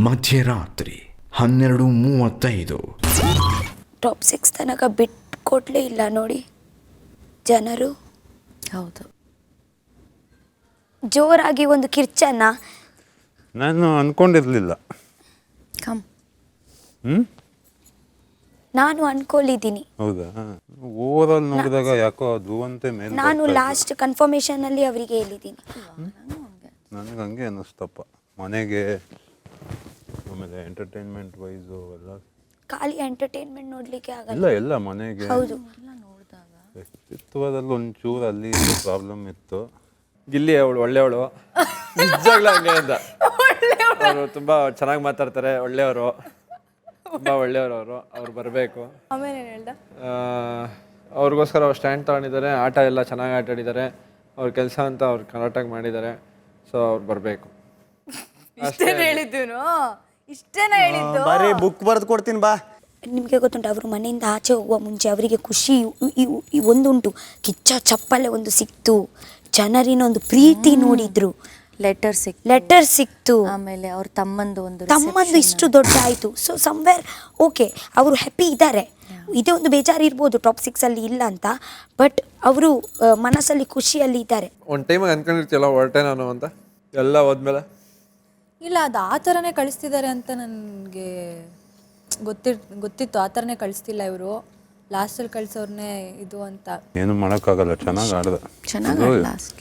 ಮಧ್ಯರಾತ್ರಿ 12:35. ಟಾಪ್ 6 ತನಕ ಬಿಟ್ಕೊಡ್ಲೇ ಇಲ್ಲ ನೋಡಿ ಜನರು. ಹೌದು, ಜೋರಾಗಿ ಒಂದು ಕಿರ್ಚನ್ನ ನಾನು ಅನ್ಕೊಂಡಿರಲಿಲ್ಲ. ನಾನು ಅನ್ಕೊಳ್ಳಿದ್ದೀನಿ. ಹೌದಾ? ಓವರಾಲ್ ನೋಡಿದಾಗ ಯಾಕೋ ಧ್ರುವಂತೆ ಮೇಲೆ ನಾನು ಲಾಸ್ಟ್ ಕನ್ಫರ್ಮೇಷನ್ ಅಲ್ಲಿ ಅವರಿಗೆ ಹೇಳಿದ್ದೀನಿ. ನನಗೆ ಹಂಗೆ ಅನ್ನಿಸ್ತಪ್ಪ. ಮನೆಗೆ ಆಮೇಲೆ ಎಂಟರ್ಟೈನ್ಮೆಂಟ್ ವೈಸು ಎಲ್ಲ ಖಾಲಿ ಎಂಟರ್ಟೈನ್ಮೆಂಟ್ ನೋಡ್ಲಿಕ್ಕೆ ಆಗಲ್ಲ. ಇಲ್ಲ ಎಲ್ಲ ಮನೆಗೆ ಹೌದು, ವ್ಯಕ್ತಿತ್ವದಲ್ಲಿ ಒಂಚೂರು ಅಲ್ಲಿ ಪ್ರಾಬ್ಲಮ್ ಇತ್ತು. ಗಿಲ್ಲಿ ಅವಳು ಒಳ್ಳೆಯವಳು, ನಿಜವಾಗ್ಲೂ ಹಂಗೆ ಅಂತ. ಅವರು ತುಂಬ ಚೆನ್ನಾಗಿ ಮಾತಾಡ್ತಾರೆ, ಒಳ್ಳೆಯವರು, ತುಂಬ ಒಳ್ಳೆಯವರು. ಅವ್ರು ಬರಬೇಕು. ಆಮೇಲೆ ಏನು ಹೇಳ್ದ? ಅವ್ರಿಗೋಸ್ಕರ ಅವ್ರು ಸ್ಟ್ಯಾಂಡ್ ತಗೊಂಡಿದ್ದಾರೆ, ಆಟ ಎಲ್ಲ ಚೆನ್ನಾಗಿ ಆಟ ಆಡಿದ್ದಾರೆ, ಅವ್ರ ಕೆಲಸ ಅಂತ ಅವ್ರು ಕರೆಕ್ಟಾಗಿ ಮಾಡಿದ್ದಾರೆ. ಸೊ ಅವ್ರು ಬರಬೇಕು. ಇಷ್ಟೇನೇ ಹೇಳಿದ್ದು. ಬರೀ ಬುಕ್ ಬರೆದು ಕೊಡ್ತೀನಿ ಬಾ. ನಿಮಗೆ ಗೊತ್ತುಂಟು, ಅವರು ಮನೆಯಿಂದ ಆಚೆ ಹೋಗುವ ಮುಂಚೆ ಅವರಿಗೆ ಖುಷಿ ಒಂದುಂಟು. ಕಿಚ್ಚ ಚಪ್ಪಲೆ ಒಂದು ಸಿಕ್ತು, ಜನರಿನ ಒಂದು ಪ್ರೀತಿ ನೋಡಿದ್ರು, ಲೆಟರ್ ಸಿಕ್ತು, ಆಮೇಲೆ ಅವ್ರ ತಮ್ಮಂದು ಇಷ್ಟು ದೊಡ್ಡ ಆಯಿತು. ಸೊ ಸಮ್ವೇರ್ ಓಕೆ, ಅವರು ಹ್ಯಾಪಿ ಇದ್ದಾರೆ. ಇದೇ ಒಂದು ಬೇಜಾರು ಇರ್ಬೋದು ಟಾಪ್ 6 ಅಲ್ಲಿ ಇಲ್ಲ ಅಂತ, ಬಟ್ ಅವರು ಮನಸ್ಸಲ್ಲಿ ಖುಷಿಯಲ್ಲಿ ಇದ್ದಾರೆ. ಒಂದು ಟೈಮಾಗ ಅಂದ್ಕೊಂಡಿರ್ತೀಯಲ್ಲ ಹೊರಟೆ ನಾನು ಅಂತ, ಎಲ್ಲ ಹೋದ್ಮೇಲೆ ಇಲ್ಲ, ಅದು ಆ ಥರನೇ ಕಳಿಸ್ತಿದ್ದಾರೆ ಅಂತ ನನಗೆ ಗೊತ್ತಿತ್ತು. ಆ ಥರನೇ ಕಳಿಸ್ತಿಲ್ಲ ಇವರು, ಲಾಸ್ಟಲ್ಲಿ ಕಳಿಸೋರ್ನೇ ಇದು ಅಂತ. ಏನು ಮಾಡೋಕ್ಕಾಗಲ್ಲ, ಚೆನ್ನಾಗಿ ಆಡ್ದೆ. ಲಾಸ್ಟ್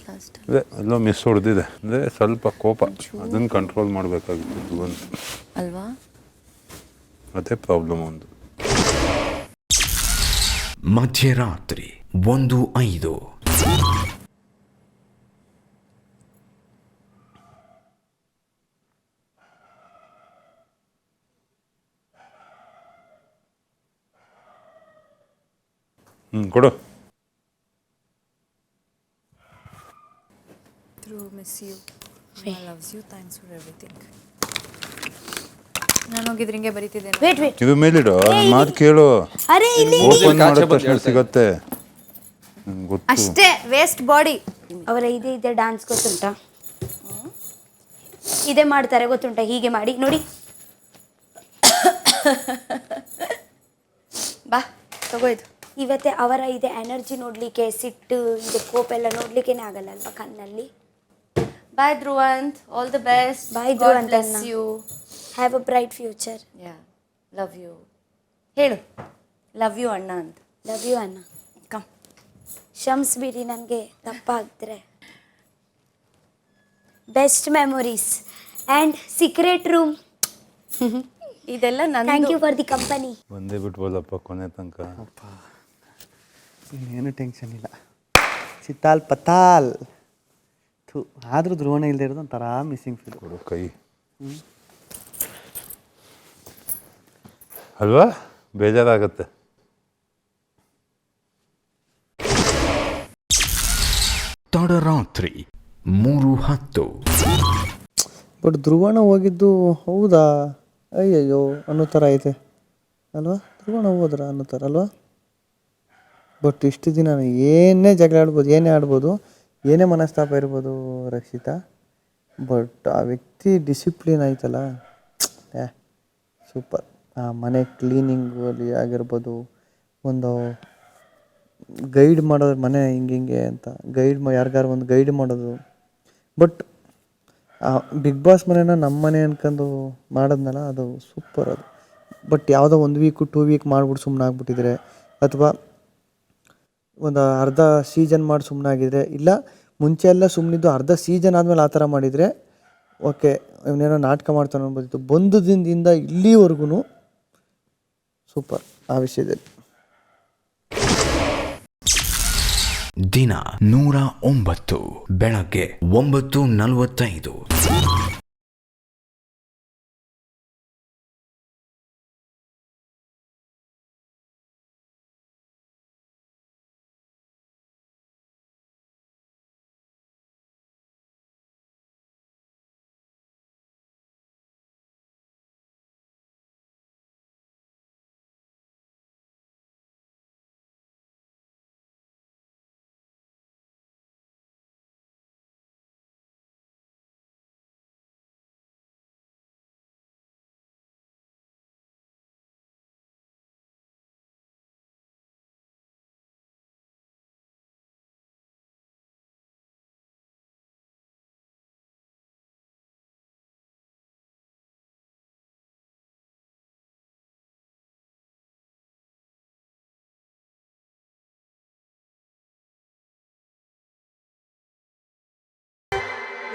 ಅದೇ ಎಲ್ಲೋ ಮಿಸ್ ಹೊಡೆದಿದೆ ಅಂದರೆ ಸ್ವಲ್ಪ ಕೋಪ, ಅದನ್ನು ಕಂಟ್ರೋಲ್ ಮಾಡಬೇಕಾಗಿತ್ತು ಅಂತ ಅಲ್ವಾ? ಅದೇ ಪ್ರಾಬ್ಲಮ್ ಒಂದು. ಮಧ್ಯರಾತ್ರಿ 1:05. ಕೊಡು. miss you. I loves you. Thanks for everything. ನಾನು ಹೋಗಿದ್ರೆ ಹಿಂಗೆ ಬರೀತಿದ್ದೇನೆ. ವೇಟ್ ಇದು ಮೇಲಿಡು, ಮಾತು ಕೇಳು. ಅರೆ ಇಲ್ಲಿ ಓಪನ್ ಮಾಡಿದ ತಕ್ಷಣ ಸಿಗತ್ತೆ. ಗೊತ್ತು ಅಷ್ಟೇ, ವೇಸ್ಟ್ ಬಾಡಿ. ಅವರ ಇದೆ ಡಾನ್ಸ್ ಗೊತ್ತುಂಟಾ? ಇದೇ ಮಾಡ್ತಾರೆ ಗೊತ್ತುಂಟಾ? ಹೀಗೆ ಮಾಡಿ ನೋಡಿ. ಬಾ ತಗೋಯ್ತು. ಇವತ್ತೇ ಅವರ ಇದೆ ಎನರ್ಜಿ ನೋಡ್ಲಿಕ್ಕೆ, ಸಿಟ್ಟು ಇದೆ, ಕೋಪ ಎಲ್ಲ ನೋಡ್ಲಿಕ್ಕೇನೆ ಆಗಲ್ಲ ಅಲ್ವಾ ಕಣ್ಣಲ್ಲಿ. Bye Dhruvanth, all the best. Bye Dhruvanth, bless you. Have a bright future. Yeah, love you ಹೇಳು. ಲವ್ ಯು ಅಣ್ಣ ಅಂತ. ಲವ್ ಯು ಅಣ್ಣ. ಕಮ್, ಕ್ಷಮಿಸ್ಬಿಡಿ ನನಗೆ ತಪ್ಪಾಗಿದ್ರೆ. Best memories and secret room. ಇದೆಲ್ಲ thank you for the company. ಬಂದೇ ಬಿಟ್ಬೋದಪ್ಪ ಕೊನೆ ತನಕ. ಏನು ಟೆನ್ಷನ್ ಇಲ್ಲ. ಚಿತ್ತಾಲ್ ಪತಾಲ್ ಆದರೂ ಧ್ರುವಣ ಇಲ್ಲದೆ ಇರೋದು ಒಂಥರ ಮಿಸ್ಸಿಂಗ್ ಫೀಲ್. ಕೊಡು ಕೈ ಅಲ್ವಾ, ಬೇಜಾರಾಗತ್ತೆ. ತಡರಾತ್ರಿ 3:10. ಬಟ್ ಧ್ರುವಣ ಹೋಗಿದ್ದು ಹೌದಾ ಅಯ್ಯಯ್ಯೋ ಅನ್ನೋ ಥರ ಐತೆ ಅಲ್ವಾ? ಧ್ರುವಣ ಹೋದ್ರ ಅನ್ನೋ ಥರ ಅಲ್ವಾ? ಬಟ್ ಇಷ್ಟು ದಿನ ಏನೇ ಜಗಳ ಆಡ್ಬೋದು, ಏನೇ ಆಡ್ಬೋದು, ಏನೇ ಮನಸ್ತಾಪ ಇರ್ಬೋದು ರಕ್ಷಿತಾ, ಬಟ್ ಆ ವ್ಯಕ್ತಿ ಡಿಸಿಪ್ಲಿನ್ ಐತಲ್ಲ, ಸೂಪರ್. ಆ ಮನೆ ಕ್ಲೀನಿಂಗು ಅಲ್ಲಿ ಆಗಿರ್ಬೋದು, ಒಂದು ಗೈಡ್ ಮಾಡೋದು, ಮನೆ ಹಿಂಗೆ ಅಂತ ಯಾರಿಗಾರು ಒಂದು ಗೈಡ್ ಮಾಡೋದು. ಬಟ್ ಬಿಗ್ ಬಾಸ್ ಮನೆನ ನಮ್ಮ ಮನೆ ಅನ್ಕೊಂಡು ಮಾಡೋದ್ನಲ್ಲ, ಅದು ಸೂಪರ್ ಅದು. ಬಟ್ ಯಾವುದೋ 1 ವೀಕು 2 ವೀಕ್ ಮಾಡ್ಬಿಟ್ಟು ಸುಮ್ಮನೆ ಆಗ್ಬಿಟ್ಟಿದ್ರೆ, ಅಥವಾ ಒಂದು ಅರ್ಧ ಸೀಸನ್ ಮಾಡಿ ಸುಮ್ಮನೆ ಆಗಿದ್ರೆ, ಇಲ್ಲ ಮುಂಚೆ ಎಲ್ಲ ಸುಮ್ಮನಿದ್ದು ಅರ್ಧ ಸೀಸನ್ ಆದಮೇಲೆ ಆ ಥರ ಮಾಡಿದರೆ ಓಕೆ, ಇವನೇನೋ ನಾಟಕ ಮಾಡ್ತಾನೆ ಅನ್ಬೋದಿತ್ತು. ಬಂದು ದಿನದಿಂದ ಇಲ್ಲಿವರೆಗೂ ಸೂಪರ್ ಆ ವಿಷಯದಲ್ಲಿ. ದಿನ 109. ಬೆಳಗ್ಗೆ 9:45.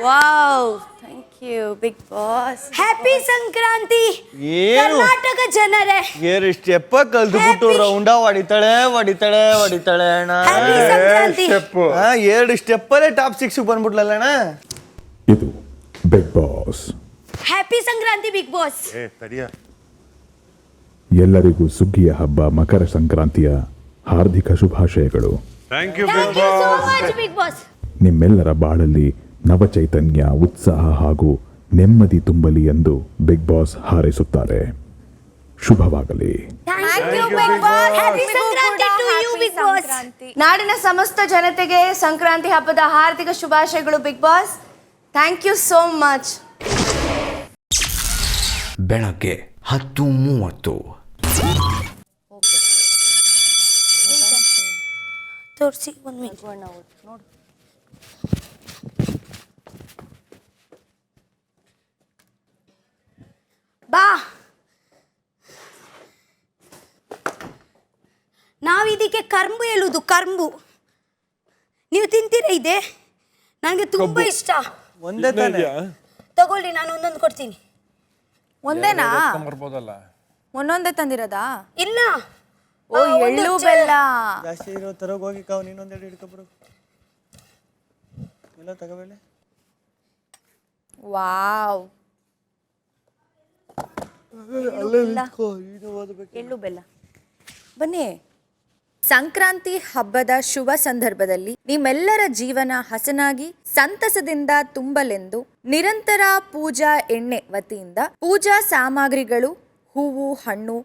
Wow, thank you big boss. Happy Sankranti Karnataka ಜನರೇ. ಏರು ಸ್ಟೆಪ್ಪ ಕಲ್ತ್ಬಿಟ್ಟು ರೌಂಡ ಹೊಡಿತಾಳೆ ಅಣ್ಣ. ಹ್ಯಾಪಿ ಸಂಕ್ರಾಂತಿ. ಎರಡು ಸ್ಟೆಪ್ಪಲ್ಲೇ ಟಾಪ್ 6 ಬಂದ್ಬಿಟ್ಲಲ್ಲ ಅಣ್ಣ. ಇದು big boss. Happy Sankranti big boss. ಎಲ್ಲರಿಗೂ ಸುಗ್ಗಿಯ ಹಬ್ಬ ಮಕರ ಸಂಕ್ರಾಂತಿಯ ಹಾರ್ದಿಕ ಶುಭಾಶಯಗಳು. Thank you Thank you so much big boss. ನಿಮ್ಮೆಲ್ಲರ ಬಾಳಲ್ಲಿ ನವಚೈತನ್ಯ, ಉತ್ಸಾಹ ಹಾಗೂ ನೆಮ್ಮದಿ ತುಂಬಲಿ ಎಂದು ಬಿಗ್ ಬಾಸ್ ಹಾರೈಸುತ್ತಾರೆ. ಶುಭವಾಗಲಿ. Thank you big boss. Happy Sankranti to you big boss. ನಾಡಿನ ಸಮಸ್ತ ಜನತೆಗೆ ಸಂಕ್ರಾಂತಿ ಹಬ್ಬದ ಹಾರ್ದಿಕ ಶುಭಾಶಯಗಳು big boss. Thank you so much. ಬೆಳಗ್ಗೆ 10:30. ತೋರಿಸಿ 1 ಮಿನಿಟ್. ಬಾ, ನಾವಿದಕ್ಕೆ ಕರ್ಂಬು ಹೇಳುದು. ಕರ್ಂಬು ನೀವು ತಿಂತೀರಾ? ಇದೆ ನನಗೆ ತುಂಬಾ ಇಷ್ಟ. ಒಂದೇ ತಾನೆ ತಗೊಳ್ಳಿ, ನಾನು ಒಂದೊಂದು ಕೊಡ್ತೀನಿ. ಒಂದೇನಾ? ಬರ್ಬೋದಲ್ಲ. ಒಂದೊಂದೇ ತಂದಿರೋದಾ? ಇಲ್ಲ, ಓ, ಎಳ್ಳು ಬೆಲ್ಲ. ಜಾಸ್ತಿ ಇರೋ ತರೋಗಿ ಹೋಗಿ ಕಾವು ನೀನೊಂದೆರಡು ಹಿಡ್ಕೊಬರು. ಎಲ್ಲ ತಗೋಬೇಳೆ. ವಾವ್, ಎಳ್ಳು ಬೆಲ್ಲ. ಬನ್ನಿ. ಸಂಕ್ರಾಂತಿ ಹಬ್ಬದ ಶುಭ ಸಂದರ್ಭದಲ್ಲಿ ನಿಮ್ಮೆಲ್ಲರ ಜೀವನ ಹಸನಾಗಿ ಸಂತಸದಿಂದ ತುಂಬಲೆಂದು ನಿರಂತರ ಪೂಜಾ ಎಣ್ಣೆ ವತಿಯಿಂದ ಪೂಜಾ ಸಾಮಗ್ರಿಗಳು, ಹೂವು, ಹಣ್ಣು,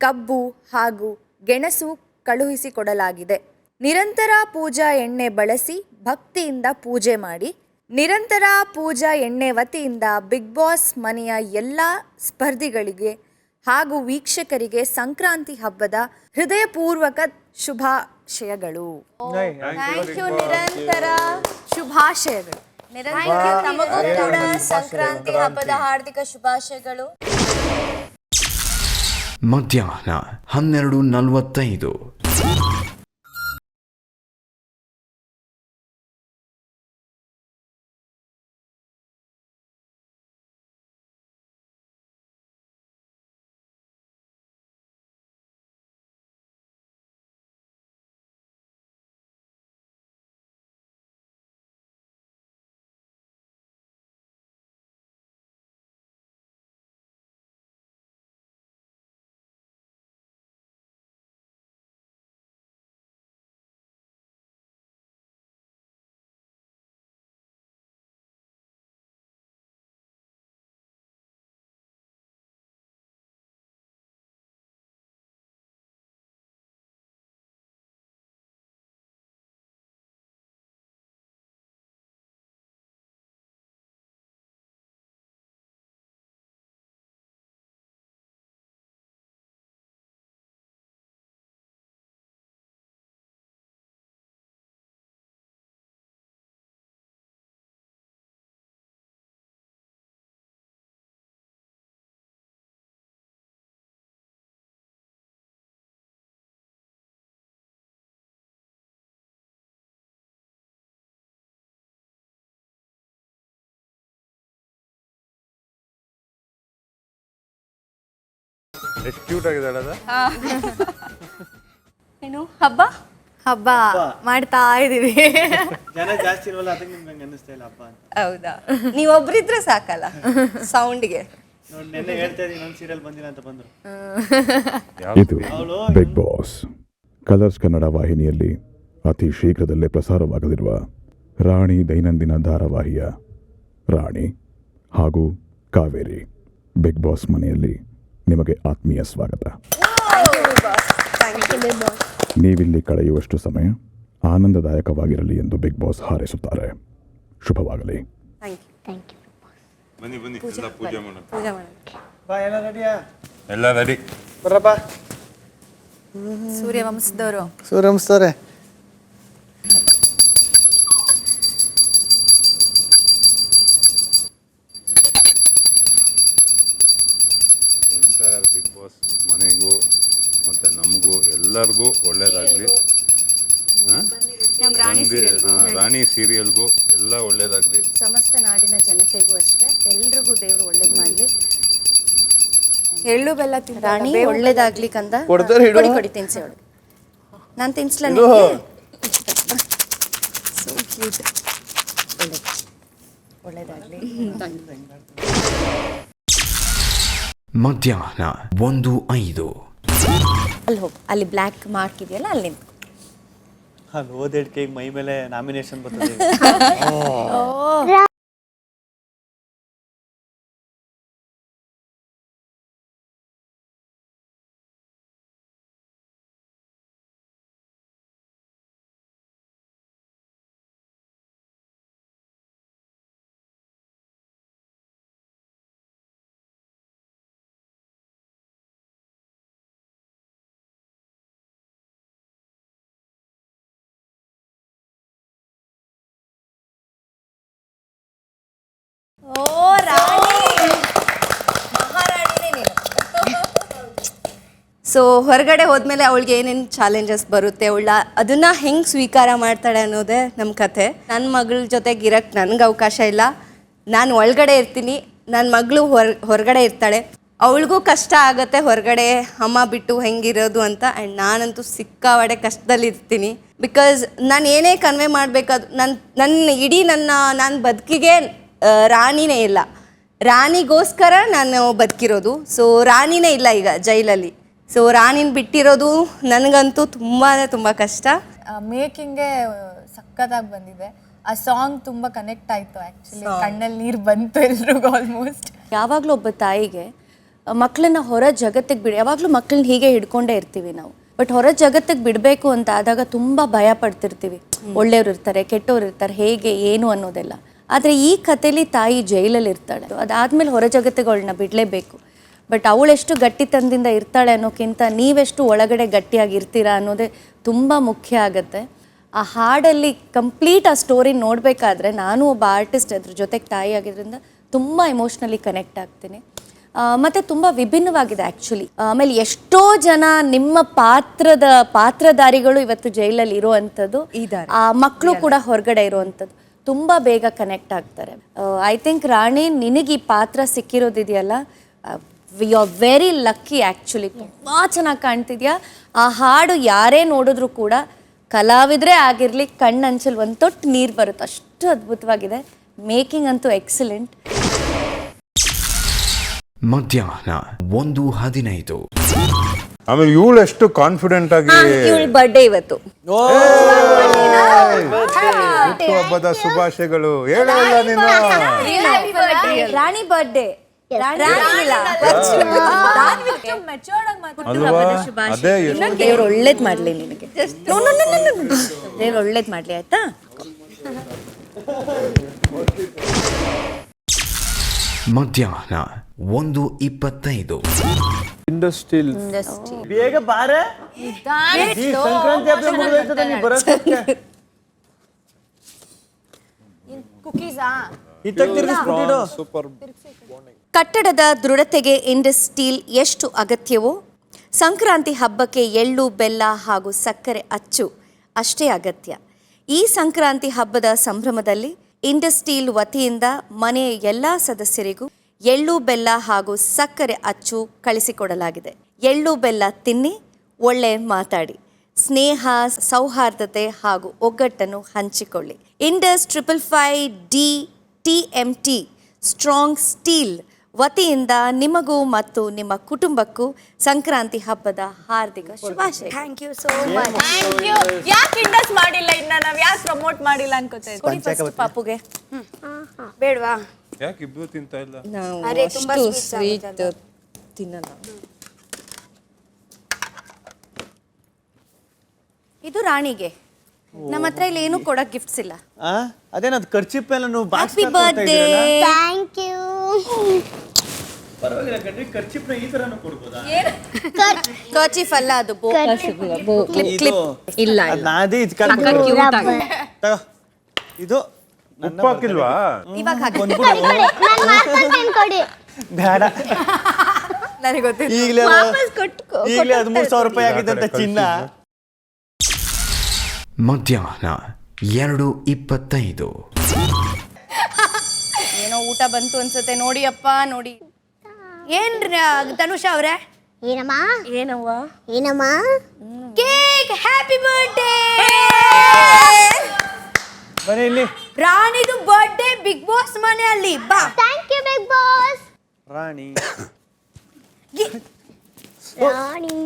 ಕಬ್ಬು ಹಾಗೂ ಗೆಣಸು ಕಳುಹಿಸಿಕೊಡಲಾಗಿದೆ. ನಿರಂತರ ಪೂಜಾ ಎಣ್ಣೆ ಬಳಸಿ ಭಕ್ತಿಯಿಂದ ಪೂಜೆ ಮಾಡಿ. ನಿರಂತರ ಪೂಜಾ ಎಣ್ಣೆ ವತಿಯಿಂದ ಬಿಗ್ ಬಾಸ್ ಮನೆಯ ಎಲ್ಲ ಸ್ಪರ್ಧಿಗಳಿಗೆ ಹಾಗೂ ವೀಕ್ಷಕರಿಗೆ ಸಂಕ್ರಾಂತಿ ಹಬ್ಬದ ಹೃದಯಪೂರ್ವಕ ಶುಭಾಶಯಗಳು. Thank you. ನಿರಂತರ ಶುಭಾಶಯಗಳು. ತಮಗೂ ಕೂಡ ಸಂಕ್ರಾಂತಿ ಹಬ್ಬದ ಹಾರ್ದಿಕ ಶುಭಾಶಯಗಳು. ಮಧ್ಯಾಹ್ನ 12:45. ಎಷ್ಟು ಕ್ಯೂಟ್ ಆಗಿದ್ದಾಳೆ ಅದ. ಏನು ಹಬ್ಬ ಹಬ್ಬ ಮಾಡ್ತಾ ಇದೀವಿ. ಜನ ಜಾಸ್ತಿ ಇಲ್ವಲ್ಲ, ಅದಕ್ಕೆ ನಿಮ್ಗೆ ಹಂಗೆ ಅನ್ನಿಸ್ತಾ ಇಲ್ಲ ಹಬ್ಬ ಅಂತ. ಹೌದಾ? ನೀವೊಬ್ರಿದ್ರೆ ಸಾಕಲ್ಲ ಸೌಂಡ್ಗೆ. ನೋಡಿ, ನೆನ್ನೆ ಹೇಳ್ತಾ ಇದ್ದೀನಿ ಇನ್ನೊಂದು ಸೀರಿಯಲ್ ಬಂದಿಲ್ಲ ಅಂತ ಬಂದರು. ಇದು ಬಿಗ್ ಬಾಸ್. ಕಲರ್ಸ್ ಕನ್ನಡ ವಾಹಿನಿಯಲ್ಲಿ ಅತಿ ಶೀಘ್ರದಲ್ಲೇ ಪ್ರಸಾರವಾಗಲಿರುವ ರಾಣಿ ದೈನಂದಿನ ಧಾರಾವಾಹಿಯ ರಾಣಿ ಹಾಗೂ ಕಾವೇರಿ ಬಿಗ್ ಬಾಸ್ ಮನೆಯಲ್ಲಿ ನಿಮಗೆ ಆತ್ಮೀಯ ಸ್ವಾಗತ. ನೀವಿಲ್ಲಿ ಕಳೆಯುವಷ್ಟು ಸಮಯ ಆನಂದದಾಯಕವಾಗಿರಲಿ ಎಂದು ಬಿಗ್ ಬಾಸ್ ಹಾರೈಸುತ್ತಾರೆ. ಶುಭವಾಗಲಿ. ಬನ್ನಿ ಬನ್ನಿ, ಎಲ್ಲ ಪೂಜೆ ಮಾಡೋಣ. ಬಾ, ಎಲ್ಲ ರೆಡಿಯಾ? ಎಲ್ಲ ರೆಡಿ. ಬರ್ರಪ್ಪ. ಸೂರ್ಯವಂಶದವರು. ಸೂರ್ಯವಂಶದವ್ರೆ. ಎಂಟೈರ್ ಬಿಗ್ ಬಾಸ್ ಮನೆಗೂ ಮತ್ತು ನಮಗೂ ಎಲ್ಲರಿಗೂ ಒಳ್ಳೇದಾಗಲಿ. ರಾಣಿ ಸೀರಿಯಲ್ಗೂ ಎಲ್ಲ ಒಳ್ಳೇದಾಗ್ಲಿ. ಸಮಸ್ತ ನಾಡಿನ ಜನತೆಗೂ ಅಷ್ಟೇ, ಎಲ್ರಿಗೂ ದೇವ್ರು ಒಳ್ಳೇದು ಮಾಡಲಿ. ಎಳ್ಳು ಬೆಲ್ಲ ರಾಣಿ ಒಳ್ಳೇದಾಗ್ಲಿ ಕಂದ. ಕೊಡಿ ತಿನ್ಸಿ ಅವಳಿಗೆ. ನಾನು ತಿನ್ಸ್ಲ ಸೋ ಕ್ಯೂಟ್. ಒಳ್ಳೇದಾಗ್ಲಿ. ಮಧ್ಯಾಹ್ನ 1:05. ಅಲ್ಲಿ ಹೋಗಿ, ಅಲ್ಲಿ ಬ್ಲ್ಯಾಕ್ ಮಾರ್ಕ್ ಇದೆಯಲ್ಲ ಅಲ್ಲಿ ನಿಂತು. ಅಲ್ಲಿ ಓದೇಡ್ಕೆ ಮೈ ಮೇಲೆ ನಾಮಿನೇಷನ್ ಬರ್ತದೆ. ಓ ರಾಣಿ, ಮಹಾರಾಣಿನೇ ನೀನು. ಸೊ ಹೊರಗಡೆ ಹೋದ್ಮೇಲೆ ಅವಳಿಗೆ ಏನೇನು ಚಾಲೆಂಜಸ್ ಬರುತ್ತೆ, ಅದನ್ನ ಹೆಂಗೆ ಸ್ವೀಕಾರ ಮಾಡ್ತಾಳೆ ಅನ್ನೋದೇ ನಮ್ಮ ಕಥೆ. ನನ್ನ ಮಗಳ ಜೊತೆಗೆ ಇರಕ್ಕೆ ನನಗೆ ಅವಕಾಶ ಇಲ್ಲ. ನಾನು ಒಳಗಡೆ ಇರ್ತೀನಿ, ನನ್ನ ಮಗಳು ಹೊರಗಡೆ ಇರ್ತಾಳೆ. ಅವಳಿಗೂ ಕಷ್ಟ ಆಗುತ್ತೆ ಹೊರಗಡೆ ಅಮ್ಮ ಬಿಟ್ಟು ಹೆಂಗಿರೋದು ಅಂತ. ಆ್ಯಂಡ್ ನಾನಂತೂ ಸಿಕ್ಕಾವಡೆ ಕಷ್ಟದಲ್ಲಿ ಇರ್ತೀನಿ. ಬಿಕಾಸ್ ನಾನು ಏನೇ ಕನ್ವೆ ಮಾಡಬೇಕಾದ್ರು ನನ್ನ ಇಡೀ ನನ್ನ ಬದುಕಿಗೆ ರಾಣಿನೇ ಇಲ್ಲ. ರಾಣಿಗೋಸ್ಕರ ನಾನು ಬದುಕಿರೋದು. ಸೊ ರಾಣಿನೇ ಇಲ್ಲ ಈಗ ಜೈಲಲ್ಲಿ. ಸೊ ರಾಣಿನ ಬಿಟ್ಟಿರೋದು ನನಗಂತೂ ತುಂಬ ಕಷ್ಟ. ಮೇಕಿಂಗ್ಗೆ ಸಖತ್ತಾಗಿ ಬಂದಿದೆ. ಆ ಸಾಂಗ್ ತುಂಬ ಕನೆಕ್ಟ್ ಆಯಿತು. ಆ್ಯಕ್ಚುಲಿ ಕಣ್ಣಲ್ಲಿ ನೀರು ಬಂತು ಎಲ್ರಿಗೂ ಆಲ್ಮೋಸ್ಟ್. ಯಾವಾಗಲೂ ಒಬ್ಬ ತಾಯಿಗೆ ಮಕ್ಕಳನ್ನ ಹೊರ ಜಗತ್ತಿಗೆ ಯಾವಾಗಲೂ ಮಕ್ಕಳನ್ನ ಹೀಗೆ ಹಿಡ್ಕೊಂಡೇ ಇರ್ತೀವಿ ನಾವು. ಬಟ್ ಹೊರ ಜಗತ್ತಿಗೆ ಬಿಡಬೇಕು ಅಂತ ಆದಾಗ ತುಂಬ ಭಯ ಪಡ್ತಿರ್ತೀವಿ. ಒಳ್ಳೆಯವ್ರು ಇರ್ತಾರೆ, ಕೆಟ್ಟವ್ರು ಇರ್ತಾರೆ, ಹೇಗೆ ಏನು ಅನ್ನೋದೆಲ್ಲ. ಆದರೆ ಈ ಕಥೆಯಲ್ಲಿ ತಾಯಿ ಜೈಲಲ್ಲಿ ಇರ್ತಾಳೆ. ಅದಾದಮೇಲೆ ಹೊರ ಜಗತ್ತಿಗೆ ಅವಳನ್ನ ಬಿಡಲೇಬೇಕು. ಬಟ್ ಅವಳೆಷ್ಟು ಗಟ್ಟಿತನದಿಂದ ಇರ್ತಾಳೆ ಅನ್ನೋಕ್ಕಿಂತ ನೀವೆಷ್ಟು ಒಳಗಡೆ ಗಟ್ಟಿಯಾಗಿ ಇರ್ತೀರಾ ಅನ್ನೋದೇ ತುಂಬ ಮುಖ್ಯ ಆಗುತ್ತೆ. ಆ ಹಾಡಲ್ಲಿ ಕಂಪ್ಲೀಟ್ ಆ ಸ್ಟೋರಿ ನೋಡಬೇಕಾದ್ರೆ ನಾನು ಒಬ್ಬ ಆರ್ಟಿಸ್ಟ್ ಅದ್ರ ಜೊತೆಗೆ ತಾಯಿ ಆಗಿದ್ದರಿಂದ ತುಂಬ ಎಮೋಷ್ನಲಿ ಕನೆಕ್ಟ್ ಆಗ್ತೀನಿ. ಮತ್ತು ತುಂಬ ವಿಭಿನ್ನವಾಗಿದೆ ಆ್ಯಕ್ಚುಲಿ. ಆಮೇಲೆ ಎಷ್ಟೋ ಜನ ನಿಮ್ಮ ಪಾತ್ರಧಾರಿಗಳು ಇವತ್ತು ಜೈಲಲ್ಲಿ ಇರೋವಂಥದ್ದು, ಆ ಮಕ್ಕಳು ಕೂಡ ಹೊರಗಡೆ ಇರೋವಂಥದ್ದು ತುಂಬ ಬೇಗ ಕನೆಕ್ಟ್ ಆಗ್ತಾರೆ. ಐ ಥಿಂಕ್ ರಾಣಿ, ನಿನಗೆ ಈ ಪಾತ್ರ ಸಿಕ್ಕಿರೋದಿದೆಯಲ್ಲ, you are very lucky actually. ತುಂಬ ಚೆನ್ನಾಗಿ ಕಾಣ್ತಿದ್ಯಾ. ಆ ಹಾಡು ಯಾರೇ ನೋಡಿದ್ರು ಕೂಡ ಕಲಾವಿದರೇ ಆಗಿರಲಿ ಕಣ್ಣಂಚಲ್ಲಿ ಒಂದು ತೊಟ್ಟು ನೀರು ಬರುತ್ತೆ, ಅಷ್ಟು ಅದ್ಭುತವಾಗಿದೆ. ಮೇಕಿಂಗ್ ಅಂತೂ ಎಕ್ಸಲೆಂಟ್. ಮಧ್ಯಾಹ್ನ 1:15. ಆಮೇಲೆ ಇವಳು ಎಷ್ಟು ಕಾನ್ಫಿಡೆಂಟ್ ಆಗಿ ಇವಳ ಬರ್ಡೇ ಇವತ್ತು. ಹಬ್ಬದ ಶುಭಾಶಯಗಳು ಹೇಳಲ್ಲ ನೀನು. ರಾಣಿ ಬರ್ಡೇ ಅಲ್ವಾ? ಅದೇ ದೇವ್ರು ಒಳ್ಳೇದ್ ಮಾಡ್ಲಿ ನಿನಗೆ. ದೇವ್ರು ಒಳ್ಳೇದ್ ಮಾಡ್ಲಿ, ಆಯ್ತಾ? ಮಧ್ಯಾಹ್ನ 1:25. ಇಂಡಸ್ಟ್ರಿಯಲ್ ಬೇಗ ಬಾರ, ಸಂಕ್ರಾಂತಿ ಹಬ್ಬ ಮುಗಿದೋಯ್ತದೆ, ನೀ ಬರೋಷ್ಟಕ್ಕೆ. ಸೂಪರ್. ಕಟ್ಟಡದ ದೃಢತೆಗೆ ಇಂಡಸ್ ಸ್ಟೀಲ್ ಎಷ್ಟು ಅಗತ್ಯವೋ ಸಂಕ್ರಾಂತಿ ಹಬ್ಬಕ್ಕೆ ಎಳ್ಳು ಬೆಲ್ಲ ಹಾಗೂ ಸಕ್ಕರೆ ಅಚ್ಚು ಅಷ್ಟೇ ಅಗತ್ಯ. ಈ ಸಂಕ್ರಾಂತಿ ಹಬ್ಬದ ಸಂಭ್ರಮದಲ್ಲಿ ಇಂಡಸ್ ಸ್ಟೀಲ್ ವತಿಯಿಂದ ಮನೆಯ ಎಲ್ಲ ಸದಸ್ಯರಿಗೂ ಎಳ್ಳು ಬೆಲ್ಲ ಹಾಗೂ ಸಕ್ಕರೆ ಅಚ್ಚು ಕಳಿಸಿಕೊಡಲಾಗಿದೆ. ಎಳ್ಳು ಬೆಲ್ಲ ತಿನ್ನಿ, ಒಳ್ಳೆ ಮಾತಾಡಿ, ಸ್ನೇಹ, ಸೌಹಾರ್ದತೆ ಹಾಗೂ ಒಗ್ಗಟ್ಟನ್ನು ಹಂಚಿಕೊಳ್ಳಿ. Indus 555D TMT strong steel ವತಿಯಿಂದ ನಿಮಗೂ ಮತ್ತು ನಿಮ್ಮ ಕುಟುಂಬಕ್ಕೂ ಸಂಕ್ರಾಂತಿ ಹಬ್ಬದ ಹಾರ್ದಿಕ ಶುಭಾಶಯ. Thank you so much. ಯಾಕೆ ಇಂಡಸ್ ಮಾಡಿಲ್ಲ, ಇನ್ನ ನಾವ್ ಯಾಕೆ ಪ್ರಮೋಟ್ ಮಾಡಿಲ್ಲ ಅನ್ಕೋತಾ ಇದ್ದೀವಿ. ಪಾಪುಗೆ ಬೇಡವಾ? ಯಾಕೆ ಇಬ್ರು ತಿಂತಾ ಇಲ್ಲ? ಅರೆ ತುಂಬಾ ಸ್ವೀಟ್ ತಿನ್ನಲ್ಲ. ಇದು ರಾಣಿಗೆ. ನಮ್ಮ ಹತ್ರ ಇಲ್ಲಿ ಏನು ಕೊಡಕ್ ಗಿಫ್ಟ್ಸ್ ಇಲ್ಲ. ಅದೇನದು ಖರ್ಚಿಪ್ ಎಲ್ಲ ನೀವು box happy birthday. Thank you. ಪರವಾಗಿಲ್ಲ ಕಣ್ರಿ, ಖರ್ಚಿಪ್ನ ಈ ತರನು ಕೊಡ್ಬೋದಾ? ಕರ್ಚೀಫ್ ಅಲ್ಲ, ಅದು ಇಲ್ಲ ನಾದಿ ಇದು ಉಪ್ಪು ಹಾಕಿಲ್ವಾ? ಇವಾಗ ಹಾಕಿ. ಬೇಡ, ನನಗೆ ಗೊತ್ತಿಲ್ಲ. ಈಗಲೇ 13,000 ರೂಪಾಯಿ ಆಗಿದ್ದಂತ ಚಿನ್ನ. ಮಧ್ಯಾಹ್ನ 2:25. ಏನೋ ಊಟ ಬಂತು ಅನ್ಸುತ್ತೆ, ನೋಡಿ ಅಪ್ಪ ನೋಡಿ. ಏನ್ರ ಧನುಷ ಅವ್ರೆ? ಏನಮ್ಮ ಏನವ್ವ? ಏನಮ್ಮ ಕೇಕ್, ಹ್ಯಾಪಿ ಬರ್ಡೇ. ಬರೀ ಇಲ್ಲಿ ರಾಣಿದು ಬರ್ಡೇ ಬಿಗ್ ಬಾಸ್ ಮನೆಯಲ್ಲಿ ಬಾ. Thank you big Boss. Rani Rani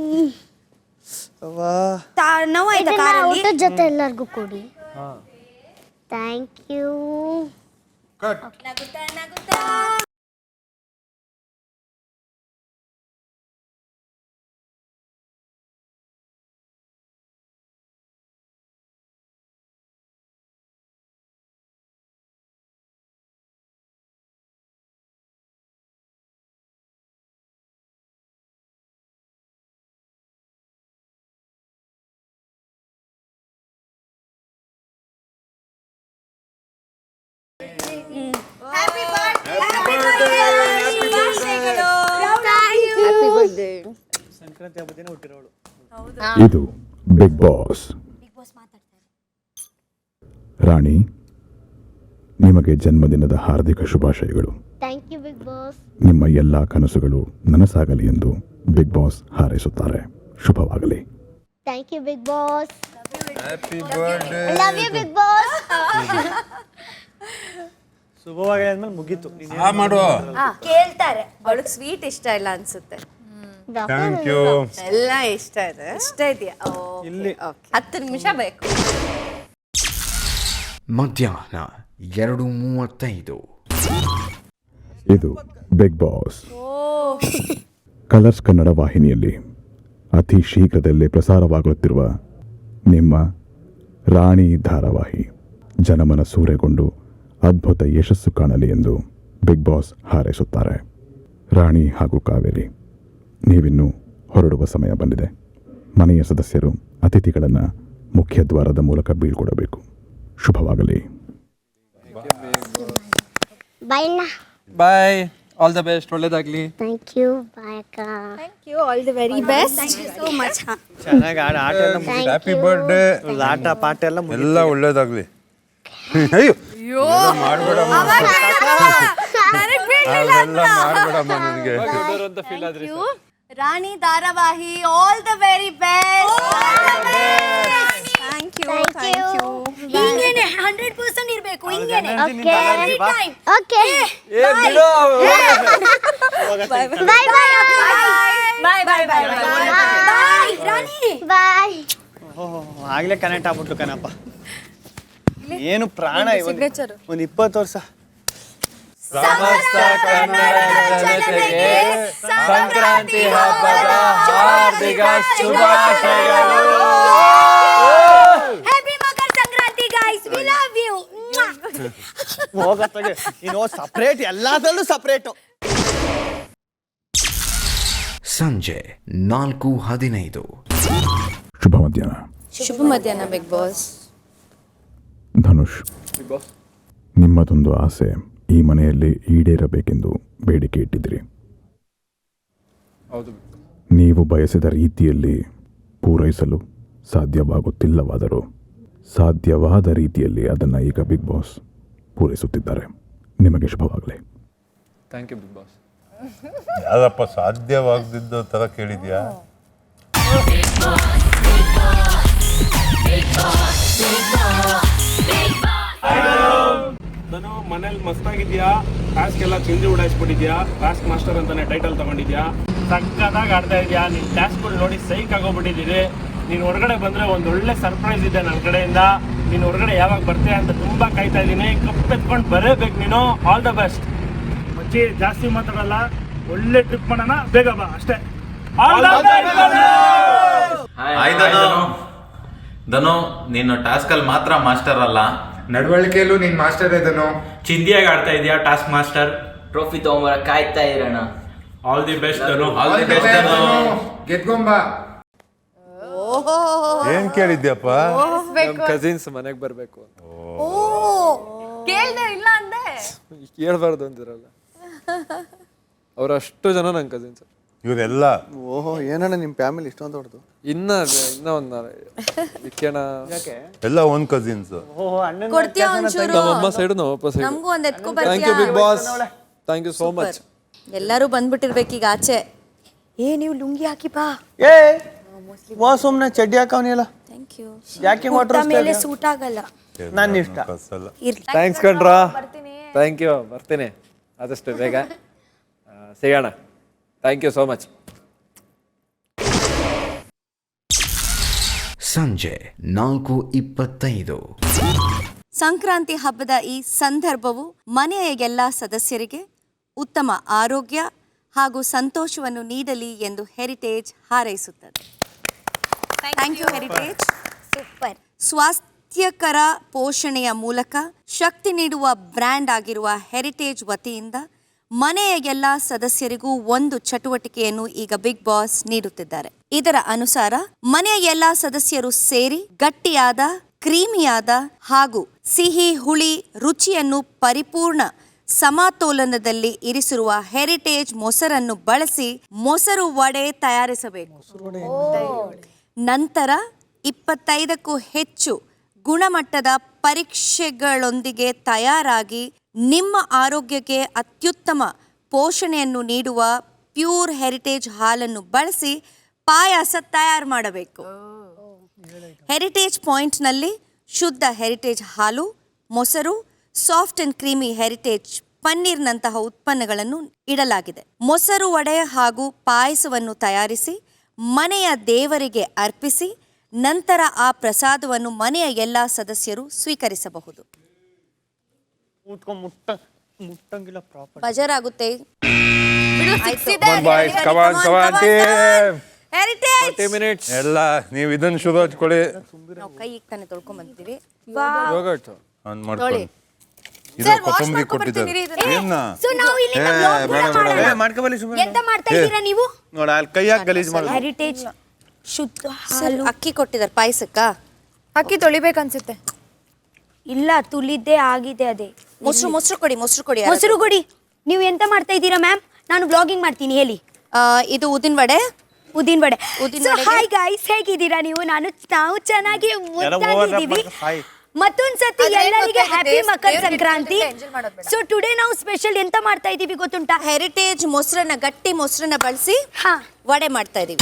ನೋವಾಯ್ತಾ ಇದನ್ನ ಕಾರಲ್ಲಿ? ಊಟದ ಜೊತೆ ಎಲ್ಲರಿಗೂ ಕೊಡಿ. Thank you. ನಗುತ್ತಾ ನಗುತ್ತಾ ಸಂಕ್ರಾಂತಿ ಹಬ್ಬದ ದಿನ ಹುಟ್ಟಿರೋಳು. ಇದು ಬಿಗ್ ಬಾಸ್. ರಾಣಿ, ನಿಮಗೆ ಜನ್ಮದಿನದ ಹಾರ್ದಿಕ ಶುಭಾಶಯಗಳು. Thank you big Boss. ನಿಮ್ಮ ಎಲ್ಲ ಕನಸುಗಳು ನನಸಾಗಲಿ ಎಂದು ಬಿಗ್ ಬಾಸ್ ಹಾರೈಸುತ್ತಾರೆ. ಶುಭವಾಗಲಿ. Thank you big boss. Happy birthday. Love you big Boss. ಶುಭವಾಗಿ ಆದ್ಮೇಲೆ ಮುಗೀತು. ಮಾಡು. ಕೇಳ್ತಾರೆ. ಅವಳಿಗೆ ಸ್ವೀಟ್ ಇಷ್ಟ ಇಲ್ಲ ಅನ್ಸುತ್ತೆ. Thank you. ಎಲ್ಲ ಇಷ್ಟ ಇದೆ. ಇಷ್ಟ ಇದೆಯಾ? ಇಲ್ಲಿ 10 ನಿಮಿಷ ಬೇಕು. ಮಧ್ಯಾಹ್ನ 2:35. ಇದು ಬಿಗ್ ಬಾಸ್. ಕಲರ್ಸ್ ಕನ್ನಡ ವಾಹಿನಿಯಲ್ಲಿ ಅತಿ ಶೀಘ್ರದಲ್ಲೇ ಪ್ರಸಾರವಾಗುತ್ತಿರುವ ನಿಮ್ಮ ರಾಣಿ ಧಾರಾವಾಹಿ ಜನಮನ ಸೂರೆಗೊಂಡು ಅದ್ಭುತ ಯಶಸ್ಸು ಕಾಣಲಿ ಎಂದು ಬಿಗ್ ಬಾಸ್ ಹಾರೈಸುತ್ತಾರೆ. ರಾಣಿ ಹಾಗೂ ಕಾವೇರಿ, ನೀವಿನ್ನೂ ಹೊರಡುವ ಸಮಯ ಬಂದಿದೆ. ಮನೆಯ ಸದಸ್ಯರು ಅತಿಥಿಗಳನ್ನು ಮುಖ್ಯ ದ್ವಾರದ ಮೂಲಕ ಬೀಳ್ಕೊಡಬೇಕು. ಶುಭವಾಗಲಿ. ಬಾಯ್ ಅಣ್ಣ. ಬಾಯ್, ಆಲ್ ದ ಬೆಸ್ಟ್, ಒಳ್ಳೇದಾಗ್ಲಿ. Thank you. ಬಾಯ್ ಅಕ್ಕ. Thank you, all the very best. So much. ಚೆನ್ನಾಗಿ ಆಟ ಎಲ್ಲ ಮುಗಿತು. Happy birthday. ಆಟ ಪಾಠ ಎಲ್ಲ ಮುಗಿತು. ಎಲ್ಲ ಒಳ್ಳೇದಾಗ್ಲಿ. ಅಯ್ಯೋ ಮಾಡ್ಬೇಡಮ್ಮ, ಅದೆಲ್ಲ ಮಾಡ್ಬೇಡಮ್ಮ ನನಗೆ. ಅಂತ ಫೀಲ್ ಆದ್ರಿ ರಾಣಿ ಧಾರಾವಾಹಿ, all the very best. Thank you, thank you. ಹಿಂಗೇನೆ 100% ಇರಬೇಕು. ಹಿಂಗೇನೆ ಓಕೆ ಓಕೆ. ಏ ಬಿಡು. ಬಾಯ್ ಬಾಯ್ ಬಾಯ್ ಬಾಯ್ ಬಾಯ್ ಬಾಯ್ ರಾಣಿ. ಬಾಯ್. ಆಗ್ಲೇ ಕನೆಕ್ಟ್ ಆಗ್ಬಿಟ್ಟು ಕಣಪ್ಪ. ಏನು ಪ್ರಾಣ ಸಿಗ್ನೇಚರ್. ಒಂದು 20 ವರ್ಷ. ಸಮಸ್ತ ಕನ್ನಡ ಜನತೆಗೆ ಸಂಕ್ರಾಂತಿ ಹಬ್ಬದ ಹಾರ್ದಿಕ ಶುಭಾಶಯಗಳು. Happy Makara Sankranti guys, we love you. ಹೋಗತ್ತಾಗೆ ಇನ್ನು ಸಪ್ರೇಟ್, ಎಲ್ಲದರಲ್ಲೂ ಸಪ್ರೇಟು. ಸಂಜೆ 4:15. ಶುಭ ಮಧ್ಯಾಹ್ನ. ಶುಭ ಮಧ್ಯಾಹ್ನ ಬಿಗ್ ಬಾಸ್. ಧನುಷ್, ನಿಮ್ಮದೊಂದು ಆಸೆ ಈ ಮನೆಯಲ್ಲಿ ಈಡೇರಬೇಕೆಂದು ಬೇಡಿಕೆ ಇಟ್ಟಿದ್ರಿ. ಹೌದು. ನೀವು ಬಯಸಿದ ರೀತಿಯಲ್ಲಿ ಪೂರೈಸಲು ಸಾಧ್ಯವಾಗುತ್ತಿಲ್ಲವಾದರೂ ಸಾಧ್ಯವಾದ ರೀತಿಯಲ್ಲಿ ಅದನ್ನು ಈಗ ಬಿಗ್ ಬಾಸ್ ಪೂರೈಸುತ್ತಿದ್ದಾರೆ. ನಿಮಗೆ ಶುಭವಾಗಲಿ. Thank you big boss. ಯಾವ್ದಪ್ಪ ಸಾಧ್ಯವಾಗದಿದ್ದ ಥರ ಕೇಳಿದ್ಯಾ? ನಾನು ಮನೇಲಿ ಮಸ್ತಾಗಿದ್ಯಾ, ಟಾಸ್ಕ್ ಎಲ್ಲ ಚಿಂದಿ ಉಡಾಯಿಸ್ಬಿಟ್ಟಿದ್ಯಾ, ಟಾಸ್ಕ್ ಮಾಸ್ಟರ್ ಅಂತಾನೆ ಟೈಟಲ್ ತಗೊಂಡಿದ್ಯಾ, ಸಕ್ಕದಾಗಿ ಆಡ್ತಾ ಇದೆಯಾ. ನಿನ್ನ ಟಾಸ್ಕ್ಗಳು ನೋಡಿ ಸೈಕ್ ಆಗೋಗ್ಬಿಟ್ಟಿದ್ದೀರಿ. ನೀನು ಹೊರಗಡೆ ಬಂದರೆ ಒಂದು ಒಳ್ಳೆ ಸರ್ಪ್ರೈಸ್ ಇದೆ ನನ್ನ ಕಡೆಯಿಂದ. ನೀನು ಹೊರಗಡೆ ಯಾವಾಗ ಬರ್ತೀಯ ಅಂತ ತುಂಬ ಕಾಯ್ತಾ ಇದ್ದೀನಿ. ಕಪ್ ಎತ್ಕೊಂಡು ಬರಬೇಕು ನೀನು. ಆಲ್ ದ ಬೆಸ್ಟ್ ಮಚ್ಚಿ. ಜಾಸ್ತಿ ಮಾತಾಡಲ್ಲ, ಒಳ್ಳೆ ಟ್ರಿಪ್ ಮಾಡೋಣ, ಬೇಗ ಬಾ ಅಷ್ಟೇ. ಹಾಯ್ ಧನು, ನೀನು ಟಾಸ್ಕಲ್ಲಿ ಮಾತ್ರ ಮಾಸ್ಟರ್ ಅಲ್ಲ, ನಡವಳಿಕೆಯಲ್ಲೂ ನೀನ್ ಮಾಸ್ಟರ್ ಇದನ್ನು. ಚಿಂದಿಯಾಗಿ ಆಡ್ತಾ ಇದೆಯಾ ಟಾಸ್ಕ್ ಮಾಸ್ಟರ್. ಟ್ರೋಫಿ ತಗೊಂಬರ ಕಾಯ್ತಾ ಇರೋಣ. All the best Dhanu. All the best Dhanu. ಗೆದ್ಕೊಂಬ. ಏನ್ ಕೇಳಿದ್ಯಪ್ಪ? ನಮ್ಮ ಕಸಿನ್ಸ್ ಮನೆಗೆ ಬರಬೇಕು. ಕೇಳ್ದೆ ಇಲ್ಲ ಅಂದೆ. ಹೇಳ್ಬಾರ್ದು ಅಂತಿರಲ್ಲ, ಅವರಷ್ಟು ಜನ ನನ್ನ ಕಸಿನ್ಸ್. ಇವರೆಲ್ಲ ಓಹೋ ಏನಣ್ಣ ನಿಮ್ಮ ಫ್ಯಾಮಿಲಿ ಇಷ್ಟೊಂದು ದೊಡ್ಡದು. ಇನ್ನ ಒಂದು ವಿಕ್ಯಣ ಎಲ್ಲ ಓನ್ ಕಸಿನ್ಸ್. ಕೊಡ್ತೀಯಾ ಒಂಚೂರು? ನಮ್ಮಮ್ಮ ಸೈಡು ನಮ್ಮಪ್ಪ ಸೈಡು. ನಮಗೂ ಒಂದ್ ಎತ್ಕೊ ಥ್ಯಾಂಕ್ ಯು ಬರ್ತೀಯಾ? Big boss, thank you so much. ಎಲ್ಲರೂ ಬಂದ್ಬಿಟ್ಟಿರ್ಬೇಕು ಈಗ ಆಚೆ. ನೀವು ಲುಂಗಿ ಹಾಕಿ ಬಾ. ಏ ವಾ ಸುಮ್ಮನೆ ಚಡ್ಡಿ ಹಾಕವನಿಲ್ಲ. Thank you. ಯಾಕೆ ಮೇಲೆ ಸೂಟ್ ಆಗಲ್ಲ. ನನ್ನ ಇಷ್ಟ. ಥ್ಯಾಂಕ್ಸ್ ಕಣ್ರಾ. ಥ್ಯಾಂಕ್ ಯು, ಬರ್ತೀನಿ ಆದಷ್ಟು ಬೇಗ ಸಿಗೋಣ. Thank you so much. ಸಂಜೆ 4:25. ಸಂಕ್ರಾಂತಿ ಹಬ್ಬದ ಈ ಸಂದರ್ಭವು ಮನೆಯ ಎಲ್ಲ ಸದಸ್ಯರಿಗೆ ಉತ್ತಮ ಆರೋಗ್ಯ ಹಾಗೂ ಸಂತೋಷವನ್ನು ನೀಡಲಿ ಎಂದು ಹೆರಿಟೇಜ್ ಹಾರೈಸುತ್ತದೆ. Thank you Heritage. ಸೂಪರ್. ಸ್ವಾಸ್ಥ್ಯಕರ ಪೋಷಣೆಯ ಮೂಲಕ ಶಕ್ತಿ ನೀಡುವ ಬ್ರ್ಯಾಂಡ್ ಆಗಿರುವ ಹೆರಿಟೇಜ್ ವತಿಯಿಂದ ಮನೆಯ ಎಲ್ಲ ಸದಸ್ಯರಿಗೂ ಒಂದು ಚಟುವಟಿಕೆಯನ್ನು ಈಗ ಬಿಗ್ ಬಾಸ್ ನೀಡುತ್ತಿದ್ದಾರೆ. ಇದರ ಅನುಸಾರ ಮನೆಯ ಎಲ್ಲ ಸದಸ್ಯರು ಸೇರಿ ಗಟ್ಟಿಯಾದ, ಕ್ರೀಮಿಯಾದ ಹಾಗೂ ಸಿಹಿ ಹುಳಿ ರುಚಿಯನ್ನು ಪರಿಪೂರ್ಣ ಸಮತೋಲನದಲ್ಲಿ ಇರಿಸಿರುವ ಹೆರಿಟೇಜ್ ಮೊಸರನ್ನು ಬಳಸಿ ಮೊಸರು ವಡೆ ತಯಾರಿಸಬೇಕು. ನಂತರ 25ಕ್ಕೂ ಹೆಚ್ಚು ಗುಣಮಟ್ಟದ ಪರೀಕ್ಷೆಗಳೊಂದಿಗೆ ತಯಾರಾಗಿ ನಿಮ್ಮ ಆರೋಗ್ಯಕ್ಕೆ ಅತ್ಯುತ್ತಮ ಪೋಷಣೆಯನ್ನು ನೀಡುವ ಪ್ಯೂರ್ ಹೆರಿಟೇಜ್ ಹಾಲನ್ನು ಬಳಸಿ ಪಾಯಸ ತಯಾರು ಮಾಡಬೇಕು. ಹೆರಿಟೇಜ್ ಪಾಯಿಂಟ್ನಲ್ಲಿ ಶುದ್ಧ ಹೆರಿಟೇಜ್ ಹಾಲು, ಮೊಸರು, ಸಾಫ್ಟ್ ಅಂಡ್ ಕ್ರೀಮಿ ಹೆರಿಟೇಜ್ ಪನ್ನೀರ್ನಂತಹ ಉತ್ಪನ್ನಗಳನ್ನು ಇಡಲಾಗಿದೆ. ಮೊಸರು ವಡೆ ಹಾಗೂ ಪಾಯಸವನ್ನು ತಯಾರಿಸಿ ಮನೆಯ ದೇವರಿಗೆ ಅರ್ಪಿಸಿ ನಂತರ ಆ ಪ್ರಸಾದವನ್ನು ಮನೆಯ ಎಲ್ಲ ಸದಸ್ಯರು ಸ್ವೀಕರಿಸಬಹುದು. ಬಜಾರಾಗುತ್ತೆ. ಎಲ್ಲ ನೀವು ಇದನ್ನ ಶುರು ಹಚ್ಕೊಳ್ಳಿ. ನಾವು ಕೈಗೆ ತಾನೇ ತೊಳ್ಕೊಂಡ್ ಬಂದಿದ್ದೀವಿ. ಮಾಡ್ಕೊಳ್ಳಿ. ಇದು ಕೊತ್ತಂಬರಿ ಕೊಟ್ಟಿದ್ದಾರೆ. ಎಂತ ಮಾಡ್ತಾ ಇದ್ದೀರಾ ನೀವು? ನೋಡ ಅಲ್ಲಿ ಕೈಯಾಗ ಗಲೀಜ್ ಮಾಡಿ. ಹೆರಿಟೇಜ್ ಶುದ್ಧ ಹಾಲು ಅಕ್ಕಿ ಕೊಟ್ಟಿದ್ದಾರೆ ಪಾಯಸಕ್ಕ. ಅಕ್ಕಿ ತೊಳಿಬೇಕನ್ಸುತ್ತೆ. ಇಲ್ಲ, ತುಳಿದ್ದೇ ಆಗಿದೆ. ಅದೇ ಮೊಸರು ಕೊಡಿ. ಮೊಸರು ಕೊಡಿ. ನೀವು ಎಂತ ಮಾಡ್ತಾ ಇದ್ದೀರಾ ಮ್ಯಾಮ್? ನಾನು ಬ್ಲಾಗಿಂಗ್ ಮಾಡ್ತೀನಿ, ಹೇಳಿ. ಇದು ಉದ್ದಿನ ವಡೆ. ಹಾಯ್ ಗೈಸ್, ಹೇಗಿದ್ದೀರಾ ನೀವು? ನಾವು ಚೆನ್ನಾಗಿ ಮುದ್ದಾಗಿದ್ದೀವಿ. ಮತ್ತೊಂದ್ಸತಿ ಎಲ್ಲರಿಗೆ happy Makara Sankranti. So today ನಾವು ಸ್ಪೆಷಲ್ ಎಂತ ಮಾಡ್ತಾ ಇದೀವಿ ಗೊತ್ತುಂಟಾ? ಹೆರಿಟೇಜ್ ಮೊಸರನ್ನ, ಗಟ್ಟಿ ಮೊಸರನ್ನ ಬಳಸಿ ವಡೆ ಮಾಡ್ತಾ ಇದೀವಿ.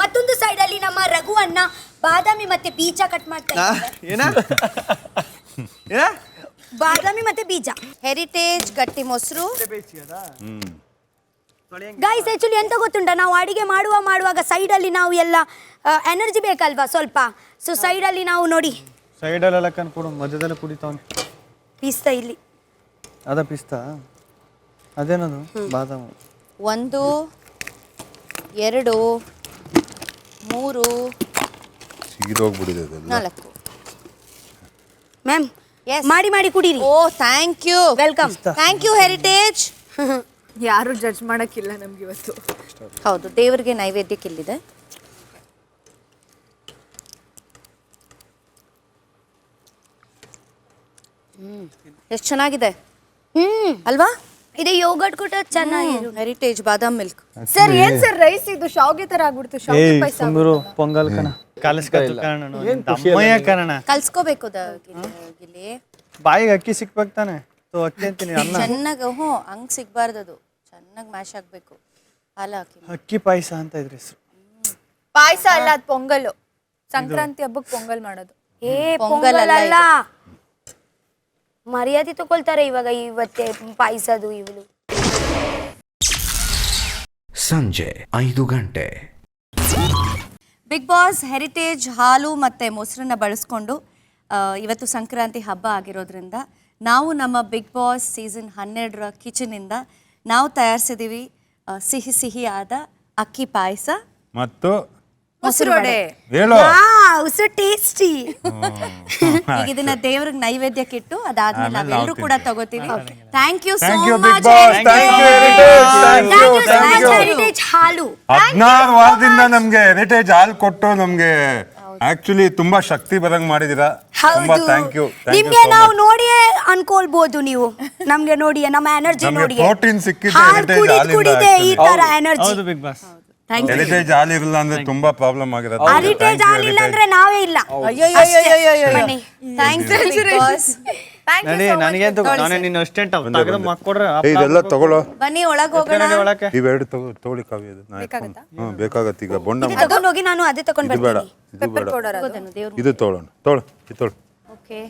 ಮತ್ತೊಂದು ಸೈಡ್ ಅಲ್ಲಿ ನಮ್ಮ ರಘು ಅಣ್ಣ ಬಾದಾಮಿ ಮತ್ತೆ ಬೀಜ ಕಟ್ ಮಾಡ್ತಾ ಇದ್ದಾರೆ. ಬಾದಾಮಿ ಮತ್ತೆ ಬೀಜ. ಹೆರಿಟೇಜ್ ಗಟ್ಟಿ ಮೊಸರು. ಗೈಸ್, ಆಕ್ಚುಲಿ ಎಂತ ಗೊತ್ತುಂಟಾ, ನಾವು ಅಡಿಗೆ ಮಾಡುವಾಗ ಸೈಡ್ ಅಲ್ಲಿ ನಾವು ಎಲ್ಲ ಎನರ್ಜಿ ಬೇಕಲ್ವಾ ಸ್ವಲ್ಪ. ಸೊ ಸೈಡ್ ಅಲ್ಲಿ ನಾವು ನೋಡಿ, ಸೈಡ್ ಅಲ್ಲ ಕೊಡು, ಮಧ್ಯದಲ್ಲಿ ಕುಡಿತಾವನು. ಪಿಸ್ತಾ ಇಲ್ಲಿ ಅದ ಪಿಸ್ತಾ, ಅದೇನದು ಬಾದಾಮಿ. 1 2 3 4 ಮ್ಯಾಮ್, ಮಾಡಿ ಕುಡೀರಿ. Oh thank you, welcome. Thank you Heritage. ಯಾರು ಜಡ್ಜ್ ಮಾಡಕ್ಕಿಲ್ಲ ನಮ್ಗೆ ಇವತ್ತು. ಹೌದು, ದೇವರಿಗೆ ನೈವೇದ್ಯಕ್ಕಿಲ್ಲಿದೆ. ಎಷ್ಟು ಚೆನ್ನಾಗಿದೆ ಅಲ್ವಾ? ಇದು ಯೋಗರ್ಟ್ ಕೂಡ ಚೆನ್ನಾಗಿದೆ. ಹೆರಿಟೇಜ್ ಬಾದಾಮ್ ಮಿಲ್ಕ್. ಸರ್ ಏನ್ ಸರ್ ರೈಸ್ ಇದು ಶಾವ್ಗೆ ತರ ಆಗ್ಬಿಡ್ತು. ಶಾವ್ಗೆ ಪಾಯಸ ಪೊಂಗಲ್ ಕಣ ಕಲ್ಸ್ಕೋಬೇಕು. ಇಲ್ಲಿ ಬಾಯಿಗೆ ಅಕ್ಕಿ ಸಿಕ್ಬೇಕು ತಾನೆ. ಅಕ್ಕಿ ಅಂತೀನಿ, ಚೆನ್ನಾಗಿ ಹಂಗ್ ಸಿಗ್ಬಾರ್ದು, ಅದು ಚೆನ್ನಾಗಿ ಮ್ಯಾಶ್ ಆಗ್ಬೇಕು. ಹಾಲು ಹಾಕಿ ಅಕ್ಕಿ ಪಾಯಸ ಅಂತ ಇದ್ರೆ ಹೆಸರು. ಪಾಯಸ ಅಲ್ಲ, ಅದು ಪೊಂಗಲ್. ಸಂಕ್ರಾಂತಿ ಹಬ್ಬಕ್ಕೆ ಪೊಂಗಲ್ ಮಾಡೋದು. ಪೊಂಗಲ್ ಅಲ್ಲ, ಮರ್ಯಾದೆ ತಗೊಳ್ತಾರೆ ಇವಾಗ. ಇವತ್ತೇ ಪಾಯಸದು ಇವಳು. ಸಂಜೆ 5 ಗಂಟೆ. ಬಿಗ್ ಬಾಸ್ ಹೆರಿಟೇಜ್ ಹಾಲು ಮತ್ತು ಮೊಸರನ್ನ ಬಳಸ್ಕೊಂಡು ಇವತ್ತು ಸಂಕ್ರಾಂತಿ ಹಬ್ಬ ಆಗಿರೋದ್ರಿಂದ ನಾವು ನಮ್ಮ ಬಿಗ್ ಬಾಸ್ ಸೀಸನ್ 12ರ ಕಿಚನಿಂದ ನಾವು ತಯಾರಿಸಿದ್ದೀವಿ ಸಿಹಿಯಾದ ಅಕ್ಕಿ ಪಾಯಸ ಮತ್ತು ಮೊಸರು ವಡೆ. So tasty. ಈಗ ಇದನ್ನ ದೇವ್ರಿಗೆ ನೈವೇದ್ಯಕ್ಕೆ ಇಟ್ಟು ಅದಾದ್ಮೇಲೆ ನಾವೆಲ್ಲರೂ ಕೂಡ ತಗೋತೀವಿ. Thank you so much. Heritage ಹಾಲು 16 ವಾರದಿಂದ ನಮ್ಗೆ ಹೆರಿಟೇಜ್ ಹಾಲು ಕೊಟ್ಟು ನಮ್ಗೆ ಆಕ್ಚುಲಿ ತುಂಬಾ ಶಕ್ತಿ ಬರಂಗ್ ಮಾಡಿದೀರಾ. ತುಂಬಾ ಥ್ಯಾಂಕ್ ಯು ನಿಮ್ಗೆ ನಾವು ನೋಡಿಯೇ ಅನ್ಕೊಳ್ಬಹುದು ನೀವು ನಮ್ಗೆ ನೋಡಿ ನಮ್ಮ ಎನರ್ಜಿ ನೋಡಿ ಪ್ರೋಟೀನ್ ಸಿಕ್ಕಿದೆ ಹಾಲು ಕುಡಿದೆ ಈ ತರ ಎನರ್ಜಿ ಬಿಗ್ ಬಾಸ್ ಹೆರಿಟೇಜ್ ಹಾಲು ಇರಲ್ಲ ಅಂದ್ರೆ ತುಂಬಾ ಪ್ರಾಬ್ಲಮ್ ಆಗಿರುತ್ತೆ ಹೆರಿಟೇಜ್ ಹಾಲು ಇಲ್ಲ ಅಂದ್ರೆ ನಾವೇ ಇಲ್ಲ ನನಗಂತೂ ನಾನೇ ನಿನ್ನ ಅಷ್ಟೆಂಟ್ ತೆಗೆದು ಮಾಡ್ಕೊಡ್ರೆ ಇದೆಲ್ಲ ತಗೊಳ್ಳೋ ಬನ್ನಿ ಒಳಗೆ ಹೋಗೋಣ. ಇವೆರಡು ತಗೊಳ್ಳಿ ಕಾವ್ಯ ಬೇಕಾಗತ್ತೆ ಈಗ ಬೊಂಡ ತಗೊಂಡೋಗಿ ನಾನು ಅದೇ ತಗೊಂಡ್ ಇದು ಬೇಡ ಇದು ಬೇಡ ಇದು ತೊಗೊಳ್ಳೋಣ ತೊಗೊಳು ಓಕೆ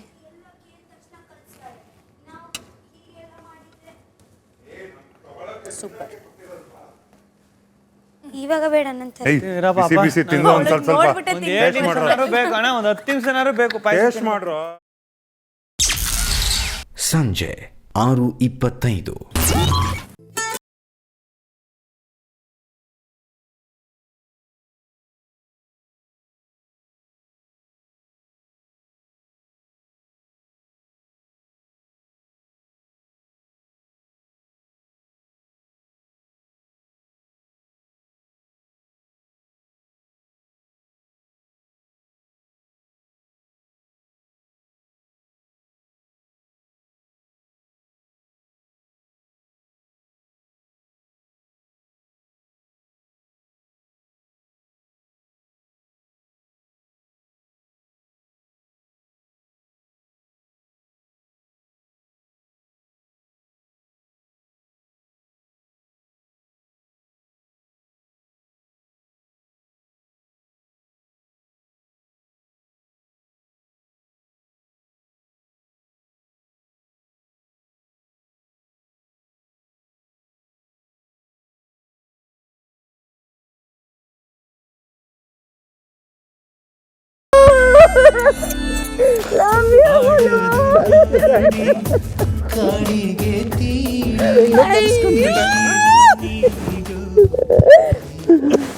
ಸೂಪರ್. ಇವಾಗ ಬೇಡ ನಂತರ ಬಿಸಿ ಬಿಸಿ ತಿಂದು ಒಂದ್ ಸ್ವಲ್ಪ ಬೇಕು ಅಣ್ಣ, ಒಂದು 10 ನಿಮಿಷನಾರು ಬೇಕು ಟೇಸ್ಟ್ ಮಾಡ್ರೋ. ಸಂಜೆ 6:25.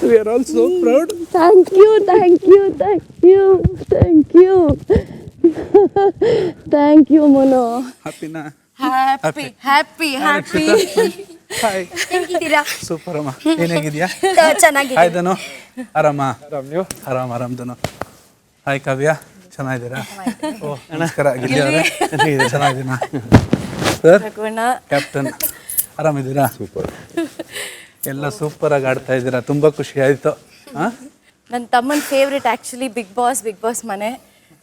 We are all so proud. Thank you. Thank you, Mono. Happy na? Happy. ಹೇಗಿದ್ದೀರಾ? ಸೂಪರ್ ಅಮ್ಮ. ಏನಾಗಿದ್ಯಾ? ಚೆನ್ನಾಗಿದೆ. ಹಾಯ್ ಧನು. ಆರಾಮ ನೀವು? ಆರಾಮ್ ಧನು. ಹಾಯ್ ಕಾವ್ಯ, ಚೆನ್ನಾಗಿದ್ದೀರಾ? ಓ ನಮಸ್ಕಾರ ಗಿರಿಯವರೇ. ಚೆನ್ನಾಗಿದ್ದೀನಾ ಸರ್? ಕ್ಯಾಪ್ಟನ್ ಆರಾಮಿದ್ದೀರಾ? ಸೂಪರ್. ಎಲ್ಲ ಸೂಪರ್ ಆಗಿ ಆಡ್ತಾ ಇದ್ದೀರಾ, ತುಂಬ ಖುಷಿ ಆಯಿತು. ನನ್ನ ತಮ್ಮನ ಫೇವ್ರೆಟ್ ಆ್ಯಕ್ಚುಲಿ ಬಿಗ್ ಬಾಸ್ ಮನೆ.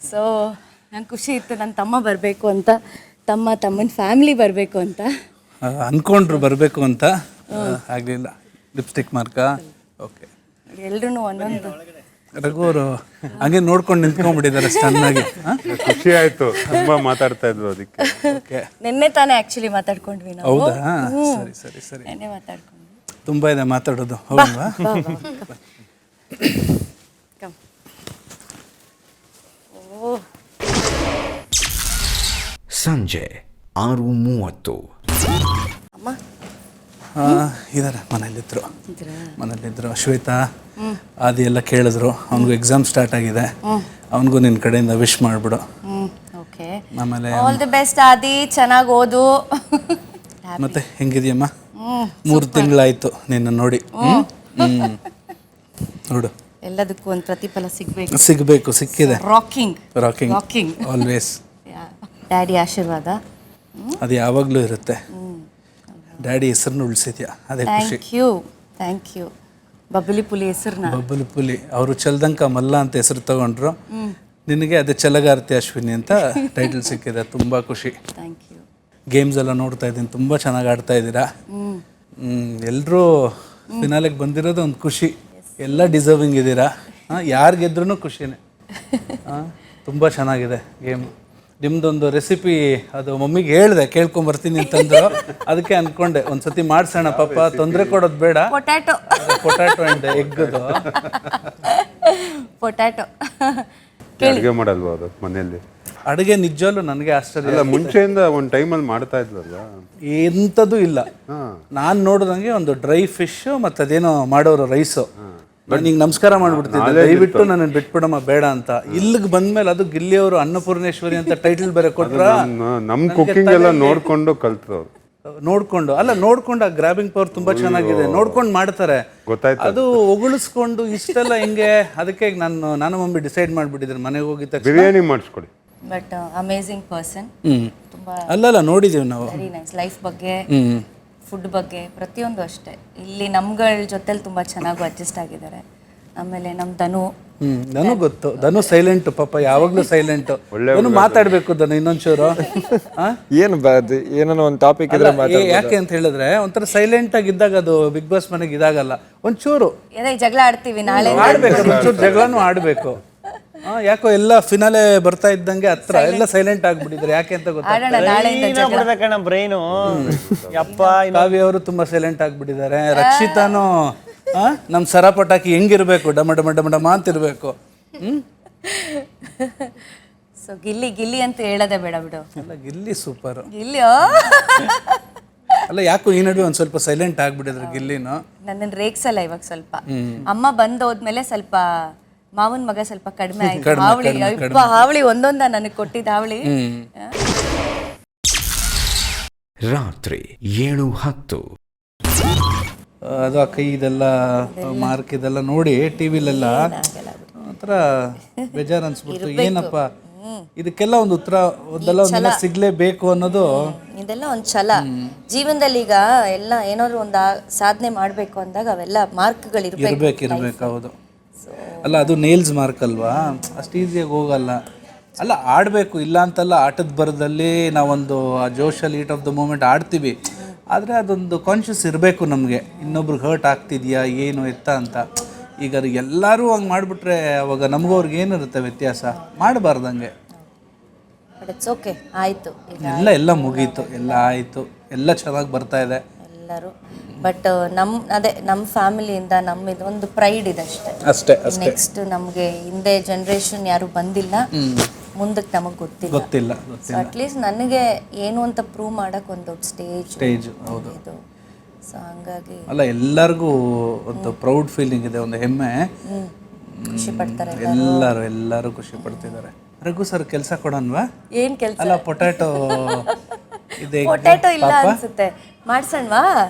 ಸೊ ನಂಗೆ ಖುಷಿ ಇತ್ತು ನನ್ನ ತಮ್ಮ ಬರಬೇಕು ಅಂತ, ತಮ್ಮನ ಫ್ಯಾಮಿಲಿ ಬರಬೇಕು ಅಂತ ಅಂದ್ಕೊಂಡ್ರು ಬರಬೇಕು ಅಂತ, ಆಗಲಿಲ್ಲ. ಲಿಪ್ಸ್ಟಿಕ್ ಮಾರ್ಕಾ? ಓಕೆ. ಎಲ್ರೂ ಒಂದೊಂದು ರಘು ಅವರು ಹಂಗೆ ನೋಡ್ಕೊಂಡು ನಿಂತ್ಕೊಂಡ್ಬಿಟ್ಟಿದ್ದಾರೆ ಚೆನ್ನಾಗಿ. ಖುಷಿ ಆಯ್ತು, ತುಂಬಾ ಮಾತಾಡ್ತಾ ಇದ್ವು ಅದಕ್ಕೆ. ಓಕೆ. ನಿನ್ನೆ ತಾನೇ ಆ್ಯಕ್ಚುಲಿ ಮಾತಾಡ್ಕೊಂಡ್ವಿ ನಾವು. ಹೌದಾ? ಸರಿ. ನಿನ್ನೆ ಮಾತಾಡ್ಕೊಂಡ್ವಿ. ತುಂಬ ಇದೆ ಮಾತಾಡೋದು, ಹೌದಲ್ವಾ? ಸಂಜೆ 6:30. ಅಮ್ಮ ಇದಾರೆ ಮನೇಲಿದ್ರು. ಶ್ವೇತಾ ಆದಿ ಎಲ್ಲ ಕೇಳಿದ್ರು, ಅವನಿಗೂ ಎಕ್ಸಾಮ್ ಸ್ಟಾರ್ಟ್ ಆಗಿದೆ, ಅವನಿಗೂ ನಿನ್ನ ಕಡೆಯಿಂದ ವಿಶ್ ಮಾಡಿಬಿಡು. ಓಕೆ. ಆಮೇಲೆ ಆಲ್ ದಿ ಬೆಸ್ಟ್ ಆದಿ, ಚೆನ್ನಾಗಿ ಓದು. ಮತ್ತೆ ಹೆಂಗಿದೆಯಮ್ಮ? 3 ತಿಂಗಳಾಯ್ತು ನಿನ್ನ ನೋಡಿ. ನೋಡು, ಎಲ್ಲದಕ್ಕೂ ಒಂದು ಪ್ರತಿಫಲ ಸಿಗಬೇಕು, ಸಿಕ್ಕಿದೆ. Rocking always. ಡ್ಯಾಡಿ ಆಶೀರ್ವಾದ ಅದು ಯಾವಾಗಲೂ ಇರುತ್ತೆ. ಡ್ಯಾಡಿ ಹೆಸರನ್ನು ಉಳಿಸಿದ್ಯಾ, ಅದೇ ಖುಷಿ. Thank you. ಬಬ್ಬಲಿ ಪುಲಿ ಹೆಸರನ್ನ ಬಬ್ಬಲಿ ಪುಲಿ ಅವರು ಚಲ್ದಂಕ ಮಲ್ಲ ಅಂತ ಹೆಸರು ತಗೊಂಡ್ರು, ನಿನಗೆ ಅದೇ ಛಲಗಾರ್ತಿ ಅಶ್ವಿನಿ ಅಂತ ಟೈಟಲ್ ಸಿಕ್ಕಿದೆ. ತುಂಬ ಖುಷಿ. Thank you. ಗೇಮ್ಸ್ ಎಲ್ಲ ನೋಡ್ತಾ ಇದ್ದೀನಿ, ತುಂಬ ಚೆನ್ನಾಗಿ ಆಡ್ತಾ ಇದ್ದೀರಾ. ಎಲ್ಲರೂ ಫಿನಾಲೆಗೆ ಬಂದಿರೋದು ಒಂದು ಖುಷಿ. ಎಲ್ಲ ಡಿಸರ್ವಿಂಗ್ ಇದ್ದೀರಾ. ಯಾರು ಗೆದ್ರೂ ಖುಷಿನೇ. ತುಂಬ ಚೆನ್ನಾಗಿದೆ ಗೇಮ್. ನಿಮ್ದೊಂದು ರೆಸಿಪಿ ಅದು ಮಮ್ಮಿಗೆ ಹೇಳಿದೆ, ಕೇಳ್ಕೊಂಬರ್ತೀನಿ ಅಂತಂದ್ರು. ಅದಕ್ಕೆ ಅಂದ್ಕೊಂಡೆ ಒಂದ್ಸತಿ ಮಾಡ್ಸೋಣ, ಪಾಪ ತೊಂದರೆ ಕೊಡೋದು ಬೇಡ. Potato and ಎಗ್ಗದು. ಪೊಟ್ಯಾಟೊ ಅಡುಗೆ ಮಾಡಲ್ವಾ ಅದು ಮನೆಯಲ್ಲಿ? ಅಡುಗೆ ನಿಜವಲ್ಲೂ ನನಗೆ ಆಶ್ಚರ್ಯ. ಇಲ್ಲ, ಮುಂಚೆಯಿಂದ ಒಂದು ಟೈಮಲ್ಲಿ ಮಾಡ್ತಾ ಇದ್ವಲ್ಲ, ಎಂಥದ್ದು ಇಲ್ಲ. ನಾನು ನೋಡಿದಂಗೆ ಒಂದು ಡ್ರೈ ಫಿಶ್ ಮತ್ತು ಅದೇನೋ ಮಾಡೋರು ರೈಸು. ನನಗೆ ನಮಸ್ಕಾರ ಮಾಡ್ಬಿಡ್ತಿದ್ದೆ, ದಯವಿಟ್ಟು ನನ್ನನ್ನು ಬಿಟ್ಬಿಡಮ್ಮ ಬೇಡ ಅಂತ. ಇಲ್ಲಿಗೆ ಬಂದ್ಮೇಲೆ ಅದು ಗಿಲ್ಲಿಯವರು ಅನ್ನಪೂರ್ಣೇಶ್ವರಿ ಅಂತ ಟೈಟಲ್ ಬೇರೆ ಕೊಟ್ರ. ನಮ್ಮ ಕುಕಿಂಗ್ ಎಲ್ಲ ನೋಡ್ಕೊಂಡು ಕಲ್ತವ್ರು. ನೋಡ್ಕೊಂಡು ಆ ಗ್ರಾಬಿಂಗ್ ಪವರ್ ತುಂಬಾ ಚೆನ್ನಾಗಿದೆ. ನೋಡ್ಕೊಂಡು ಮಾಡ್ತಾರೆ, ಗೊತ್ತಾಯ್ತು. ಅದು ಹೊಗಳಿಸ್ಕೊಂಡು ಇಷ್ಟೆಲ್ಲ ಹಿಂಗೆ. ಅದಕ್ಕೆ ನಾನು ಮಮ್ಮಿ ಡಿಸೈಡ್ ಮಾಡ್ಬಿಟ್ಟಿದ್ರೆ ಮನೆಗೆ ಹೋಗಿದ್ದ ಬಿರಿಯಾನಿ ಮಾಡಿಸ್ಕೊಡಿ. But amazing person. ತುಂಬ ಅಲ್ಲಲ್ಲ ನೋಡಿದ್ದೀವಿ ನಾವು. Very nice. ಲೈಫ್ ಬಗ್ಗೆ, ಫುಡ್ ಬಗ್ಗೆ ಪ್ರತಿಯೊಂದು ಅಷ್ಟೇ. ಇಲ್ಲಿ ನಮ್ಗಳ ಜೊತೆಲಿ ತುಂಬ ಚೆನ್ನಾಗಿ ಅಡ್ಜಸ್ಟ್ ಆಗಿದ್ದಾರೆ. ಆಮೇಲೆ ನಮ್ಮ ಧನು ನನಗೂ ಗೊತ್ತು. ಧನು ಸೈಲೆಂಟ್ ಪಾಪ, ಯಾವಾಗಲೂ ಸೈಲೆಂಟ್. ಧನು ಮಾತಾಡಬೇಕು ಧನು ಇನ್ನೊಂಚೂರು. ಏನು ಏನೋ ಒಂದು ಟಾಪಿಕ್ ಇದ್ರೆ ಯಾಕೆ ಅಂತ ಹೇಳಿದ್ರೆ ಒಂಥರ ಸೈಲೆಂಟ್ ಆಗಿದ್ದಾಗ ಅದು ಬಿಗ್ ಬಾಸ್ ಮನೆಗೆ ಇದಾಗಲ್ಲ. ಒಂಚೂರು ಜಗಳ ಆಡ್ತೀವಿ, ನಾಳೆ ಆಡ್ಬೇಕು, ಒಂಚೂರು ಜಗಳನೂ ಆಡ್ಬೇಕು. ಯಾಕೋ ಎಲ್ಲ ಫಿನಾಲೆ ಬರ್ತಾ ಇದ್ದಂಗೆ ಹತ್ರ ಎಲ್ಲ ಸೈಲೆಂಟ್ ಆಗ್ಬಿಟ್ಟಿದ್ರೆ ಯಾಕೆ ಅಂತ ಗೊತ್ತಾಗ್ತದೆ. ಬ್ರೈನು ಯಪ್ಪ. ಕಾವ್ಯ ಅವರು ತುಂಬಾ ಸೈಲೆಂಟ್ ಆಗ್ಬಿಟ್ಟಿದ್ದಾರೆ. ರಕ್ಷಿತಾನು ನಮ್ ಸರಪಟಾಕಿ ಹೆಂಗಿರ್ಬೇಕು, ಡಮ ಡಮ ಡಮ ಡಮ ಅಂತಿರ್ಬೇಕು. ಸೊ ಗಿಲ್ಲಿ ಗಿಲ್ಲಿ ಅಂತ ಹೇಳೋದೇ ಬೇಡ ಬಿಡು. ಅಲ್ಲ ಗಿಲ್ಲಿ ಸೂಪರ್. ಗಿಲ್ಲಿ ಅಲ್ಲ ಯಾಕೋ ಈ ನಡುವೆ ಒಂದ್ ಸ್ವಲ್ಪ ಸೈಲೆಂಟ್ ಆಗ್ಬಿಟ್ಟಿದ್ರು ಗಿಲ್ಲಿನು. ನನ್ನನ್ನು ರೇಗ್ಸಲ್ಲ ಇವಾಗ ಸ್ವಲ್ಪ. ಅಮ್ಮ ಬಂದೋದ್ಮೇಲೆ ಸ್ವಲ್ಪ ಮಾವನ್ ಮಗ ಸ್ವಲ್ಪ ಕಡಿಮೆ ಆಯ್ತು. ಹಾವಳಿ ಹಾವಳಿ ಒಂದೊಂದ ನನಗೆ ಕೊಟ್ಟಿದ್ದ ಹಾವಳಿ. ರಾತ್ರಿ 7:10. ಅದು ಆ ಕೈ ಇದೆಲ್ಲ ಮಾರ್ಕ್ ಇದೆಲ್ಲ ನೋಡಿ ಟಿವಿಲೆಲ್ಲ ಒಂಥರ ಬೇಜಾರು ಅನ್ಸ್ಬಿಡ್ತು. ಏನಪ್ಪ ಇದಕ್ಕೆಲ್ಲ ಒಂದು ಉತ್ತರ ಒಂದೆಲ್ಲ ಸಿಗ್ಲೇಬೇಕು ಅನ್ನೋದು. ಇದೆಲ್ಲ ಒಂದು ಛಲ ಜೀವನದಲ್ಲಿ. ಈಗ ಎಲ್ಲ ಏನಾದ್ರು ಒಂದು ಸಾಧನೆ ಮಾಡ್ಬೇಕು ಅಂದಾಗ ಅವೆಲ್ಲ ಮಾರ್ಕ್ಗಳು ಇರ್ಬೇಕು. ಹೌದು. ಅಲ್ಲ ಅದು ನೇಲ್ಸ್ ಮಾರ್ಕ್ ಅಲ್ವಾ, ಅಷ್ಟು ಈಸಿಯಾಗಿ ಹೋಗಲ್ಲ. ಅಲ್ಲ ಆಡಬೇಕು, ಇಲ್ಲ ಅಂತಲ್ಲ. ಆಟದ ಬರದಲ್ಲಿ ನಾವೊಂದು ಆ ಜೋಶಲ್ಲಿ ಈಟ್ ಆಫ್ ದ ಮೂಮೆಂಟ್ ಆಡ್ತೀವಿ. ಆದರೆ ಅದೊಂದು ಕಾನ್ಷಿಯಸ್ ಇರಬೇಕು ನಮಗೆ, ಇನ್ನೊಬ್ರಿಗೆ ಹರ್ಟ್ ಆಗ್ತಿದೆಯಾ ಏನು ಎತ್ತ ಅಂತ. ಈಗ ಎಲ್ಲರೂ ಹಂಗೆ ಮಾಡಿಬಿಟ್ರೆ ಅವಾಗ ನಮಗೂ ಅವ್ರಿಗೆ ಏನಿರುತ್ತೆ ವ್ಯತ್ಯಾಸ? ಮಾಡಬಾರ್ದಂಗೆ. ಓಕೆ ಆಯಿತು, ಎಲ್ಲ ಮುಗೀತು, ಎಲ್ಲ ಆಯಿತು, ಎಲ್ಲ ಚೆನ್ನಾಗಿ ಬರ್ತಾ ಇದೆ ಎಲ್ಲರೂ. ಬಟ್ ನಮ್ಮ ಫ್ಯಾಮಿಲಿಯಿಂದ ನಮ್ಮಿದು ಒಂದು ಪ್ರೈಡ್ ಇದೆ ಅಷ್ಟೇ. ನೆಕ್ಸ್ಟ್ ನಮಗೆ ಹಿಂದೆ ಜನ್ರೇಷನ್ ಯಾರು ಬಂದಿಲ್ಲ, ಮುಂದಕ್ಕೆ ನಮಗೆ ಗೊತ್ತಿಲ್ಲ. ಅಟ್ಲೀಸ್ಟ್ ನನಗೆ ಏನು ಅಂತ ಪ್ರೂವ್ ಮಾಡಕ್ಕೆ ಒಂದು ದೊಡ್ಡ ಸ್ಟೇಜ್ ಹೌದು. ಇದು. ಸೊ ಹಂಗಾಗಿ ಅಲ್ಲ ಎಲ್ಲರಿಗೂ ಒಂದು ಪ್ರೌಡ್ ಫೀಲಿಂಗ್ ಇದೆ, ಒಂದು ಹೆಮ್ಮೆ. ಖುಷಿ ಪಡ್ತಾರೆ ಎಲ್ಲರೂ ಖುಷಿ ಪಡ್ತಿದ್ದಾರೆ. ರಘು ಸರ್ ಕೆಲಸ ಕೊಡೋಣವಾ? ಏನು ಕೆಲಸ? ಅಲ್ಲ ಪೊಟ್ಯಾಟೊ ಇಲ್ಲ ಅನ್ಸುತ್ತೆ, ಮಾಡ್ಸಣ್ವಾ?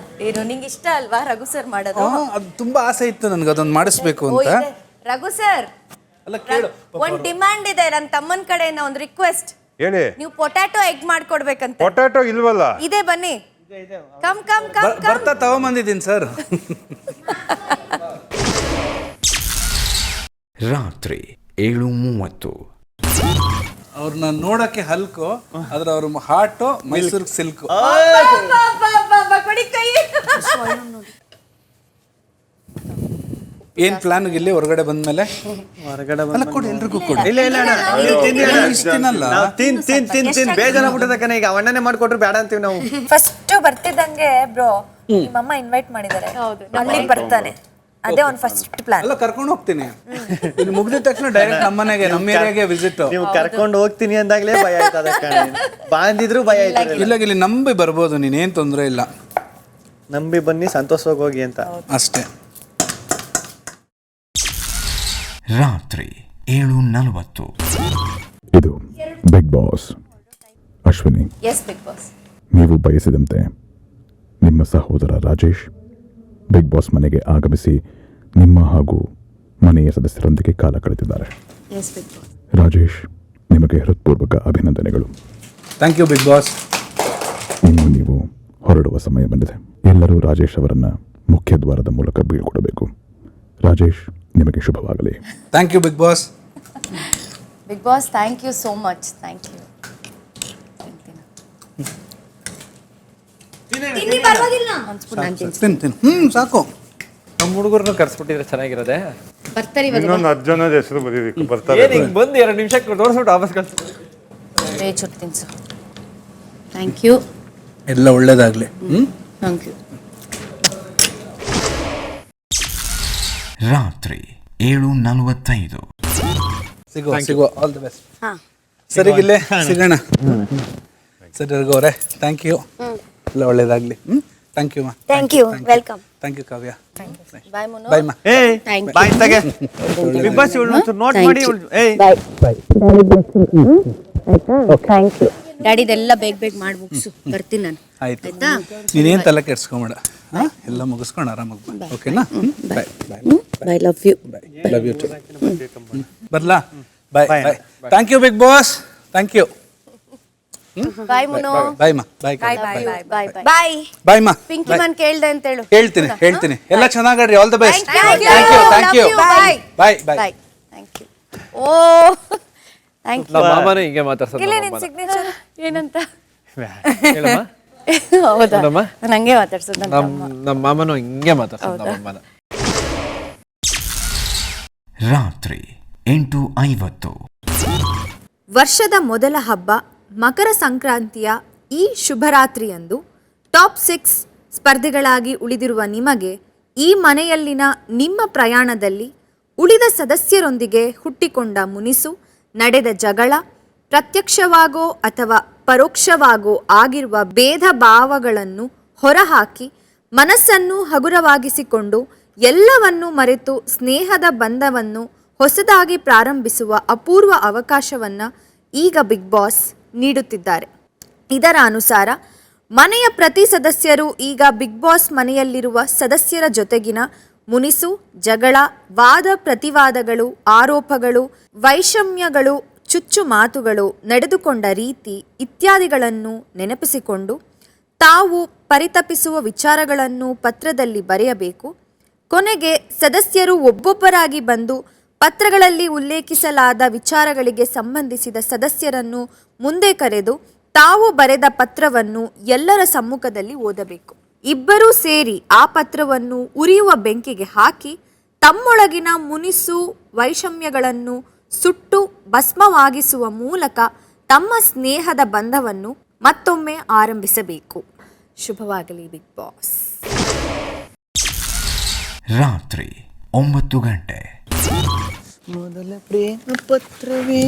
ಏನು ನಿಂಗೆ ಇಷ್ಟ ಅಲ್ವಾ ರಘು ಸರ್ ಮಾಡೋದು? ಅದು ತುಂಬಾ ಆಸೆ ಇತ್ತು ನನಗೆ ಅದೊಂದು ಮಾಡಿಸ್ಬೇಕು ಅಂತ. ರಘು ಸರ್ ಅಲ್ಲ ಕೇಳು, ಒಂದು ಡಿಮ್ಯಾಂಡ್ ಇದೆ ನನ್ನ ತಮ್ಮನ ಕಡೆಯಿಂದ, ಒಂದು ರಿಕ್ವೆಸ್ಟ್. ಹೇಳಿ. ನೀವು ಪೊಟ್ಯಾಟೊ ಎಗ್ ಮಾಡ್ಕೊಡ್ಬೇಕಂತ. ಪೊಟ್ಯಾಟೊ ಇಲ್ವಲ್ಲ? ಇದೆ, ಬನ್ನಿ. ಕಮ್ ಬರ್ತಾ ತಗೊಂಬಂದಿದ್ದೀನಿ ಸರ್. ರಾತ್ರಿ 7:30. ಅವ್ರನ್ನ ನೋಡಕ್ಕೆ ಹಲ್ಕು, ಆದ್ರೆ ಅವ್ರ ಹಾರ್ಟು ಮೈಸೂರು ಸಿಲ್ಕು. ಏನ್ ಪ್ಲಾನ್ ಇಲ್ಲಿ ಹೊರಗಡೆ ಬಂದ್ಮೇಲೆ? ಕೊಡು, ಎಲ್ರಿಗೂ ಕೊಡು. ಬೇಜಾರಾಗ್ಬಿಟ್ಟದ ಕಣ. ಈಗ ಅವಣ್ಣನೇ ಮಾಡ್ಕೊಟ್ರು ಬೇಡ ಅಂತೀವಿ ನಾವು. ಫಸ್ಟ್ ಬರ್ತಿದ್ದಂಗೆ ಬ್ರೋ ನಿಮ್ಮಮ್ಮ ಇನ್ವೈಟ್ ಮಾಡಿದ್ದಾರೆ, ಅಲ್ಲಿಗೆ ಬರ್ತಾನೆ. ಅದೇ ಒಂದು ಫಸ್ಟ್ ಪ್ಲಾನ್. ಅಲ್ಲ ಕರ್ಕೊಂಡು ಹೋಗ್ತೀನಿ. ಇಲ್ಲಿ ಮುಗಿದ ತಕ್ಷಣ ಡೈರೆಕ್ಟ್ ನಮ್ಮನೆಗೆ, ನಮ್ಮ ಏರಿಯಾಗೆ ವಿಸಿಟ್. ನೀವು ಕರ್ಕೊಂಡು ಹೋಗ್ತೀನಿ ಅಂದಾಗ್ಲೇ ಭಯ ಆಯ್ತದ ಕಣ. ಬಾಂದಿದ್ರು ಭಯ ಆಯ್ತು. ಇಲ್ಲ ಇಲ್ಲಿ ನಂಬಿ ಬರ್ಬೋದು, ನೀನೇನ್ ತೊಂದರೆ ಇಲ್ಲ. ನಂಬಿ ಬನ್ನಿ, ಸಂತೋಷವಾಗಿ ಹೋಗಿ ಅಂತ ಅಷ್ಟೇ. ರಾತ್ರಿ 7:40. ಇದು big boss. Ashwini, yes big boss. ನೀವು ಬಯಸಿದಂತೆ ನಿಮ್ಮ ಸಹೋದರ ರಾಜೇಶ್ ಬಿಗ್ ಬಾಸ್ ಮನೆಗೆ ಆಗಮಿಸಿ ನಿಮ್ಮ ಹಾಗೂ ಮನೆಯ ಸದಸ್ಯರೊಂದಿಗೆ ಕಾಲ ಕಳೆದಿದ್ದಾರೆ. ರಾಜೇಶ್, ನಿಮಗೆ ಹೃತ್ಪೂರ್ವಕ ಅಭಿನಂದನೆಗಳು. Thank you big boss. ಇನ್ನು ನೀವು ಹೊರಡುವ ಸಮಯ ಬಂದಿದೆ. ಎಲ್ಲರೂ ರಾಜೇಶ್ ಅವರನ್ನ ಮುಖ್ಯ ದ್ವಾರದ ಮೂಲಕ ಬೀಳ್ಕೊಡಬೇಕು. ರಾಜೇಶ್, ನಿಮಗೆ ಶುಭವಾಗಲಿ. Thank you big boss. Big boss, thank you so much. Thank you. ಸಾಕು. ನಮ್ಮ ಹುಡುಗರನ್ನು ಕರ್ಸ್ಬಿಟ್ಟಿದ್ರೆ ಚೆನ್ನಾಗಿರೋದೆ. ಬರ್ತಾರೆ ಇನ್ನೊಂದು 10 ಜನದ ಹೆಸರು ಬರೀಬೇಕು. ಬರ್ತಾರೆ. ಬಂದು 2 ನಿಮಿಷಕ್ಕೆ ತೋರಿಸ್ಬಿಟ್ಟು ವಾಪಸ್ ಕಳ್ಸ್ತಾರೆ. ತಿನ್ಸು. Thank you. ಎಲ್ಲ ಒಳ್ಳೇದಾಗ್ಲಿ. Thank you. ರಾತ್ರಿ 7:45. ಸಿಗೋ ಆಲ್ ದಿ ಬೆಸ್ಟ್. ಸರಿಗಿಲ್ಲೇ ಸಿಗೋಣ. ಸರಿ ರಘು ಅವರೇ, ಥ್ಯಾಂಕ್ ಯು. ಎಲ್ಲ ಒಳ್ಳೇದಾಗ್ಲಿ. ಥ್ಯಾಂಕ್ ಯು ಮಾ. Thank you, welcome. Thank you Kavya. Bye ಮುನು. ಬಾಯ್ ಮಾ. ಬಾಯ್ ತಗೆ. ಬಿಗ್ ಬಾಸ್ ನೋಟ್ ಮಾಡಿ. Thank you. ಡ್ಯಾಡಿದೆಲ್ಲ ಬೇಗ ಮಾಡಿ ಮುಗಿಸು, ಬರ್ತೀನಿ ನಾನು. ಆಯ್ತು, ನೀನೇನು ತಲೆ ಕೆಡ್ಸ್ಕೊಂಬೇಡ. ಎಲ್ಲ ಮುಗಿಸ್ಕೊಂಡು ಆರಾಮಾಗಿ ಬಾ. ಓಕೆನಾ? Bye bye. I love you. Love you too. ಬರ್ಲಾ? Bye bye. Thank you big boss. Thank you. Bye ಮುನೋ. ಬಾಯ್ ಮಾ. ಬಾಯ್ ಬಾಯ್ ಬಾಯ್ ಬಾಯ್. ಬಾಯ್ ಮಾ. ಪಿಂಕಿ ಮನ್ ಕೇಳ್ದೆ ಅಂತ ಹೇಳು. ಹೇಳ್ತೀನಿ. ಎಲ್ಲ ಚೆನ್ನಾಗಾಡ್ರಿ. All the best. Thank you. Bye bye. Thank you. Oh thank you. ನಮ್ಮ ಮಾಮನೇ ಹಿಂಗೆ ಮಾತಾಡ್ಸೋದು. ಸಿಗ್ನೇಚರ್ ಏನಂತ ಹೇಳಮ್ಮ. ಹೌದಾ ನೋಡಮ್ಮ. ನಂಗೆ ಮಾತಾಡ್ಸೋದು ನಮ್ಮ ಮಾಮನು ಹಿಂಗೆ ಮಾತಾಡ್ಸೋದು ನಮ್ಮ ಅಮ್ಮನ. ರಾತ್ರಿ 8:50. ವರ್ಷದ ಮೊದಲ ಹಬ್ಬ ಮಕರ ಸಂಕ್ರಾಂತಿಯ ಈ ಶುಭರಾತ್ರಿಯಂದು ಟಾಪ್ 6 ಸ್ಪರ್ಧಿಗಳಾಗಿ ಉಳಿದಿರುವ ನಿಮಗೆ ಈ ಮನೆಯಲ್ಲಿನ ನಿಮ್ಮ ಪ್ರಯಾಣದಲ್ಲಿ ಉಳಿದ ಸದಸ್ಯರೊಂದಿಗೆ ಹುಟ್ಟಿಕೊಂಡ ಮುನಿಸು, ನಡೆದ ಜಗಳ, ಪ್ರತ್ಯಕ್ಷವಾಗೋ ಅಥವಾ ಪರೋಕ್ಷವಾಗೋ ಆಗಿರುವ ಭೇದ ಭಾವಗಳನ್ನು ಹೊರಹಾಕಿ ಮನಸ್ಸನ್ನು ಹಗುರವಾಗಿಸಿಕೊಂಡು ಎಲ್ಲವನ್ನೂ ಮರೆತು ಸ್ನೇಹದ ಬಂಧವನ್ನು ಹೊಸದಾಗಿ ಪ್ರಾರಂಭಿಸುವ ಅಪೂರ್ವ ಅವಕಾಶವನ್ನು ಈಗ ಬಿಗ್ ಬಾಸ್ ನೀಡುತ್ತಿದ್ದಾರೆ. ಇದರ ಅನುಸಾರ ಮನೆಯ ಪ್ರತಿ ಸದಸ್ಯರು ಈಗ ಬಿಗ್ ಬಾಸ್ ಮನೆಯಲ್ಲಿರುವ ಸದಸ್ಯರ ಜೊತೆಗಿನ ಮುನಿಸು, ಜಗಳ, ವಾದ ಪ್ರತಿವಾದಗಳು, ಆರೋಪಗಳು, ವೈಷಮ್ಯಗಳು, ಚುಚ್ಚು ಮಾತುಗಳು, ನಡೆದುಕೊಂಡ ರೀತಿ ಇತ್ಯಾದಿಗಳನ್ನು ನೆನಪಿಸಿಕೊಂಡು ತಾವು ಪರಿತಪಿಸುವ ವಿಚಾರಗಳನ್ನು ಪತ್ರದಲ್ಲಿ ಬರೆಯಬೇಕು. ಕೊನೆಗೆ ಸದಸ್ಯರು ಒಬ್ಬೊಬ್ಬರಾಗಿ ಬಂದು ಪತ್ರಗಳಲ್ಲಿ ಉಲ್ಲೇಖಿಸಲಾದ ವಿಚಾರಗಳಿಗೆ ಸಂಬಂಧಿಸಿದ ಸದಸ್ಯರನ್ನು ಮುಂದೆ ಕರೆದು ತಾವು ಬರೆದ ಪತ್ರವನ್ನು ಎಲ್ಲರ ಸಮ್ಮುಖದಲ್ಲಿ ಓದಬೇಕು. ಇಬ್ಬರೂ ಸೇರಿ ಆ ಪತ್ರವನ್ನು ಉರಿಯುವ ಬೆಂಕಿಗೆ ಹಾಕಿ ತಮ್ಮೊಳಗಿನ ಮುನಿಸು ವೈಷಮ್ಯಗಳನ್ನು ಸುಟ್ಟು ಭಸ್ಮವಾಗಿಸುವ ಮೂಲಕ ತಮ್ಮ ಸ್ನೇಹದ ಬಂಧವನ್ನು ಮತ್ತೊಮ್ಮೆ ಆರಂಭಿಸಬೇಕು. ಶುಭವಾಗಲಿ ಬಿಗ್ ಬಾಸ್. ರಾತ್ರಿ 9 ಗಂಟೆ. ಮೊದಲ ಪ್ರೇಮ ಪತ್ರವೇ.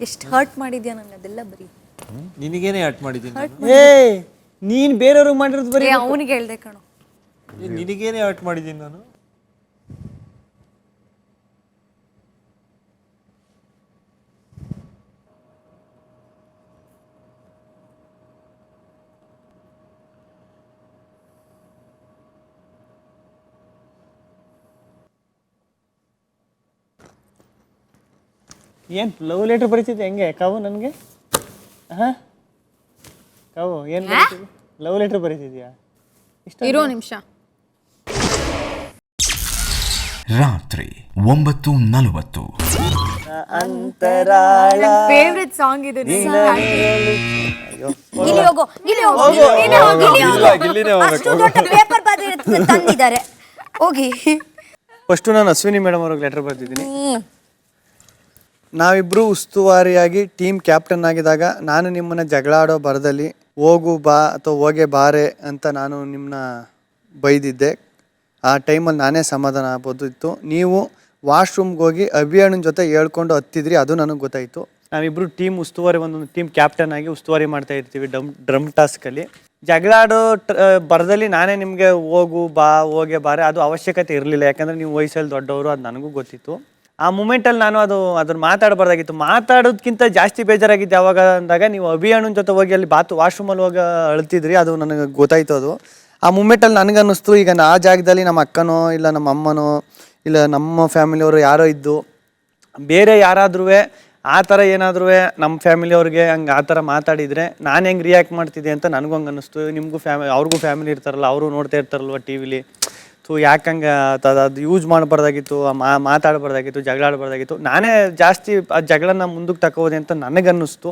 ಎಷ್ಟು ಹರ್ಟ್ ಮಾಡಿದ್ಯಾ ನನ್ನ ಅದೆಲ್ಲ ಬರೀ. ನಿನಗೇನೆ ಹರ್ಟ್ ಮಾಡಿದ್ದೀನಿ. ಏ ನೀನ್ ಬೇರೆಯವ್ರಿಗೆ ಮಾಡಿರೋದು ಬರೀ ಅವನಿಗೆ ಹೇಳ್ದೆ ಕಣೋ. ನಿನಗೇನೆ ಹರ್ಟ್ ಮಾಡಿದ್ದೀನಿ ನಾನು. ಏನು ಲವ್ ಲೆಟರ್ ಬರೀತಿದ್ದೆ ಹೆಂಗೆ ಕಾವು ನನಗೆ? ಹಾಂ ಕಾವು ಏನು ಬರೀತಿದ್ದೆ? Love letter ಬರೀತಿದ್ಯಾ? ಇರೋ ನಿಮಿಷ. ರಾತ್ರಿ 9:40. ಅಂತರಾಳ ಫೇವ್ರೆಟ್ ಸಾಂಗ್ ಇದು. ಇಲ್ಲಿ ಹೋಗು, ಇಲ್ಲಿ ಹೋಗು, ನೀನೇ ಹೋಗು, ಇಲ್ಲಿ ಹೋಗು. ಅಷ್ಟು ದೊಡ್ಡ ಪೇಪರ್ ಬರೆದು ತಂದಿದ್ದಾರೆ, ಹೋಗಿ. ಫಸ್ಟು ನಾನು ಅಶ್ವಿನಿ ಮೇಡಮ್ ಅವ್ರಿಗೆ ಲೆಟರ್ ಬರ್ತಿದ್ದೀನಿ. ನಾವಿಬ್ಬರು ಉಸ್ತುವಾರಿಯಾಗಿ ಟೀಮ್ ಕ್ಯಾಪ್ಟನ್ ಆಗಿದಾಗ ನಾನು ನಿಮ್ಮನ್ನ ಜಗಳ ಆಡೋ ಬರದಲ್ಲಿ ಹೋಗು ಬಾ ಅಥವಾ ಹೋಗೆ ಬಾರೆ ಅಂತ ನಾನು ನಿಮ್ಮನ್ನ ಬೈದಿದ್ದೆ. ಆ ಟೈಮಲ್ಲಿ ನಾನೇ ಸಮಾಧಾನ ಆಗ್ಬೋದಿತ್ತು. ನೀವು ವಾಶ್ರೂಮ್ಗೆ ಹೋಗಿ ಅಭಿಯಾಣನ ಜೊತೆ ಹೇಳ್ಕೊಂಡು ಹತ್ತಿದ್ರಿ, ಅದು ನನಗೆ ಗೊತ್ತಾಯಿತು. ನಾವಿಬ್ಬರು ಟೀಮ್ ಉಸ್ತುವಾರಿ, ಒಂದೊಂದು ಟೀಮ್ ಕ್ಯಾಪ್ಟನ್ ಆಗಿ ಉಸ್ತುವಾರಿ ಮಾಡ್ತಾ ಇರ್ತೀವಿ ಡ್ರಮ್ ಟಾಸ್ಕಲ್ಲಿ. ಜಗಳ ಆಡೋ ಬರದಲ್ಲಿ ನಾನೇ ನಿಮಗೆ ಹೋಗು ಬಾ ಹೋಗೆ ಬಾರೆ ಅದು ಅವಶ್ಯಕತೆ ಇರಲಿಲ್ಲ, ಯಾಕಂದರೆ ನೀವು ವಯಸ್ಸಲ್ಲಿ ದೊಡ್ಡವರು, ಅದು ನನಗೂ ಗೊತ್ತಿತ್ತು. ಆ ಮೂಮೆಂಟಲ್ಲಿ ನಾನು ಅದನ್ನು ಮಾತಾಡಬಾರ್ದಾಗಿತ್ತು. ಮಾತಾಡೋದಕ್ಕಿಂತ ಜಾಸ್ತಿ ಬೇಜಾರಾಗಿದ್ದು ಯಾವಾಗ ಅಂದಾಗ ನೀವು ಅಭಿಯಾಣನ ಜೊತೆ ಹೋಗಿ ಅಲ್ಲಿ ವಾಶ್ರೂಮಲ್ಲಿ ಹೋಗಿ ಅಳ್ತಿದ್ರಿ, ಅದು ನನಗೆ ಗೊತ್ತಾಯ್ತು. ಅದು ಆ ಮೂಮೆಂಟಲ್ಲಿ ನನಗನ್ನಿಸ್ತು, ಈಗ ಆ ಜಾಗದಲ್ಲಿ ನಮ್ಮ ಅಕ್ಕನೋ ಇಲ್ಲ ನಮ್ಮ ಅಮ್ಮನೋ ಇಲ್ಲ ನಮ್ಮ ಫ್ಯಾಮಿಲಿಯವರು ಯಾರೋ ಇದ್ದು ಬೇರೆ ಯಾರಾದ್ರೂ ಆ ಥರ ಏನಾದರೂ ನಮ್ಮ ಫ್ಯಾಮಿಲಿಯವ್ರಿಗೆ ಹಂಗೆ ಆ ಥರ ಮಾತಾಡಿದರೆ ನಾನು ಹೆಂಗೆ ರಿಯಾಕ್ಟ್ ಮಾಡ್ತಿದ್ದೆ ಅಂತ ನನಗೂ ಹಂಗೆ ಅನ್ನಿಸ್ತು. ನಿಮಗೂ ಅವ್ರಿಗೂ ಫ್ಯಾಮಿಲಿ ಇರ್ತಾರಲ್ಲ, ಅವರು ನೋಡ್ತಾ ಇರ್ತಾರಲ್ವ ಟಿ ವಿಲಿ. ಸೊ ಯಾಕಂಗೆ ಅದು ಯೂಸ್ ಮಾಡಬಾರ್ದಾಗಿತ್ತು, ಮಾತಾಡಬಾರ್ದಾಗಿತ್ತು, ಜಗಳ ಆಡಬಾರ್ದಾಗಿತ್ತು. ನಾನೇ ಜಾಸ್ತಿ ಆ ಜಗಳನ್ನ ಮುಂದಕ್ಕೆ ತಗೋದೆ ಅಂತ ನನಗನ್ನಿಸ್ತು.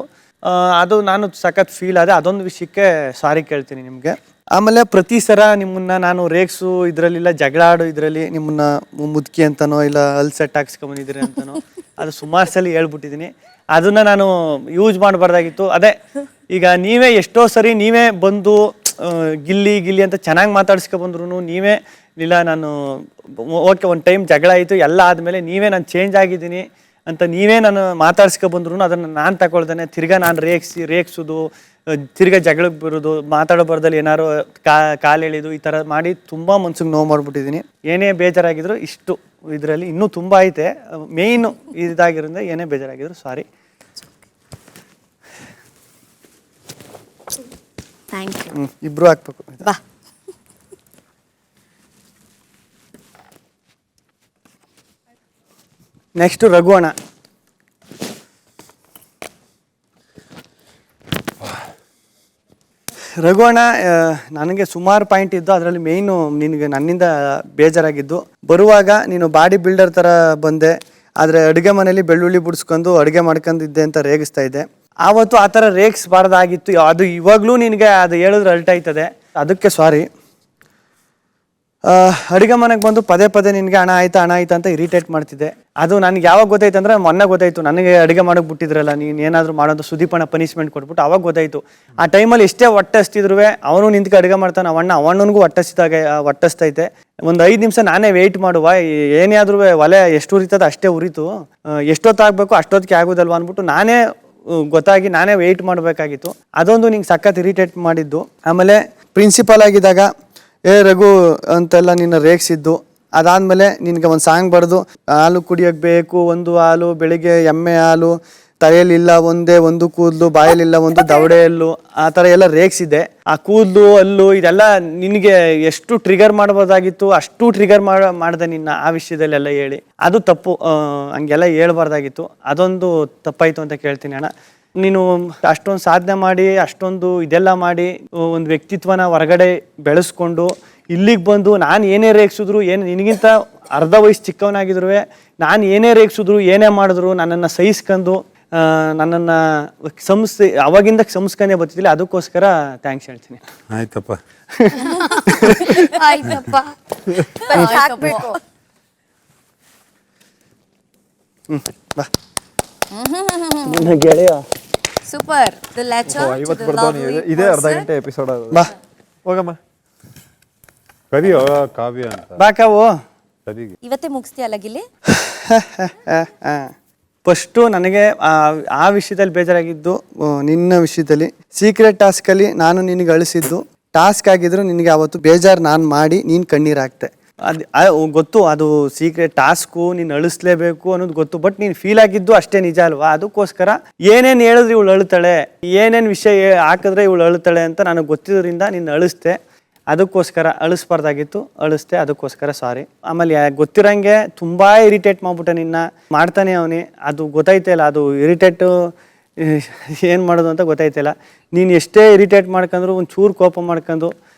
ಅದು ನಾನು ಸಖತ್ ಫೀಲ್ ಆದೆ. ಅದೊಂದು ವಿಷಯಕ್ಕೆ ಸಾರಿ ಕೇಳ್ತೀನಿ ನಿಮಗೆ. ಆಮೇಲೆ ಪ್ರತಿ ಸಲ ನಿಮ್ಮನ್ನ ನಾನು ರೇಗ್ಸು ಇದರಲ್ಲಿಲ್ಲ, ಜಗಳ ಆಡೋ ಇದರಲ್ಲಿ ನಿಮ್ಮನ್ನ ಮುದುಕಿ ಅಂತನೋ ಇಲ್ಲ ಅಲ್ಲಿ ಸೆಟ್ ಹಾಕ್ಸ್ಕೊಂಬಂದಿದ್ದೀರಿ ಅಂತನೋ ಅದು ಸುಮಾರು ಸಲ ಹೇಳ್ಬಿಟ್ಟಿದ್ದೀನಿ. ಅದನ್ನು ನಾನು ಯೂಸ್ ಮಾಡಬಾರ್ದಾಗಿತ್ತು. ಅದೇ ಈಗ ನೀವೇ ಎಷ್ಟೋ ಸರಿ ನೀವೇ ಬಂದು ಗಿಲ್ಲಿ ಅಂತ ಚೆನ್ನಾಗಿ ಮಾತಾಡ್ಸ್ಕೊಬಂದ್ರು ನೀವೇ ಇಲ್ಲ ನಾನು ಓಕೆ ಒಂದು ಟೈಮ್ ಜಗಳ ಆಯಿತು ಎಲ್ಲ ಆದಮೇಲೆ ನೀವೇ ನಾನು ಚೇಂಜ್ ಆಗಿದ್ದೀನಿ ಅಂತ ನೀವೇ ನಾನು ಮಾತಾಡ್ಸ್ಕೊಬಂದ್ರು ಅದನ್ನು ನಾನು ತಗೊಳ್ದೇನೆ ತಿರ್ಗಾ ನಾನು ರೇಗ್ಸೋದು, ತಿರ್ಗಾ ಜಗಳಕ್ಕೆ ಬರೋದು, ಮಾತಾಡೋಬಾರ್ದಲ್ಲಿ ಏನಾರು ಕಾಲು ಎಳೆದು ಈ ಥರ ಮಾಡಿ ತುಂಬ ಮನ್ಸಿಗೆ ನೋವು ಮಾಡಿಬಿಟ್ಟಿದ್ದೀನಿ. ಏನೇ ಬೇಜಾರಾಗಿದ್ರು ಇಷ್ಟು ಇದರಲ್ಲಿ ಇನ್ನೂ ತುಂಬ ಐತೆ. ಮೇಯ್ನು ಇದಾಗಿರೋದ್ರಿಂದ ಏನೇ ಬೇಜಾರಾಗಿದ್ರು ಸಾರಿ. Thank you. ಇಬ್ರು ಹಾಕ್ಬೇಕು. ಬಾ. ನೆಕ್ಸ್ಟು ರಘು ಅಣ್ಣ. ರಘುವಣ್ಣ, ನನಗೆ ಸುಮಾರು ಪಾಯಿಂಟ್ ಇದ್ದು, ಅದರಲ್ಲಿ ಮೇಯ್ನು ನಿನಗೆ ನನ್ನಿಂದ ಬೇಜಾರಾಗಿದ್ದು, ಬರುವಾಗ ನೀನು ಬಾಡಿ ಬಿಲ್ಡರ್ ಥರ ಬಂದೆ, ಆದರೆ ಅಡುಗೆ ಮನೇಲಿ ಬೆಳ್ಳುಳ್ಳಿ ಬಿಡಿಸ್ಕೊಂಡು ಅಡುಗೆ ಮಾಡ್ಕೊಂಡಿದ್ದೆ ಅಂತ ರೇಗಿಸ್ತಾ ಇದ್ದೆ. ಆವತ್ತು ಆ ಥರ ರೇಗಿಸ್ಬಾರ್ದಾಗಿತ್ತು. ಅದು ಇವಾಗಲೂ ನಿನಗೆ ಅದು ಹೇಳಿದ್ರೆ ಅಲ್ಟಾಯ್ತದೆ, ಅದಕ್ಕೆ ಸಾರಿ. ಅಡುಗೆ ಮನೆಗೆ ಬಂದು ಪದೇ ಪದೇ ನಿನಗೆ ಹಣ ಆಯ್ತಾ ಅಂತ ಇರಿಟೇಟ್ ಮಾಡ್ತಿದ್ದೆ. ಅದು ನನಗೆ ಯಾವಾಗ ಗೊತ್ತಾಯ್ತು ಅಂದರೆ ಮೊನ್ನೆ ಗೊತ್ತಾಯಿತು, ನನಗೆ ಅಡುಗೆ ಮಾಡೋಕ್ಕೆ ಬಿಟ್ಟಿದ್ರಲ್ಲ, ನೀನು ಏನಾದರೂ ಮಾಡೋದು ಸುದೀಪಣ್ಣ ಪನಿಷ್ಮೆಂಟ್ ಕೊಟ್ಬಿಟ್ಟು ಅವಾಗ ಗೊತ್ತಾಯಿತು. ಆ ಟೈಮಲ್ಲಿ ಎಷ್ಟೇ ಹೊಟ್ಟೆಸ್ತಿದ್ರು ಅವನು ನಿಂತ್ಕೊಂಡು ಅಡುಗೆ ಮಾಡ್ತಾನೆ, ಅವಣ್ಣನಿಗೂ ಹೊಟ್ಟೆಸ್ತೈತೆ. ಒಂದು 5 ನಿಮಿಷ ನಾನೇ ವೆಯ್ಟ್ ಮಾಡುವ, ಏನೇ ಆದ್ರೂ ಒಲೆ ಎಷ್ಟು ಉರಿತದ ಅಷ್ಟೇ ಉರಿತು, ಎಷ್ಟೊತ್ತಾಗಬೇಕು ಅಷ್ಟೊತ್ತಿಗೆ ಆಗೋದಲ್ವ ಅಂದ್ಬಿಟ್ಟು ನಾನೇ ಗೊತ್ತಾಗಿ ನಾನೇ ವೆಯ್ಟ್ ಮಾಡಬೇಕಾಗಿತ್ತು. ಅದೊಂದು ನಿಂಗೆ ಸಖತ್ ಇರಿಟೇಟ್ ಮಾಡಿದ್ದು. ಆಮೇಲೆ ಪ್ರಿನ್ಸಿಪಲ್ ಆಗಿದ್ದಾಗ ರಘು ಅಂತೆಲ್ಲ ನಿನ್ನ ರೇಗಿಸಿದ್ದು. ಅದಾದಮೇಲೆ ನಿನಗೆ ಒಂದು ಸಾಂಗ್ ಬರೆದು, ಹಾಲು ಕುಡಿಯೋಕ್ಕೆ ಬೇಕು ಒಂದು ಹಾಲು, ಬೆಳಿಗ್ಗೆ ಎಮ್ಮೆ ಹಾಲು, ತಲೆಯಲ್ಲಿಲ್ಲ ಒಂದೇ ಒಂದು ಕೂದಲು, ಬಾಯಲ್ಲಿಲ್ಲ ಒಂದು ದವಡೆಯಲ್ಲು, ಆ ಥರ ಎಲ್ಲ ರೇಗಿಸಿದ್ದೆ. ಆ ಕೂದಲು ಹಲ್ಲು ಇದೆಲ್ಲ ನಿನಗೆ ಎಷ್ಟು ಟ್ರಿಗರ್ ಮಾಡ್ಬೋದಾಗಿತ್ತು ಅಷ್ಟು ಟ್ರಿಗರ್ ಮಾಡಿದೆ ನಿನ್ನ ಆ ವಿಷಯದಲ್ಲೆಲ್ಲ ಹೇಳಿ. ಅದು ತಪ್ಪು, ಹಂಗೆಲ್ಲ ಹೇಳ್ಬಾರ್ದಾಗಿತ್ತು. ಅದೊಂದು ತಪ್ಪಾಯಿತು ಅಂತ ಕೇಳ್ತೀನಿ ಅಣ್ಣ. ನೀನು ಅಷ್ಟೊಂದು ಸಾಧನೆ ಮಾಡಿ ಅಷ್ಟೊಂದು ಇದೆಲ್ಲ ಮಾಡಿ ಒಂದು ವ್ಯಕ್ತಿತ್ವನ ಹೊರಗಡೆ ಬೆಳೆಸ್ಕೊಂಡು ಇಲ್ಲಿಗೆ ಬಂದು ನಾನು ಏನೇ ರೇಗಿಸಿದ್ರು, ಏನು ನಿನಗಿಂತ ಅರ್ಧ ವಯಸ್ಸು ಚಿಕ್ಕವನಾಗಿದ್ರು ನಾನು ಏನೇ ರೇಗಿಸಿದ್ರು ಏನೇ ಮಾಡಿದ್ರು ನನ್ನನ್ನು ಸಹಿಸ್ಕೊಂಡು ನನ್ನನ್ನು ಅವಾಗಿಂದ ಸಂಸ್ಕಂದೇ ಬರ್ತಿದ್ದಿಲ್ಲ. ಅದಕ್ಕೋಸ್ಕರ ಥ್ಯಾಂಕ್ಸ್ ಹೇಳ್ತೀನಿ. ಆಯ್ತಪ್ಪ. ಬಾ ಗೆಳೆಯ, ಸೂಪರ್. ಇದೇ ಅರ್ಧ ಗಂಟೆ ಎಪಿಸೋಡ್. ಬಾ ಹೋಗಮ್ಮ, ಕರಿಯೋ ಕಾವ್ಯ ಅಂತ. ಬಾ ಕಾವು. ಇವತ್ತೇ ಮುಗಿಸ್ತೀಯಲ್ಲ ಗಿಲ್ಲಿ? ಫಸ್ಟು ನನಗೆ ಆ ವಿಷಯದಲ್ಲಿ ಬೇಜಾರಾಗಿದ್ದು ನಿನ್ನ ವಿಷಯದಲ್ಲಿ. ಸೀಕ್ರೆಟ್ ಟಾಸ್ಕಲ್ಲಿ ನಾನು ನಿನಗೆ ಅಳಿಸಿದ್ದು ಟಾಸ್ಕ್ ಆಗಿದ್ರು ನಿನಗೆ ಅವತ್ತು ಬೇಜಾರು ನಾನು ಮಾಡಿ ನೀನು ಕಣ್ಣೀರಾಗ್ತೆ. ಅದು ಗೊತ್ತು, ಅದು ಸೀಕ್ರೆಟ್ ಟಾಸ್ಕು, ನೀನು ಅಳಿಸ್ಲೇಬೇಕು ಅನ್ನೋದು ಗೊತ್ತು. ಬಟ್ ನೀನು ಫೀಲ್ ಆಗಿದ್ದು ಅಷ್ಟೇ ನಿಜ ಅಲ್ವಾ? ಅದಕ್ಕೋಸ್ಕರ ಏನೇನು ಹೇಳಿದ್ರೆ ಇವಳು ಅಳುತ್ತಾಳೆ, ಏನೇನು ವಿಷಯ ಹಾಕಿದ್ರೆ ಇವಳು ಅಳುತ್ತಾಳೆ ಅಂತ ನನಗೆ ಗೊತ್ತಿದ್ದರಿಂದ ನಿನ್ನ ಅಳಿಸ್ತೆ. ಅದಕ್ಕೋಸ್ಕರ ಅಳಿಸ್ಬಾರ್ದಾಗಿತ್ತು, ಅಳಿಸ್ತೆ. ಅದಕ್ಕೋಸ್ಕರ ಸಾರಿ. ಆಮೇಲೆ ಗೊತ್ತಿರೋಂಗೆ ತುಂಬ ಇರಿಟೇಟ್ ಮಾಡ್ಬಿಟ್ಟೆ ನಿನ್ನ, ಮಾಡ್ತಾನೆ ಅವನೇ. ಅದು ಗೊತ್ತಾಯ್ತಿಲ್ಲ, ಅದು ಇರಿಟೇಟು ಏನು ಮಾಡೋದು ಅಂತ ಗೊತ್ತಾಯ್ತಿಲ್ಲ. ನೀನು ಎಷ್ಟೇ ಇರಿಟೇಟ್ ಮಾಡ್ಕೊಂಡ್ರು ಒಂಚೂರು ಕೋಪ ಮಾಡ್ಕೊಂಡು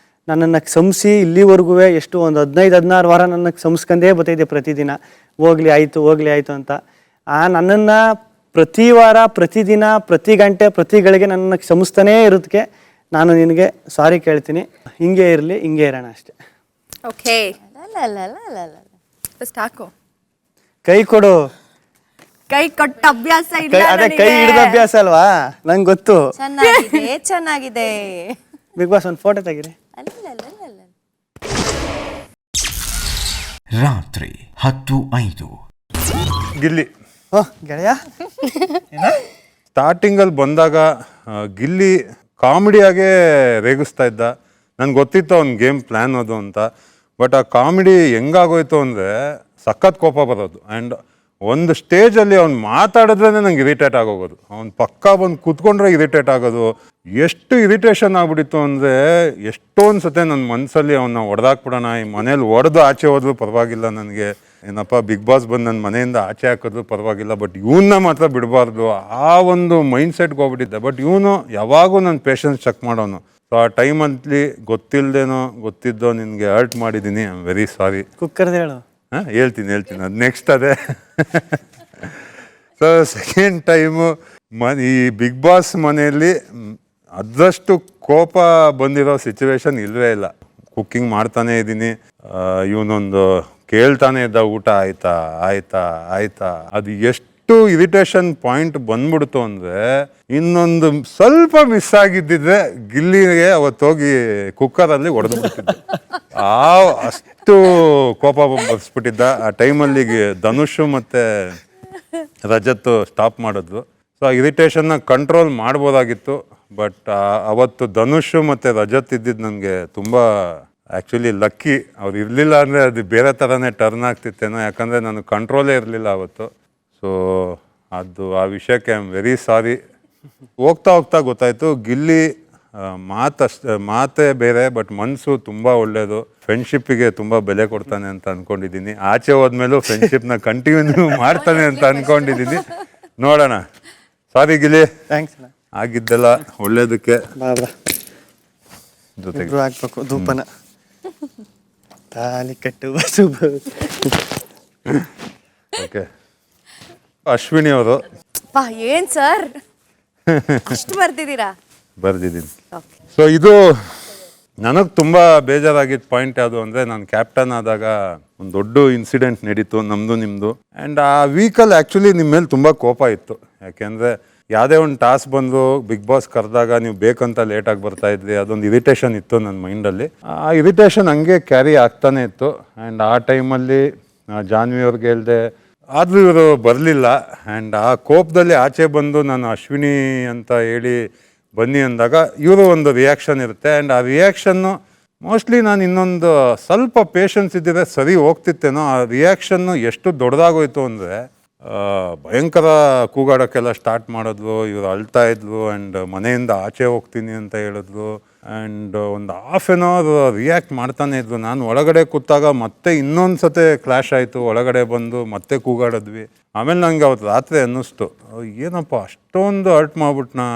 ನನ್ನನ್ನು ಕ್ಷಮಿಸಿ ಇಲ್ಲಿವರೆಗೂ ಎಷ್ಟು ಒಂದು 15-16 ವಾರ ನನ್ನ ಕ್ಷಮಿಸ್ಕೊಂಡೇ ಬರ್ತಾಯಿದ್ದೆ ಪ್ರತಿದಿನ. ಹೋಗ್ಲಿ ಆಯಿತು ಅಂತ. ನನ್ನನ್ನು ಪ್ರತಿ ವಾರ, ಪ್ರತಿದಿನ, ಪ್ರತಿ ಗಂಟೆ, ಪ್ರತಿ ಗಳಿಗೆ ನನ್ನನ್ನು ಕ್ಷಮಿಸ್ತಾನೇ ಇರೋದಕ್ಕೆ ನಾನು ನಿನಗೆ ಸಾರಿ ಕೇಳ್ತೀನಿ. ಹಿಂಗೆ ಇರಲಿ, ಹಿಂಗೆ ಇರೋಣ ಅಷ್ಟೇ. ಓಕೆ, ಫಸ್ಟ್ ಹಾಕು. ಕೈ ಕೊಡು. ಕೈ ಕೊಟ್ಟ ಅಭ್ಯಾಸ ಇಲ್ಲ. ಅದೇ ಕೈ ಹಿಡಿದ ಅಭ್ಯಾಸ ಅಲ್ವಾ, ನಂಗೆ ಗೊತ್ತು. ಚೆನ್ನಾಗಿದೆ. ಬಿಗ್ ಬಾಸ್ ಒಂದು ಫೋಟೋ ತೆಗೀರಿ. ರಾತ್ರಿ 10:05. ಗಿಲ್ಲಿ ಗೆಳೆಯ, ಸ್ಟಾರ್ಟಿಂಗಲ್ಲಿ ಬಂದಾಗ ಗಿಲ್ಲಿ ಕಾಮಿಡಿಯಾಗೇ ರೇಗಿಸ್ತಾ ಇದ್ದ. ನನಗೆ ಗೊತ್ತಿತ್ತು ಅವ್ನ ಗೇಮ್ ಪ್ಲ್ಯಾನ್ ಅದು ಅಂತ. ಬಟ್ ಆ ಕಾಮಿಡಿ ಹೆಂಗಾಗೋಯ್ತು ಅಂದರೆ ಸಖತ್ ಕೋಪ ಬರೋದು. ಆ್ಯಂಡ್ ಒಂದು ಸ್ಟೇಜಲ್ಲಿ ಅವ್ನು ಮಾತಾಡಿದ್ರೇ ನಂಗೆ ಇರಿಟೇಟ್ ಆಗೋಗೋದು. ಅವ್ನು ಪಕ್ಕ ಬಂದು ಕೂತ್ಕೊಂಡ್ರೆ ಇರಿಟೇಟ್ ಆಗೋದು. ಎಷ್ಟು ಇರಿಟೇಷನ್ ಆಗ್ಬಿಟ್ಟಿತ್ತು ಅಂದರೆ ಎಷ್ಟೊಂದು ಸತೆ ನನ್ನ ಮನಸ್ಸಲ್ಲಿ ಅವನ್ನ ಹೊಡೆದಾಕ್ಬಿಡೋಣ, ಈ ಮನೇಲಿ ಹೊಡೆದು ಆಚೆ ಹೋದ್ರು ಪರವಾಗಿಲ್ಲ, ನನಗೆ ಏನಪ್ಪ ಬಿಗ್ ಬಾಸ್ ಬಂದು ನನ್ನ ಮನೆಯಿಂದ ಆಚೆ ಹಾಕಿದ್ರು ಪರವಾಗಿಲ್ಲ, ಬಟ್ ಇವನ್ನ ಮಾತ್ರ ಬಿಡಬಾರ್ದು, ಆ ಒಂದು ಮೈಂಡ್ ಸೆಟ್ಗೆ ಹೋಗ್ಬಿಟ್ಟಿದ್ದೆ. ಬಟ್ ಇವನು ಯಾವಾಗೂ ನನ್ನ ಪೇಷನ್ಸ್ ಚೆಕ್ ಮಾಡೋನು. ಸೊ ಆ ಟೈಮಲ್ಲಿ ಗೊತ್ತಿಲ್ಲದೇನೋ ಗೊತ್ತಿದ್ದೋ ನಿನಗೆ ಹರ್ಟ್ ಮಾಡಿದ್ದೀನಿ. I am very sorry. ಕುಕ್ಕರ್ದು ಹೇಳು. ಹೇಳ್ತೀನಿ ಅದು ನೆಕ್ಸ್ಟ್ ಅದೇ. ಸೊ ಸೆಕೆಂಡ್ ಟೈಮು ಈ ಬಿಗ್ ಬಾಸ್ ಮನೆಯಲ್ಲಿ ಅದಷ್ಟು ಕೋಪ ಬಂದಿರೋ ಸಿಚುವೇಶನ್ ಇಲ್ಲವೇ ಇಲ್ಲ. ಕುಕ್ಕಿಂಗ್ ಮಾಡ್ತಾನೆ ಇದ್ದೀನಿ, ಇವನೊಂದು ಕೇಳ್ತಾನೆ ಇದ್ದ ಊಟ ಆಯ್ತಾ. ಅದು ಎಷ್ಟು ಇರಿಟೇಷನ್ ಪಾಯಿಂಟ್ ಬಂದ್ಬಿಡ್ತು ಅಂದರೆ, ಇನ್ನೊಂದು ಸ್ವಲ್ಪ ಮಿಸ್ ಆಗಿದ್ದಿದ್ರೆ ಗಿಲ್ಲಿಗೆ ಅವತ್ತೋಗಿ ಕುಕ್ಕರಲ್ಲಿ ಹೊಡೆದು ಬಿಡ್ತಿದ್ದೆ. ಅಷ್ಟು ಕೋಪ ಬರ್ಸ್ಬಿಟ್ಟಿದ್ದ. ಆ ಟೈಮಲ್ಲಿ ಧನುಷ್ ಮತ್ತು ರಜತ್ ಸ್ಟಾಪ್ ಮಾಡಿದ್ರು. ಸೊ ಆ ಇರಿಟೇಷನ್ನ ಕಂಟ್ರೋಲ್ ಮಾಡ್ಬೋದಾಗಿತ್ತು. ಬಟ್ ಅವತ್ತು ಧನುಷ್ ಮತ್ತು ರಜತ್ ಇದ್ದಿದ್ದು ನನಗೆ ತುಂಬ ಆ್ಯಕ್ಚುಲಿ ಲಕ್ಕಿ. ಅವ್ರು ಇರಲಿಲ್ಲ ಅಂದರೆ ಅದು ಬೇರೆ ಥರನೇ ಟರ್ನ್ ಆಗ್ತಿತ್ತೇನೋ, ಯಾಕಂದರೆ ನನಗೆ ಕಂಟ್ರೋಲೇ ಇರಲಿಲ್ಲ ಅವತ್ತು. ಸೊ ಅದು ಆ ವಿಷಯಕ್ಕೆ ಐ ಆಮ್ ವೆರಿ ಸಾರಿ. ಹೋಗ್ತಾ ಗೊತ್ತಾಯಿತು ಗಿಲ್ಲಿ ಮಾತೇ ಬೇರೆ, ಬಟ್ ಮನಸ್ಸು ತುಂಬ ಒಳ್ಳೆಯದು. ಫ್ರೆಂಡ್ಶಿಪ್ಪಿಗೆ ತುಂಬ ಬೆಲೆ ಕೊಡ್ತಾನೆ ಅಂತ ಅಂದ್ಕೊಂಡಿದ್ದೀನಿ. ಆಚೆ ಹೋದ್ಮೇಲೂ ಫ್ರೆಂಡ್ಶಿಪ್ನ ಕಂಟಿನ್ಯೂ ಮಾಡ್ತಾನೆ ಅಂತ ಅಂದ್ಕೊಂಡಿದ್ದೀನಿ. ನೋಡೋಣ. ಸಾರಿ ಗಿಲ್ಲಿ, ಥ್ಯಾಂಕ್ಸ್. ಆಗಿದ್ದೆಲ್ಲ ಒಳ್ಳೇದಕ್ಕೆ. ಜೊತೆಗೆ ಇಬ್ರು ಹಾಕ್ಬೇಕು ಧೂಪನ. ತಾಲಿ ಕಟ್ಟುವ ಶುಭ. ಓಕೆ, ಅಶ್ವಿನಿ ಅವರು ಪಾ ಏನ್ ಸರ್ ಅಷ್ಟು ಬರ್ದಿದ್ದೀರಾ? ಬರ್ದಿದ್ದೀನಿ. ಸೊ ಇದು ನನಗೆ ತುಂಬ ಬೇಜಾರಾಗಿದ್ದ ಪಾಯಿಂಟ್ ಯಾವುದು ಅಂದರೆ, ನಾನು ಕ್ಯಾಪ್ಟನ್ ಆದಾಗ ಒಂದು ದೊಡ್ಡ ಇನ್ಸಿಡೆಂಟ್ ನಡೀತು ನಮ್ಮದು ನಿಮ್ಮದು. ಆ್ಯಂಡ್ ಆ ವೀಕಲ್ಲಿ ಆ್ಯಕ್ಚುಲಿ ನಿಮ್ಮ ಮೇಲೆ ತುಂಬ ಕೋಪ ಇತ್ತು. ಯಾಕೆಂದರೆ ಯಾವುದೇ ಒಂದು ಟಾಸ್ಕ್ ಬಂದು ಬಿಗ್ ಬಾಸ್ ಕರೆದಾಗ ನೀವು ಬೇಕಂತ ಲೇಟಾಗಿ ಬರ್ತಾಯಿದ್ರಿ, ಅದೊಂದು ಇರಿಟೇಷನ್ ಇತ್ತು ನನ್ನ ಮೈಂಡಲ್ಲಿ. ಆ ಇರಿಟೇಷನ್ ಹಂಗೆ ಕ್ಯಾರಿ ಆಗ್ತಾನೆ ಇತ್ತು. ಆ್ಯಂಡ್ ಆ ಟೈಮಲ್ಲಿ ಜಾನ್ವಿ ಅವ್ರಿಗೆ ಹೇಳ್ದೆ, ಆದರೂ ಇವರು ಬರಲಿಲ್ಲ. ಆ್ಯಂಡ್ ಆ ಕೋಪದಲ್ಲಿ ಆಚೆ ಬಂದು ನಾನು ಅಶ್ವಿನಿ ಅಂತ ಹೇಳಿ ಬನ್ನಿ ಅಂದಾಗ ಇವರು ಒಂದು ರಿಯಾಕ್ಷನ್ ಇರುತ್ತೆ. ಆ್ಯಂಡ್ ಆ ರಿಯಾಕ್ಷನ್ನು ಮೋಸ್ಟ್ಲಿ ನಾನು ಇನ್ನೊಂದು ಸ್ವಲ್ಪ ಪೇಷನ್ಸ್ ಇದ್ದಿದ್ರೆ ಸರಿ ಹೋಗ್ತಿತ್ತೇನೋ. ಆ ರಿಯಾಕ್ಷನ್ನು ಎಷ್ಟು ದೊಡ್ಡದಾಗೋಯ್ತು ಅಂದರೆ, ಭಯಂಕರ ಕೂಗಾಡೋಕ್ಕೆಲ್ಲ ಸ್ಟಾರ್ಟ್ ಮಾಡಿದ್ಲು. ಇವರು ಅಳ್ತಾ ಇದ್ಲು. ಆ್ಯಂಡ್ ಮನೆಯಿಂದ ಆಚೆ ಹೋಗ್ತೀನಿ ಅಂತ ಹೇಳಿದ್ರು. ಆ್ಯಂಡ್ ಒಂದು ಹಾಫ್ ಆನ್ ಅವರ್ ರಿಯಾಕ್ಟ್ ಮಾಡ್ತಾನೆ ಇದ್ಲು. ನಾನು ಒಳಗಡೆ ಕೂತಾಗ ಮತ್ತೆ ಇನ್ನೊಂದು ಸತಿ ಕ್ಲಾಶ್ ಆಯಿತು. ಒಳಗಡೆ ಬಂದು ಮತ್ತೆ ಕೂಗಾಡಿದ್ವಿ. ಆಮೇಲೆ ನನಗೆ ಅವತ್ತು ರಾತ್ರಿ ಅನ್ನಿಸ್ತು, ಏನಪ್ಪ ಅಷ್ಟೊಂದು ಹರ್ಟ್ ಮಾಡ್ಬಿಟ್ನಾ,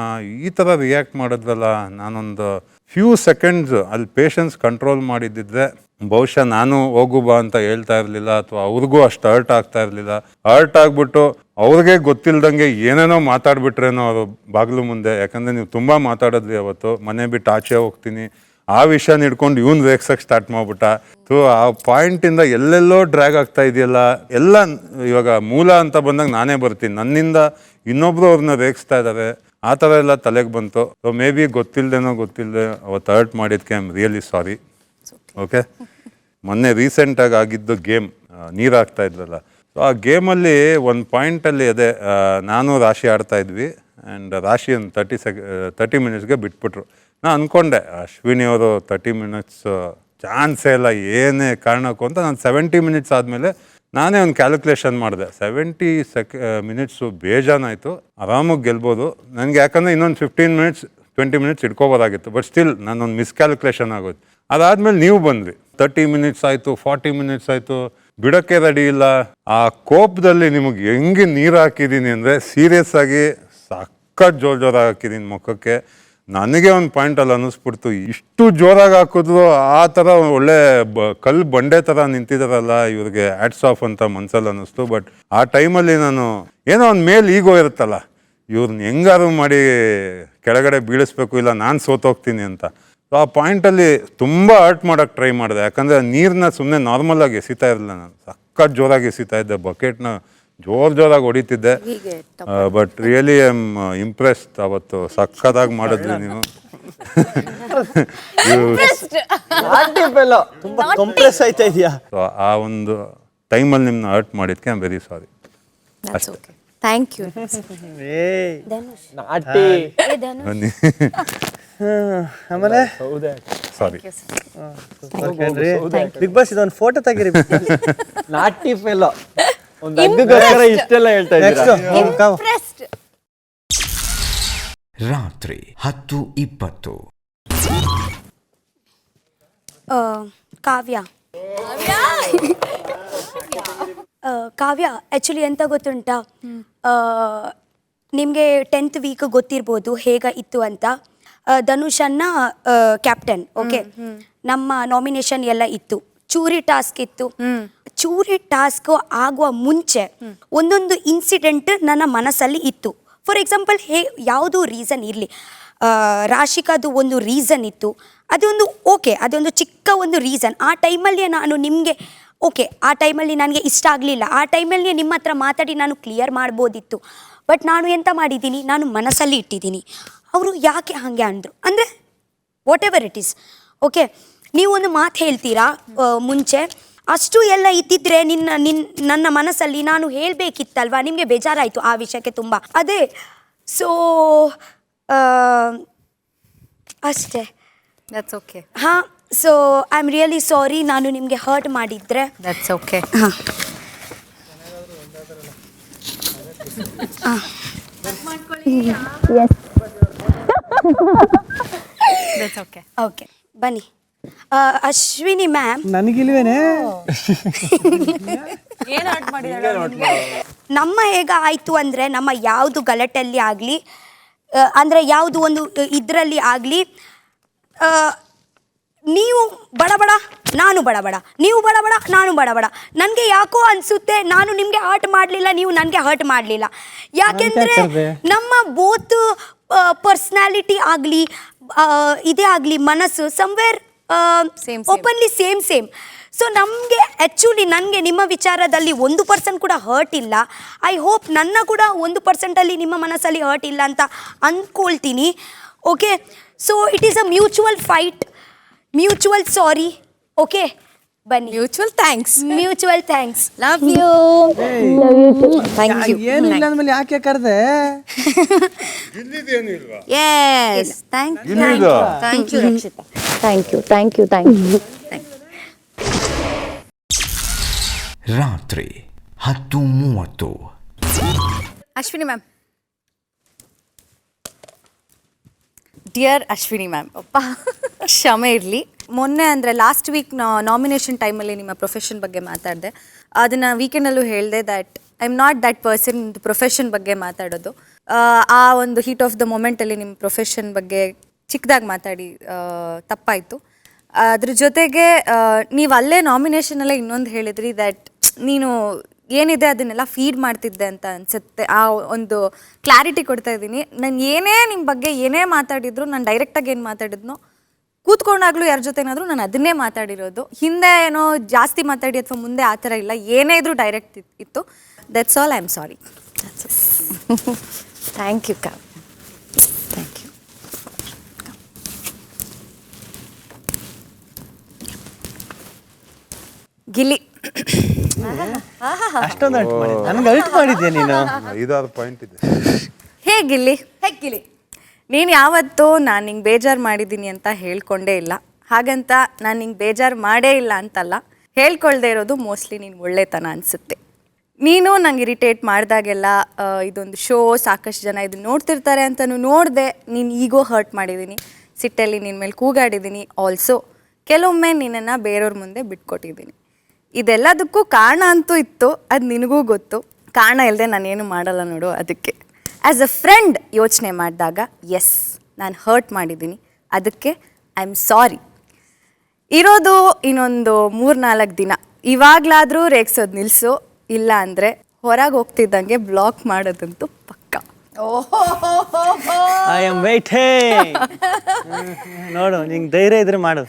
ಈ ಥರ ರಿಯಾಕ್ಟ್ ಮಾಡಿದ್ರಲ್ಲ. ನಾನೊಂದು ಫ್ಯೂ ಸೆಕೆಂಡ್ಸ್ ಅಲ್ಲಿ ಪೇಷನ್ಸ್ ಕಂಟ್ರೋಲ್ ಮಾಡಿದ್ದಿದ್ರೆ ಬಹುಶಃ ನಾನು ಹೋಗು ಬಾ ಅಂತ ಹೇಳ್ತಾ ಇರಲಿಲ್ಲ, ಅಥವಾ ಅವ್ರಿಗೂ ಅಷ್ಟು ಹರ್ಟ್ ಆಗ್ತಾ ಇರಲಿಲ್ಲ. ಹರ್ಟ್ ಆಗಿಬಿಟ್ಟು ಅವ್ರಿಗೆ ಗೊತ್ತಿಲ್ದಂಗೆ ಏನೇನೋ ಮಾತಾಡ್ಬಿಟ್ರೇನೋ ಅವರು ಬಾಗಿಲು ಮುಂದೆ. ಯಾಕಂದರೆ ನೀವು ತುಂಬ ಮಾತಾಡಿದ್ರಿ ಅವತ್ತು. ಮನೆ ಬಿಟ್ಟು ಆಚೆ ಹೋಗ್ತೀನಿ ಆ ವಿಷಯ ಹಿಡ್ಕೊಂಡು ಇವನು ರೇಗ್ಸಕ್ಕೆ ಸ್ಟಾರ್ಟ್ ಮಾಡ್ಬಿಟ್ಟ. ಸೊ ಆ ಪಾಯಿಂಟಿಂದ ಎಲ್ಲೆಲ್ಲೋ ಡ್ರ್ಯಾಗ್ ಆಗ್ತಾ ಇದೆಯಲ್ಲ ಎಲ್ಲ. ಇವಾಗ ಮೂಲ ಅಂತ ಬಂದಾಗ ನಾನೇ ಬರ್ತೀನಿ, ನನ್ನಿಂದ ಇನ್ನೊಬ್ರು ಅವ್ರನ್ನ ರೇಗಿಸ್ತಾ ಇದ್ದಾರೆ. ಆ ಥರ ಎಲ್ಲ ತಲೆಗೆ ಬಂತು. ಸೊ ಮೇ ಬಿ ಗೊತ್ತಿಲ್ಲದೇನೋ ಗೊತ್ತಿಲ್ಲದೆ ಅವತ್ತು ಹರ್ಟ್ ಮಾಡಿದ್ದಕ್ಕೆ I am really sorry. Okay, ಮೊನ್ನೆ ರೀಸೆಂಟಾಗಿ ಆಗಿದ್ದು ಗೇಮ್ ನೀರು ಹಾಕ್ತಾ ಇದ್ರಲ್ಲ. ಸೊ ಆ ಗೇಮಲ್ಲಿ ಒಂದು ಪಾಯಿಂಟಲ್ಲಿ ಅದೇ ನಾನು ರಾಶಿ ಆಡ್ತಾ ಇದ್ವಿ. ಆ್ಯಂಡ್ ರಾಶಿ ಒಂದು 30 ಮಿನಿಟ್ಸ್ಗೆ ಬಿಟ್ಬಿಟ್ರು. ನಾನು ಅಂದ್ಕೊಂಡೆ ಅಶ್ವಿನಿ ಅವರು 30 ಮಿನಿಟ್ಸ್ ಚಾನ್ಸೇ ಇಲ್ಲ ಏನೇ ಕಾರಣಕ್ಕೂ ಅಂತ. ನಾನು 70 ಮಿನಿಟ್ಸ್ ಆದಮೇಲೆ ನಾನೇ ಒಂದು ಕ್ಯಾಲ್ಕುಲೇಷನ್ ಮಾಡಿದೆ. 70 ಮಿನಿಟ್ಸು ಬೇಜಾನಾಯಿತು, ಆರಾಮಾಗಿ ಗೆಲ್ಬೋದು ನನಗೆ. ಯಾಕಂದರೆ ಇನ್ನೊಂದು 15 ಮಿನಿಟ್ಸ್ 20 ಮಿನಿಟ್ಸ್ ಇಟ್ಕೋಬೋದಾಗಿತ್ತು. ಬಟ್ ಸ್ಟಿಲ್ ನಾನೊಂದು ಮಿಸ್ಕ್ಯಾಲ್ಕುಲೇಷನ್ ಆಗೋದು. ಅದಾದಮೇಲೆ ನೀವು ಬಂದ್ರಿ. 30 ಮಿನಿಟ್ಸ್ ಆಯಿತು, 40 ಮಿನಿಟ್ಸ್ ಆಯಿತು, ಬಿಡೋಕ್ಕೆ ರೆಡಿ ಇಲ್ಲ. ಆ ಕೋಪದಲ್ಲಿ ನಿಮಗೆ ಹೆಂಗೆ ನೀರು ಹಾಕಿದ್ದೀನಿ ಅಂದರೆ, ಸೀರಿಯಸ್ ಆಗಿ ಸಖತ್ ಜೋರಾಗಿ ಹಾಕಿದ್ದೀನಿ ಮುಖಕ್ಕೆ. ನನಗೆ ಒಂದು ಪಾಯಿಂಟಲ್ಲಿ ಅನ್ನಿಸ್ಬಿಡ್ತು, ಇಷ್ಟು ಜೋರಾಗಿ ಹಾಕಿದ್ರು ಆ ಥರ ಒಳ್ಳೆ ಕಲ್ಲು ಬಂಡೆ ಥರ ನಿಂತಿದ್ದಾರಲ್ಲ ಇವ್ರಿಗೆ ಹ್ಯಾಟ್ಸ್ ಆಫ್ ಅಂತ ಮನ್ಸಲ್ಲಿ ಅನ್ನಿಸ್ತು. ಬಟ್ ಆ ಟೈಮಲ್ಲಿ ನಾನು ಏನೋ ಒಂದು ಮೇಲೆ ಈಗೋ ಇರುತ್ತಲ್ಲ, ಇವ್ರನ್ನ ಹೆಂಗಾರು ಮಾಡಿ ಕೆಳಗಡೆ ಬೀಳಿಸ್ಬೇಕು, ಇಲ್ಲ ನಾನು ಸೋತೋಗ್ತೀನಿ ಅಂತ. ಸೊ ಆ ಪಾಯಿಂಟಲ್ಲಿ ತುಂಬ ಹರ್ಟ್ ಮಾಡೋಕ್ಕೆ ಟ್ರೈ ಮಾಡಿದೆ. ಯಾಕಂದರೆ ನೀರನ್ನ ಸುಮ್ಮನೆ ನಾರ್ಮಲಾಗಿ ಎಸಿತಾ ಇರಲಿಲ್ಲ, ನಾನು ಸಖತ್ ಜೋರಾಗಿ ಎಸಿತಾ ಇದ್ದೆ. ಬಕೆಟ್ನ ಜೋರಾಗಿ ಹೊಡಿತಿದ್ದೆ. But really I am impressed. ಅವತ್ತು ಸಖತ್ತಾಗಿ ಮಾಡಿದ್ವಿ ನೀವು. ಸೊ ಆ ಒಂದು ಟೈಮಲ್ಲಿ ನಿಮ್ಮನ್ನ ಹರ್ಟ್ ಮಾಡಿದ್ಕೆ ಐ ಆಮ್ ವೆರಿ ಸಾರಿ. ಅಷ್ಟೇ. Thank you. ಆಮೇಲೆ ಸಾರಿ. ಬಿಗ್ ಬಾಸ್ ಇದೊಂದು ಫೋಟೋ ತೆಗೀರಿ. ನಾಟಿ ಫೆಲೋ ಒಂದು ಅಗ್ಗಗೋಸ್ಕರ ಇಷ್ಟೆಲ್ಲ ಹೇಳ್ತಾ ಇದ್ದೀರಾ. ರಾತ್ರಿ 10:20. ಕಾವ್ಯ ಕಾವ್ಯ ಆ್ಯಕ್ಚುಲಿ ಎಂತ ಗೊತ್ತುಂಟಾ, ನಿಮಗೆ 10th ವೀಕ್ ಗೊತ್ತಿರ್ಬೋದು ಹೇಗೆ ಇತ್ತು ಅಂತ. ಧನುಷನ್ನ ಕ್ಯಾಪ್ಟನ್. ಓಕೆ, ನಮ್ಮ ನಾಮಿನೇಷನ್ ಎಲ್ಲ ಇತ್ತು, ಚೂರಿ ಟಾಸ್ಕ್ ಇತ್ತು. ಚೂರಿ ಟಾಸ್ಕ್ ಆಗುವ ಮುಂಚೆ ಒಂದೊಂದು ಇನ್ಸಿಡೆಂಟ್ ನನ್ನ ಮನಸ್ಸಲ್ಲಿ ಇತ್ತು. ಫಾರ್ ಎಕ್ಸಾಂಪಲ್ ಯಾವುದೂ ರೀಸನ್ ಇರಲಿ, ರಾಶಿಕಾದು ಒಂದು ರೀಸನ್ ಇತ್ತು, ಅದೊಂದು ಓಕೆ, ಅದೊಂದು ಚಿಕ್ಕ ಒಂದು ರೀಸನ್. ಆ ಟೈಮಲ್ಲಿ ನಾನು ನಿಮಗೆ ಓಕೆ, ಆ ಟೈಮಲ್ಲಿ ನನಗೆ ಇಷ್ಟ ಆಗಲಿಲ್ಲ, ಆ ಟೈಮಲ್ಲಿ ನಿಮ್ಮ ಹತ್ರ ಮಾತಾಡಿ ನಾನು ಕ್ಲಿಯರ್ ಮಾಡ್ಬೋದಿತ್ತು. ಬಟ್ ನಾನು ಎಂತ ಮಾಡಿದ್ದೀನಿ, ನಾನು ಮನಸ್ಸಲ್ಲಿ ಇಟ್ಟಿದ್ದೀನಿ. ಅವರು ಯಾಕೆ ಹಾಗೆ ಅಂದರು ಅಂದರೆ what ever it is. Okay, ನೀವು ಒಂದು ಮಾತು ಹೇಳ್ತೀರಾ ಮುಂಚೆ, ಅಷ್ಟು ಎಲ್ಲ ಇದ್ದಿದ್ರೆ ನನ್ನ ಮನಸ್ಸಲ್ಲಿ ನಾನು ಹೇಳಬೇಕಿತ್ತಲ್ವಾ. ನಿಮಗೆ ಬೇಜಾರಾಯಿತು ಆ ವಿಷಯಕ್ಕೆ ತುಂಬ. ಅದೇ ಸೊ ಅಷ್ಟೇ. That's okay. ಹಾಂ, so I am really sorry ನಾನು ನಿಮಗೆ ಹರ್ಟ್ ಮಾಡಿದರೆ. That's okay. ಹಾಂ ದಟ್ಸ್ ಓಕೆ. ಓಕೆ, ಬನ್ನಿ. ಅಶ್ವಿನಿ ಮ್ಯಾಮ್, ನನಗಿಲ್ವೇನೆ ಏನು ಆರ್ಟ್ ಮಾಡಿದಾಳೆ? ನಮ್ಮ ಹೇಗೆ ಆಯಿತು ಅಂದರೆ, ನಮ್ಮ ಯಾವುದು ಗಲಾಟೆಯಲ್ಲಿ ಆಗಲಿ, ಅಂದರೆ ಯಾವುದು ಒಂದು ಇದರಲ್ಲಿ ಆಗಲಿ, ನೀವು ಬಡಬಡ ನಾನು ಬಡಬಡ, ನೀವು ಬಡಬಡ ನಾನು ಬಡಬಡ. ನನಗೆ ಯಾಕೋ ಅನಿಸುತ್ತೆ ನಾನು ನಿಮಗೆ ಹರ್ಟ್ ಮಾಡಲಿಲ್ಲ, ನೀವು ನನಗೆ ಹರ್ಟ್ ಮಾಡಲಿಲ್ಲ. ಯಾಕೆಂದರೆ ನಮ್ಮ ಬೋತ್ ಪರ್ಸ್ನಾಲಿಟಿ ಆಗಲಿ ಇದೇ ಆಗಲಿ ಮನಸ್ಸು ಸಮ್ವೇರ್ ಓಪನ್ಲಿ ಸೇಮ್. ಸೊ ನಮಗೆ ಆ್ಯಕ್ಚುಲಿ ನನಗೆ ನಿಮ್ಮ ವಿಚಾರದಲ್ಲಿ 1% ಕೂಡ ಹರ್ಟ್ ಇಲ್ಲ. ಐ ಹೋಪ್ ನನ್ನ ಕೂಡ 1% ನಿಮ್ಮ ಮನಸ್ಸಲ್ಲಿ ಹರ್ಟ್ ಇಲ್ಲ ಅಂತ ಅಂದ್ಕೊಳ್ತೀನಿ. Okay, so it is a mutual fight, mutual sorry. Okay, ಬನ್ನಿ. Mutual thanks. Mutual thanks. Love you. Thank you. ಏನು ಇಲ್ಲ ಅಂದ್ಮೇಲೆ ಯಾಕೆ ಕರೆದೆ? Yes, thank you. Thank you Rakshita. Thank you. ರಾತ್ರಿ 10:30. Ashwini ma'am. Dear Ashwini ma'am, ಅಪ್ಪ ಕ್ಷಮೆ ಇರಲಿ. ಮೊನ್ನೆ ಅಂದರೆ ಲಾಸ್ಟ್ ವೀಕ್ ನಾಮಿನೇಷನ್ ಟೈಮಲ್ಲಿ ನಿಮ್ಮ ಪ್ರೊಫೆಷನ್ ಬಗ್ಗೆ ಮಾತಾಡಿದೆ. ಅದನ್ನು ವೀಕೆಂಡಲ್ಲೂ ಹೇಳಿದೆ that I am not that person profession ಬಗ್ಗೆ ಮಾತಾಡೋದು. ಆ ಒಂದು ಹೀಟ್ ಆಫ್ ದ ಮೊಮೆಂಟಲ್ಲಿ ನಿಮ್ಮ ಪ್ರೊಫೆಷನ್ ಬಗ್ಗೆ ಚಿಕ್ಕದಾಗಿ ಮಾತಾಡಿ ತಪ್ಪಾಯಿತು. ಅದ್ರ ಜೊತೆಗೆ ನೀವು ಅಲ್ಲೇ ನಾಮಿನೇಷನಲ್ಲೇ ಇನ್ನೊಂದು ಹೇಳಿದ್ರಿ ದ್ಯಾಟ್ ನೀನು ಏನಿದೆ ಅದನ್ನೆಲ್ಲ ಫೀಡ್ ಮಾಡ್ತಿದ್ದೆ ಅಂತ ಅನಿಸುತ್ತೆ. ಆ ಒಂದು ಕ್ಲಾರಿಟಿ ಕೊಡ್ತಾ ಇದ್ದೀನಿ. ನಾನು ಏನೇ ನಿಮ್ಮ ಬಗ್ಗೆ ಏನೇ ಮಾತಾಡಿದ್ರು, ನಾನು ಡೈರೆಕ್ಟಾಗಿ ಏನು ಮಾತಾಡಿದ್ನೋ ಕೂತ್ಕೊಂಡಾಗಲೂ ಯಾರ ಜೊತೆ ಏನಾದರೂ ನಾನು ಅದನ್ನೇ ಮಾತಾಡಿರೋದು. ಹಿಂದೆ ಏನೋ ಜಾಸ್ತಿ ಮಾತಾಡಿ ಅಥವಾ ಮುಂದೆ ಆ ಥರ ಇಲ್ಲ, ಏನೇ ಇದ್ರೂ ಡೈರೆಕ್ಟ್ ಇತ್ತು. That's all. I am sorry. Thank you ಕಾ. Thank you. ಗಿಲ್ಲಿ. ಅಷ್ಟೊಂದು ಅರ್ಟ್ ಮಾಡಿದ್ದೆ, ನನಗೆ ಅರ್ಟ್ ಮಾಡಿದ್ದೆ ನೀನು. 5-6 ಪಾಯಿಂಟ್ ಇದೆ. ಹೇ ಗಿಲ್ಲಿ, ನೀನು ಯಾವತ್ತೂ ನಾನು ನಿಂಗೆ ಬೇಜಾರು ಮಾಡಿದ್ದೀನಿ ಅಂತ ಹೇಳ್ಕೊಂಡೇ ಇಲ್ಲ. ಹಾಗಂತ ನಾನು ನಿಂಗೆ ಬೇಜಾರು ಮಾಡೇ ಇಲ್ಲ ಅಂತಲ್ಲ, ಹೇಳ್ಕೊಳ್ದೇ ಇರೋದು ಮೋಸ್ಟ್ಲಿ ನೀನು ಒಳ್ಳೆತನ ಅನಿಸುತ್ತೆ. ನೀನು ನಂಗೆ ಇರಿಟೇಟ್ ಮಾಡಿದಾಗೆಲ್ಲ ಇದೊಂದು ಶೋ, ಸಾಕಷ್ಟು ಜನ ಇದನ್ನು ನೋಡ್ತಿರ್ತಾರೆ ಅಂತಲೂ ನೋಡಿದೆ. ನೀನು ಈಗೋ ಹರ್ಟ್ ಮಾಡಿದ್ದೀನಿ, ಸಿಟ್ಟಲ್ಲಿ ನಿನ್ನ ಮೇಲೆ ಕೂಗಾಡಿದ್ದೀನಿ. ಆಲ್ಸೋ ಕೆಲವೊಮ್ಮೆ ನಿನ್ನನ್ನು ಬೇರೆಯವ್ರ ಮುಂದೆ ಬಿಟ್ಕೊಟ್ಟಿದ್ದೀನಿ. ಇದೆಲ್ಲದಕ್ಕೂ ಕಾರಣ ಅಂತೂ ಇತ್ತು, ಅದು ನಿನಗೂ ಗೊತ್ತು. ಕಾರಣ ಇಲ್ಲದೆ ನಾನೇನು ಮಾಡಲ್ಲ ನೋಡು. ಅದಕ್ಕೆ ಆ್ಯಸ್ ಅ ಫ್ರೆಂಡ್ ಯೋಚನೆ ಮಾಡಿದಾಗ ಎಸ್, ನಾನು ಹರ್ಟ್ ಮಾಡಿದ್ದೀನಿ. ಅದಕ್ಕೆ ಐ ಆಮ್ ಸಾರಿ. ಇರೋದು ಇನ್ನೊಂದು 3-4 ದಿನ. ಇವಾಗಲಾದರೂ ರೇಗ್ಸೋದು ನಿಲ್ಲಿಸು, ಇಲ್ಲ ಅಂದರೆ ಹೊರಗೆ ಹೋಗ್ತಿದ್ದಂಗೆ ಬ್ಲಾಕ್ ಮಾಡೋದಂತೂ ಪಕ್ಕ. I am waiting. ನೋಡು, ನಿಂಗೆ ಧೈರ್ಯ ಇದ್ರೆ ಮಾಡು.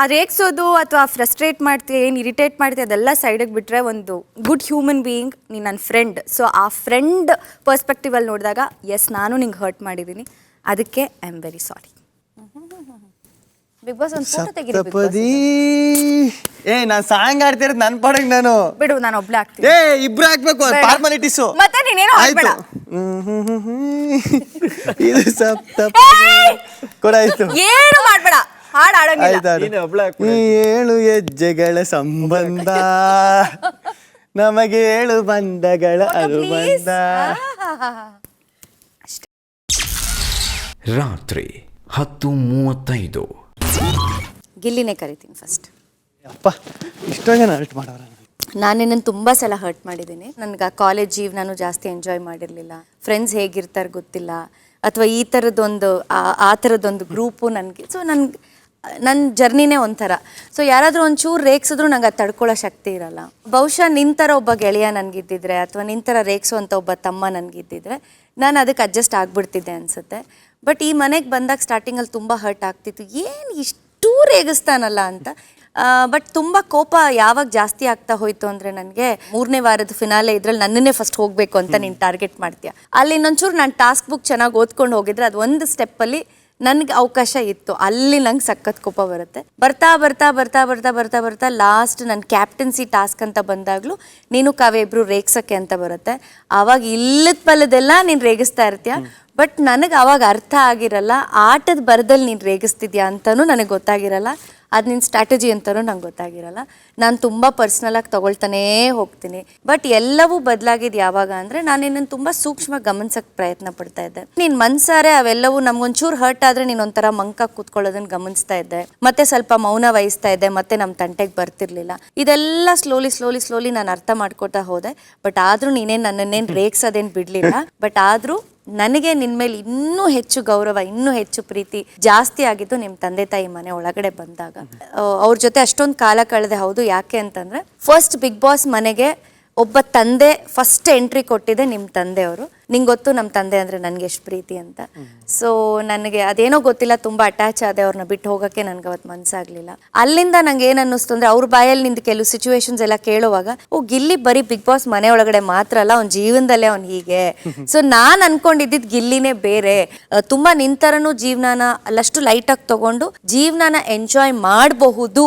ಆ ರೇಗ್ಸೋದು ಅಥವಾ ಫ್ರಸ್ಟ್ರೇಟ್ ಮಾಡ್ತೀಯ, ಏನು ಇರಿಟೇಟ್ ಮಾಡ್ತೀಯ, ಅದೆಲ್ಲ ಸೈಡಿಗೆ ಬಿಟ್ಟರೆ ಒಂದು ಗುಡ್ ಹ್ಯೂಮನ್ ಬೀಯಿಂಗ್, ನೀನು ನನ್ನ ಫ್ರೆಂಡ್. ಸೊ ಆ ಫ್ರೆಂಡ್ ಪರ್ಸ್ಪೆಕ್ಟಿವಲ್ಲಿ ನೋಡಿದಾಗ ಎಸ್, ನಾನು ನಿಂಗೆ ಹರ್ಟ್ ಮಾಡಿದ್ದೀನಿ. ಅದಕ್ಕೆ I am very sorry. Big boss ಒಂದು ಫೋಟೋ ತೆಗಿರಿ. ನಾನು ಸಾಂಗ್ ಆಡ್ತಿರೋದು ನನ್ನ ಪಾಡಿಗೆ ನಾನು. ಬಿಡು, ನಾನು ಒಬ್ಳೆ ಆಗ್ತೀನಿ. ಇಬ್ರು ಹಾಕ್ಬೇಕು, ಫಾರ್ಮಾಲಿಟೀಸು. ಮತ್ತೆ ನೀನೇನು ಆಗ್ಬೇಡ. ಇದು ಕೊಡಾಯ್ತು, ಏನು ಮಾಡ್ಬೇಡ, ಹಾಡು ಆಡೋಂಗಿಲ್ಲ. 7 ಹೆಜ್ಜೆಗಳ ಸಂಬಂಧ, ನಮಗೆ 7 ಬಂಧಗಳ ಅನುಬಂಧ. ರಾತ್ರಿ 10:35. ಗಿಲ್ಲಿನೇ ಕರಿತೀನಿ ಫಸ್ಟ್. ಅಪ್ಪ, ಇಷ್ಟೋ ಜನ ಹರ್ಟ್ ಮಾಡೋರ. ನಾನು ನಿನ್ನನ್ನು ತುಂಬ ಸಲ ಹರ್ಟ್ ಮಾಡಿದ್ದೀನಿ. ನನಗೆ ಆ ಕಾಲೇಜ್ ಜೀವನನೂ ಜಾಸ್ತಿ ಎಂಜಾಯ್ ಮಾಡಿರಲಿಲ್ಲ. ಫ್ರೆಂಡ್ಸ್ ಹೇಗಿರ್ತಾರೆ ಗೊತ್ತಿಲ್ಲ, ಅಥವಾ ಈ ಥರದ್ದೊಂದು ಆ ಥರದ್ದೊಂದು ಗ್ರೂಪು ನನಗೆ. ಸೊ ನನ್ನ ಜರ್ನಿನೇ ಒಂಥರ. ಸೊ ಯಾರಾದರೂ ಒಂಚೂರು ರೇಗ್ಸಿದ್ರು ನಂಗೆ ಅದು ತಡ್ಕೊಳ್ಳೋ ಶಕ್ತಿ ಇರಲ್ಲ. ಬಹುಶಃ ನಿಂತರ ಒಬ್ಬ ಗೆಳೆಯ ನನಗಿದ್ದಿದ್ರೆ, ಅಥವಾ ನಿಂತರ ರೇಗ್ಸೋವಂಥ ಒಬ್ಬ ತಮ್ಮ ನನಗಿದ್ದಿದ್ರೆ ನಾನು ಅದಕ್ಕೆ ಅಡ್ಜಸ್ಟ್ ಆಗಿಬಿಡ್ತಿದ್ದೆ ಅನಿಸುತ್ತೆ. ಬಟ್ ಈ ಮನೆಗೆ ಬಂದಾಗ ಸ್ಟಾರ್ಟಿಂಗಲ್ಲಿ ತುಂಬ ಹರ್ಟ್ ಆಗ್ತಿತ್ತು, ಏನು ಇಷ್ಟೂ ರೇಗಿಸ್ತಾನಲ್ಲ ಅಂತ. ಬಟ್ ತುಂಬ ಕೋಪ ಯಾವಾಗ ಜಾಸ್ತಿ ಆಗ್ತಾ ಹೋಯಿತು ಅಂದರೆ, ನನಗೆ 3ನೇ ವಾರದ ಫಿನಾಲೆ ಇದ್ರಲ್ಲಿ ನನ್ನನ್ನೇ ಫಸ್ಟ್ ಹೋಗಬೇಕು ಅಂತ ನೀನು ಟಾರ್ಗೆಟ್ ಮಾಡ್ತೀಯ. ಅಲ್ಲಿ ಇನ್ನೊಂಚೂರು ನಾನು ಟಾಸ್ಕ್ ಬುಕ್ ಚೆನ್ನಾಗಿ ಓದ್ಕೊಂಡು ಹೋಗಿದ್ರೆ ಅದು ಒಂದು ಸ್ಟೆಪ್ಪಲ್ಲಿ ನನಗೆ ಅವಕಾಶ ಇತ್ತು. ಅಲ್ಲಿ ನಂಗೆ ಸಖತ್ ಕೋಪ ಬರುತ್ತೆ. ಬರ್ತಾ ಬರ್ತಾ ಬರ್ತಾ ಬರ್ತಾ ಬರ್ತಾ ಬರ್ತಾ ಲಾಸ್ಟ್ ನನ್ನ ಕ್ಯಾಪ್ಟನ್ಸಿ ಟಾಸ್ಕ್ ಅಂತ ಬಂದಾಗಲೂ ನೀನು ಕಾವ್ಯ ಇಬ್ಬರು ರೇಗ್ಸೋಕ್ಕೆ ಅಂತ ಬರುತ್ತೆ. ಆವಾಗ ಇಲ್ಲದ ಪಲ್ಲದೆಲ್ಲ ನೀನು ರೇಗಿಸ್ತಾ ಇರ್ತೀಯ. ಬಟ್ ನನಗೆ ಆವಾಗ ಅರ್ಥ ಆಗಿರಲ್ಲ, ಆಟದ ಬರದಲ್ಲಿ ನೀನು ರೇಗಿಸ್ತಿದ್ಯಾ ಅಂತಲೂ ನನಗೆ ಗೊತ್ತಾಗಿರಲ್ಲ. ಅದು ನಿನ್ನ ಸ್ಟ್ರಾಟಜಿ ಅಂತಲೂ ನಂಗೆ ಗೊತ್ತಾಗಿರಲ್ಲ. ನಾನು ತುಂಬ ಪರ್ಸ್ನಲಾಗಿ ತೊಗೊಳ್ತಾನೇ ಹೋಗ್ತೀನಿ. ಬಟ್ ಎಲ್ಲವೂ ಬದಲಾಗಿದ್ದು ಯಾವಾಗ ಅಂದರೆ, ನಾನು ನಿನ್ನನ್ನು ತುಂಬ ಸೂಕ್ಷ್ಮ ಗಮನಿಸೋಕ್ಕೆ ಪ್ರಯತ್ನ ಪಡ್ತಾ ಇದ್ದೆ. ನೀನು ಮನ್ಸಾರೆ ಅವೆಲ್ಲವೂ ನಮ್ಗೊಂಚೂರು ಹರ್ಟ್ ಆದರೆ ನೀನು ಒಂಥರ ಮಂಕಾಗಿ ಕೂತ್ಕೊಳ್ಳೋದನ್ನು ಗಮನಿಸ್ತಾ ಇದ್ದೆ, ಮತ್ತೆ ಸ್ವಲ್ಪ ಮೌನ ವಹಿಸ್ತಾ ಇದ್ದೆ, ಮತ್ತೆ ನಮ್ಮ ತಂಟೆಗೆ ಬರ್ತಿರ್ಲಿಲ್ಲ. ಇದೆಲ್ಲ ಸ್ಲೋಲಿ ನಾನು ಅರ್ಥ ಮಾಡ್ಕೋತಾ ಹೋದೆ. ಬಟ್ ಆದರೂ ನೀನೇನು ನನ್ನನ್ನೇನು ರೇಗ್ಸೋದೇನು ಬಿಡಲಿಲ್ಲ. ಬಟ್ ಆದರೂ ನನಗೆ ನಿನ್ನ ಮೇಲೆ ಇನ್ನೂ ಹೆಚ್ಚು ಗೌರವ, ಇನ್ನೂ ಹೆಚ್ಚು ಪ್ರೀತಿ ಜಾಸ್ತಿ ಆಗಿದ್ದು ನಿಮ್ಮ ತಂದೆ ತಾಯಿ ಮನೆ ಒಳಗಡೆ ಬಂದಾಗ. ಅವ್ರ ಜೊತೆ ಅಷ್ಟೊಂದು ಕಾಲ ಕಳೆದೆ. ಹೌದು, ಯಾಕೆ ಅಂತಂದರೆ ಫಸ್ಟ್ ಬಿಗ್ ಬಾಸ್ ಮನೆಗೆ ಒಬ್ಬ ತಂದೆ ಫಸ್ಟ್ ಎಂಟ್ರಿ ಕೊಟ್ಟಿದ್ದೆ ನಿಮ್ಮ ತಂದೆಯವರು. ನಿಂಗೆ ಗೊತ್ತು ನಮ್ಮ ತಂದೆ ಅಂದರೆ ನನಗೆ ಎಷ್ಟು ಪ್ರೀತಿ ಅಂತ. ಸೊ ನನಗೆ ಅದೇನೋ ಗೊತ್ತಿಲ್ಲ, ತುಂಬ ಅಟ್ಯಾಚ್ ಆದೆ. ಅವ್ರನ್ನ ಬಿಟ್ಟು ಹೋಗೋಕ್ಕೆ ನನಗೆ ಅವತ್ತು ಮನಸ್ಸಾಗಲಿಲ್ಲ. ಅಲ್ಲಿಂದ ನಂಗೆ ಏನು ಅನ್ನಿಸ್ತು ಅಂದರೆ ಅವ್ರ ಬಾಯಲ್ಲಿ ನಿಂದು ಕೆಲವು ಸಿಚುವೇಶನ್ಸ್ ಎಲ್ಲ ಕೇಳುವಾಗ, ಓ ಗಿಲ್ಲಿ ಬರೀ ಬಿಗ್ ಬಾಸ್ ಮನೆ ಒಳಗಡೆ ಮಾತ್ರ ಅಲ್ಲ, ಅವ್ನ ಜೀವನದಲ್ಲೇ ಅವ್ನು ಹೀಗೆ. ಸೊ ನಾನು ಅನ್ಕೊಂಡಿದ್ದಿದ್ದು ಗಿಲ್ಲಿನೇ ಬೇರೆ, ತುಂಬ ನಿಂತರನೂ ಜೀವನಾನ ಅಲ್ಲಷ್ಟು ಲೈಟಾಗಿ ತೊಗೊಂಡು ಜೀವನಾನ ಎಂಜಾಯ್ ಮಾಡಬಹುದು,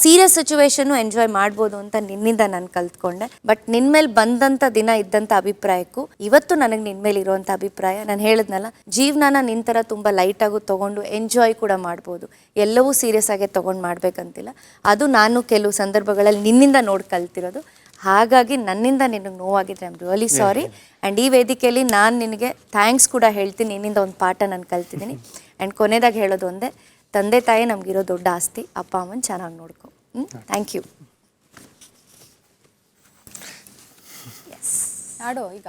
ಸೀರಿಯಸ್ ಸಿಚುವೇಶನ್ನು ಎಂಜಾಯ್ ಮಾಡ್ಬೋದು ಅಂತ ನಿನ್ನಿಂದ ನಾನು ಕಲ್ತ್ಕೊಂಡೆ. ಬಟ್ ನಿನ್ನ ಮೇಲೆ ಬಂದಂಥ ದಿನ ಇದ್ದಂಥ ಅಭಿಪ್ರಾಯಕ್ಕೂ ಇವತ್ತು ನನಗೆ ನಿನ್ನ ಮೇಲೆ ಇರುವಂಥ ಅಭಿಪ್ರಾಯ, ನಾನು ಹೇಳಿದ್ನಲ್ಲ, ಜೀವನಾನ ನಿನ್ನ ಥರ ತುಂಬ ಲೈಟಾಗೂ ತೊಗೊಂಡು ಎಂಜಾಯ್ ಕೂಡ ಮಾಡ್ಬೋದು, ಎಲ್ಲವೂ ಸೀರಿಯಸ್ ಆಗೇ ತೊಗೊಂಡು ಮಾಡಬೇಕಂತಿಲ್ಲ. ಅದು ನಾನು ಕೆಲವು ಸಂದರ್ಭಗಳಲ್ಲಿ ನಿನ್ನಿಂದ ನೋಡಿ ಕಲ್ತಿರೋದು. ಹಾಗಾಗಿ ನನ್ನಿಂದ ನಿನಗೆ ನೋವಾಗಿದ್ರೆ I am really sorry. And ಈ ವೇದಿಕೆಯಲ್ಲಿ ನಾನು ನಿನಗೆ ಥ್ಯಾಂಕ್ಸ್ ಕೂಡ ಹೇಳ್ತೀನಿ. ನಿನ್ನಿಂದ ಒಂದು ಪಾಠ ನಾನು ಕಲ್ತಿದ್ದೀನಿ. ಆ್ಯಂಡ್ ಕೊನೆಯದಾಗಿ ಹೇಳೋದು ಒಂದೇ, ತಂದೆ ತಾಯಿ ನಮಗಿರೋ ದೊಡ್ಡ ಆಸ್ತಿ, ಅಪ್ಪ ಅಮ್ಮನ ಚೆನ್ನಾಗಿ ನೋಡ್ಕೊ. Thank you. ಆಡೋ ಈಗ